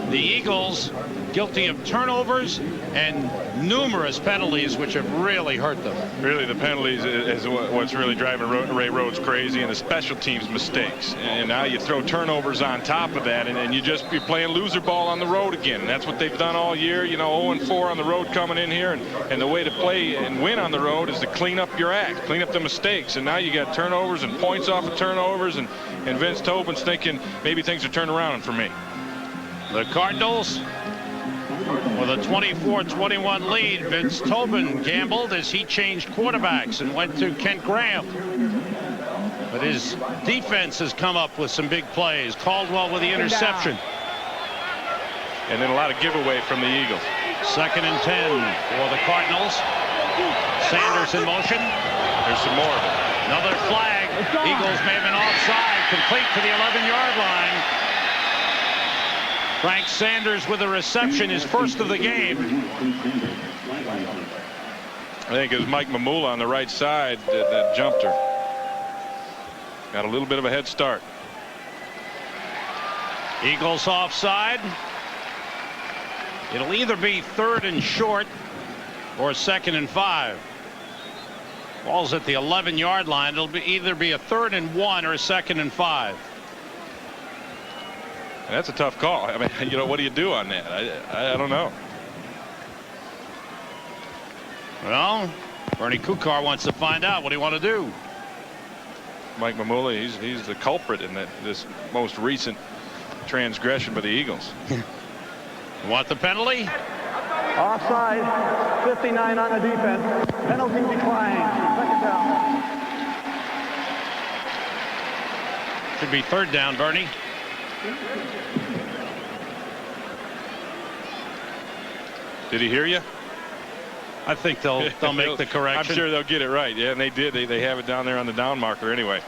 The Eagles guilty of turnovers and numerous penalties, which have really hurt them. Really, the penalties is what's really driving Ray Rhodes crazy, and the special teams mistakes. And now you throw turnovers on top of that, and you're playing loser ball on the road again. And that's what they've done all year. You know, 0-4 on the road coming in here, and the way to play and win on the road is to clean up your act, clean up the mistakes. And now you got turnovers and points off of turnovers, and Vince Tobin's thinking maybe things are turning around for me. The Cardinals with a 24-21 lead. Vince Tobin gambled as he changed quarterbacks and went to Kent Graham. But his defense has come up with some big plays. Caldwell with the interception. And then a lot of giveaway from the Eagles. 2nd and 10 for the Cardinals. Sanders in motion. There's some more. Another flag. Eagles may have been offside. Complete to the 11-yard line. Frank Sanders with a reception, his first of the game. I think it was Mike Mamula on the right side that jumped her. Got a little bit of a head start. Eagles offside. It'll either be 3rd and short or 2nd and 5. Ball's at the 11-yard line. It'll either be a 3rd and 1 or a 2nd and 5. And that's a tough call. I mean, you know, what do you do on that? I don't know. Well, Bernie Kukar wants to find out. What do you want to do? Mike Mamula, he's the culprit in this most recent transgression by the Eagles. You want the penalty? Offside, 59 on the defense. Penalty declined. Second down. Should be third down, Bernie. Did he hear you? I think they'll make the correction. I'm sure they'll get it right. Yeah, and they did. They have it down there on the down marker anyway.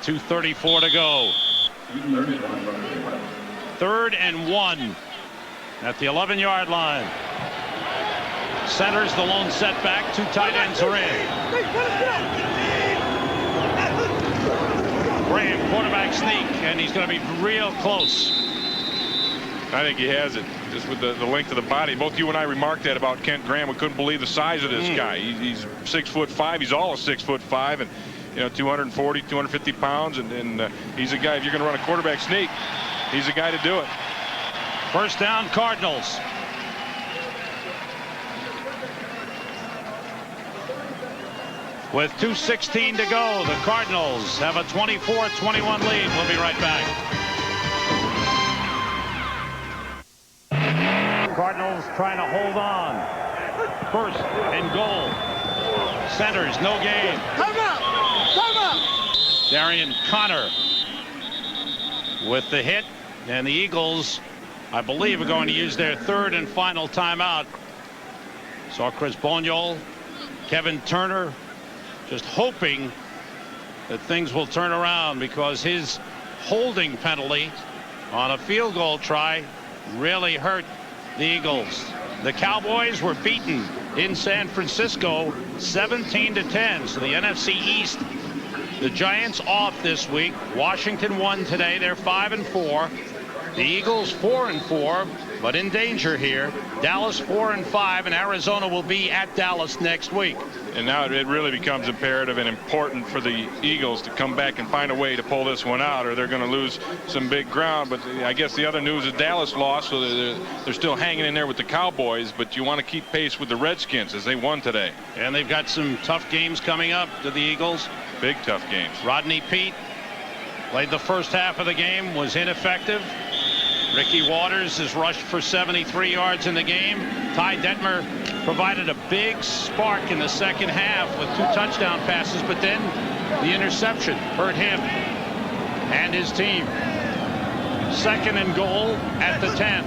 2:34 to go. 3rd and 1 at the 11-yard line. Centers the lone setback. 2 tight ends are in. Graham, quarterback sneak, and he's going to be real close. I think he has it, just with the length of the body. Both you and I remarked that about Kent Graham. We couldn't believe the size of this guy. He's 6'5". He's all of 6'5", and 240, 250 pounds, and he's a guy. If you're going to run a quarterback sneak, he's a guy to do it. First down, Cardinals. With 2:16 to go, the Cardinals have a 24-21 lead. We'll be right back. Cardinals trying to hold on. 1st and goal. Centers, no gain. Time out! Time out! Darian Connor with the hit, and the Eagles, I believe, are going to use their 3rd and final timeout. Saw Chris Boniol, Kevin Turner, just hoping that things will turn around, because his holding penalty on a field goal try really hurt the Eagles. The Cowboys were beaten in San Francisco 17-10. So the NFC East, the Giants off this week. Washington won today. They're 5-4. The Eagles 4-4, but in danger here. Dallas 4-5, and Arizona will be at Dallas next week. And now it really becomes imperative and important for the Eagles to come back and find a way to pull this one out, or they're going to lose some big ground. But I guess the other news is Dallas lost, so they're still hanging in there with the Cowboys. But you want to keep pace with the Redskins, as they won today. And they've got some tough games coming up to the Eagles. Big tough games. Rodney Peete played the first half of the game, was ineffective. Ricky Waters has rushed for 73 yards in the game. Ty Detmer provided a big spark in the second half with 2 touchdown passes, but then the interception hurt him and his team. 2nd and goal at the 10.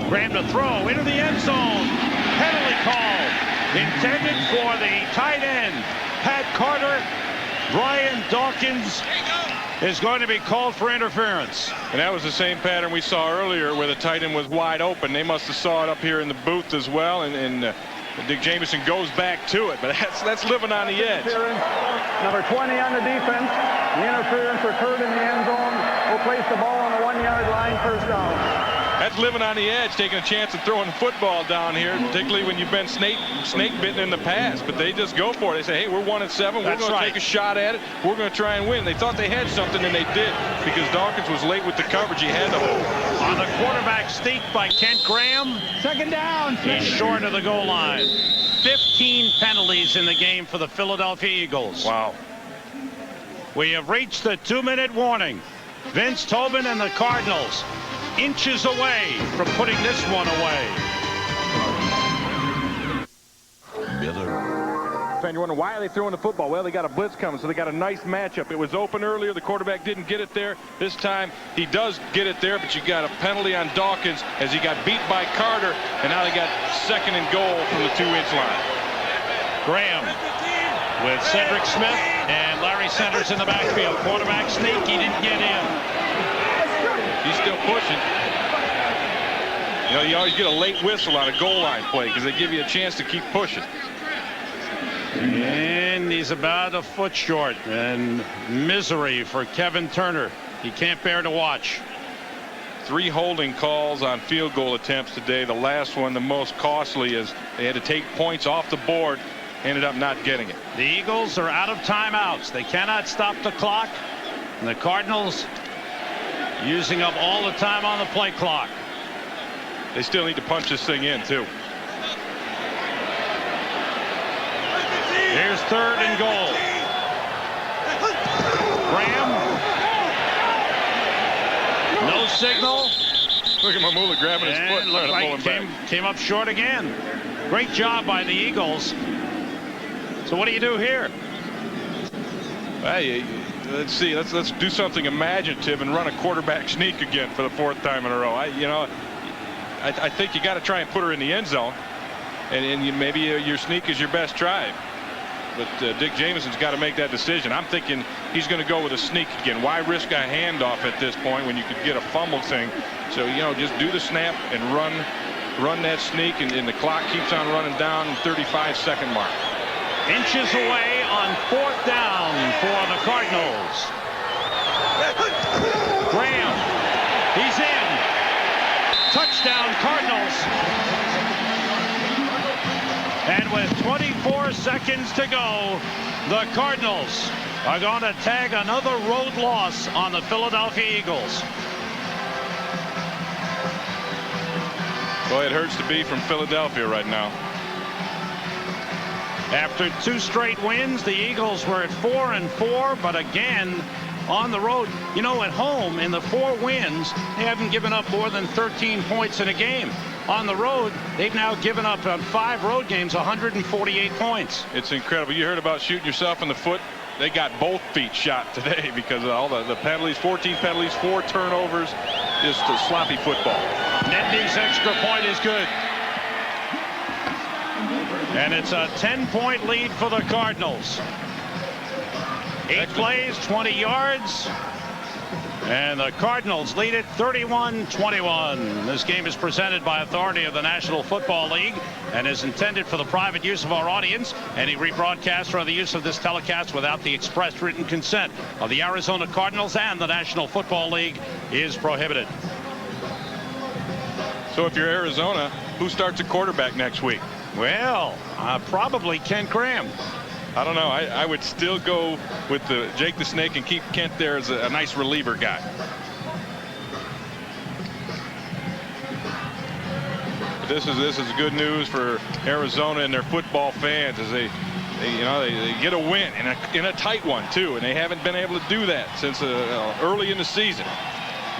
Graham to throw into the end zone. Penalty call intended for the tight end, Pat Carter. Brian Dawkins is going to be called for interference. And that was the same pattern we saw earlier, where the tight end was wide open. They must have saw it up here in the booth as well, and Dick Jamieson goes back to it, but that's living on the edge. Number 20 on the defense. The interference occurred in the end zone. Will place the ball on the 1-yard line, first down. That's living on the edge, taking a chance of throwing the football down here, particularly when you've been snake bitten in the past. But they just go for it. They say, hey, we're 1-7. We're going to take a shot at it. We're going to try and win. They thought they had something, and they did, because Dawkins was late with the coverage. He had to hold. On the quarterback sneak by Kent Graham. 2nd down. He's short of the goal line. 15 penalties in the game for the Philadelphia Eagles. Wow. We have reached the 2-minute warning. Vince Tobin and the Cardinals inches away from putting this one away. Miller. You're wondering, why are they throwing the football? Well, they got a blitz coming, so they got a nice matchup. It was open earlier. The quarterback didn't get it there. This time he does get it there, but you got a penalty on Dawkins as he got beat by Carter, and now they got 2nd and goal from the 2-inch line. Graham with Cedric Smith and Larry Centers in the backfield. Quarterback sneak. He didn't get in. He's still pushing. You always get a late whistle on a goal line play because they give you a chance to keep pushing. And he's about a foot short, and misery for Kevin Turner. He can't bear to watch. 3 holding calls on field goal attempts today. The last one, the most costly, is they had to take points off the board. Ended up not getting it. The Eagles are out of timeouts. They cannot stop the clock. And the Cardinals using up all the time on the play clock. They still need to punch this thing in, too. Here's 3rd and goal. Graham. No signal. Look at Mamula grabbing his foot and looked trying like to pull him back. came up short again. Great job by the Eagles. So what do you do here? Hey, let's see. Let's do something imaginative and run a quarterback sneak again for the 4th time in a row. I think you got to try and put her in the end zone, and maybe your sneak is your best try. But Dick Jamison's got to make that decision. I'm thinking he's going to go with a sneak again. Why risk a handoff at this point when you could get a fumble thing? So, just do the snap and run that sneak, and the clock keeps on running down. 35-second mark. Inches away on 4th down for the Cardinals. Graham, he's in. Touchdown Cardinals. And with 24 seconds to go, the Cardinals are going to tag another road loss on the Philadelphia Eagles. Boy, it hurts to be from Philadelphia right now. After 2 straight wins, the Eagles were at 4-4, but again on the road. At home in the 4 wins, they haven't given up more than 13 points in a game. On the road, they've now given up on 5 road games 148 points. It's incredible. You heard about shooting yourself in the foot. They got both feet shot today because of all the penalties, 14 penalties, 4 turnovers, just a sloppy football. Nedney's extra point is good. And it's a 10-point lead for the Cardinals. 8 plays, 20 yards. And the Cardinals lead it 31-21. This game is presented by authority of the National Football League and is intended for the private use of our audience. Any rebroadcast or the use of this telecast without the express written consent of the Arizona Cardinals and the National Football League is prohibited. So if you're Arizona, who starts at quarterback next week? Well, probably Kent Graham. I don't know. I would still go with Jake the Snake and keep Kent there as a nice reliever guy. But this is good news for Arizona and their football fans as they get a win in a tight one too, and they haven't been able to do that since early in the season.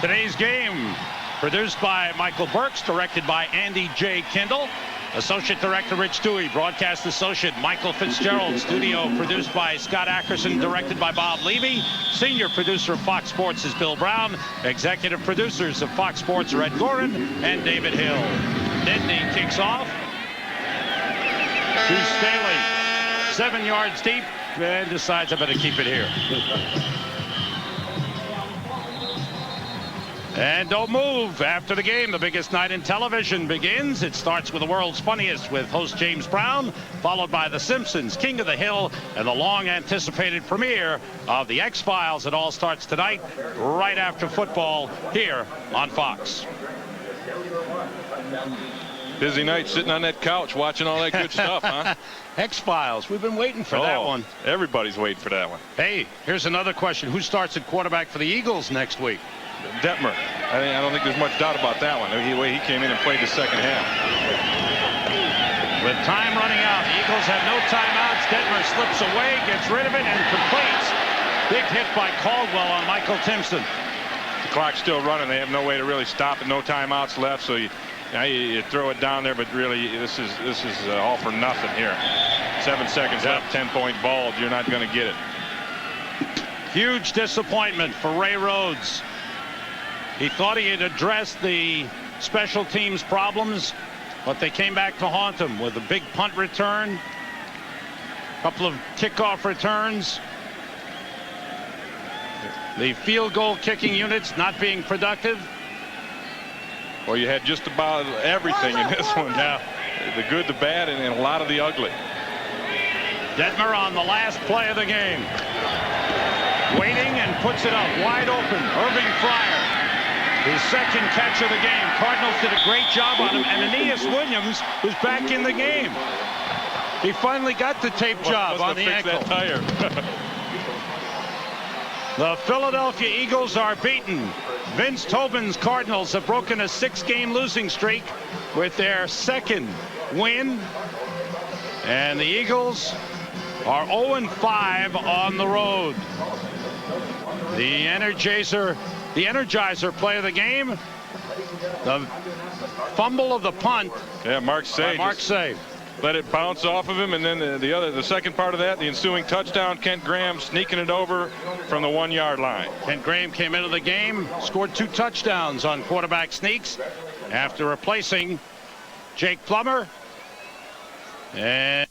Today's game produced by Michael Burks, directed by Andy J. Kindle. Associate Director Rich Dewey, Broadcast Associate Michael Fitzgerald, studio produced by Scott Ackerson, directed by Bob Levy. Senior producer of Fox Sports is Bill Brown. Executive producers of Fox Sports are Ed Gorin and David Hill. Nedney kicks off to Staley, 7 yards deep, and decides I better keep it here. And don't move. After the game, the biggest night in television begins. It starts with the world's funniest with host James Brown, followed by The Simpsons, King of the Hill, and the long-anticipated premiere of The X-Files. It all starts tonight, right after football, here on Fox. Busy night sitting on that couch watching all that good stuff, huh? X-Files. We've been waiting for that one. Everybody's waiting for that one. Hey, here's another question. Who starts at quarterback for the Eagles next week? Detmer. I don't think there's much doubt about that one. The way he came in and played the second half. With time running out, the Eagles have no timeouts. Detmer slips away, gets rid of it, and completes. Big hit by Caldwell on Michael Timpson. The clock's still running. They have no way to really stop it. No timeouts left, so you throw it down there, but really this is all for nothing here. 7 seconds left, 10-point ball. You're not going to get it. Huge disappointment for Ray Rhodes. He thought he had addressed the special teams problems, but they came back to haunt him with a big punt return, a couple of kickoff returns. The field goal kicking units not being productive. Well, you had just about everything in this one. Yeah. The good, the bad, and a lot of the ugly. Detmer on the last play of the game. Waiting and puts it up wide open. Irving Fryer. His second catch of the game. Cardinals did a great job on him. And Aeneas Williams was back in the game. He finally got the tape job on the ankle. That tire. The Philadelphia Eagles are beaten. Vince Tobin's Cardinals have broken a 6-game losing streak with their second win. And the Eagles are 0-5 on the road. The Energizer play of the game. The fumble of the punt. Yeah, Mark Say. Mark Say. Let it bounce off of him, and then the second part of that, the ensuing touchdown, Kent Graham sneaking it over from the 1-yard line. Kent Graham came into the game, scored 2 touchdowns on quarterback sneaks after replacing Jake Plummer. And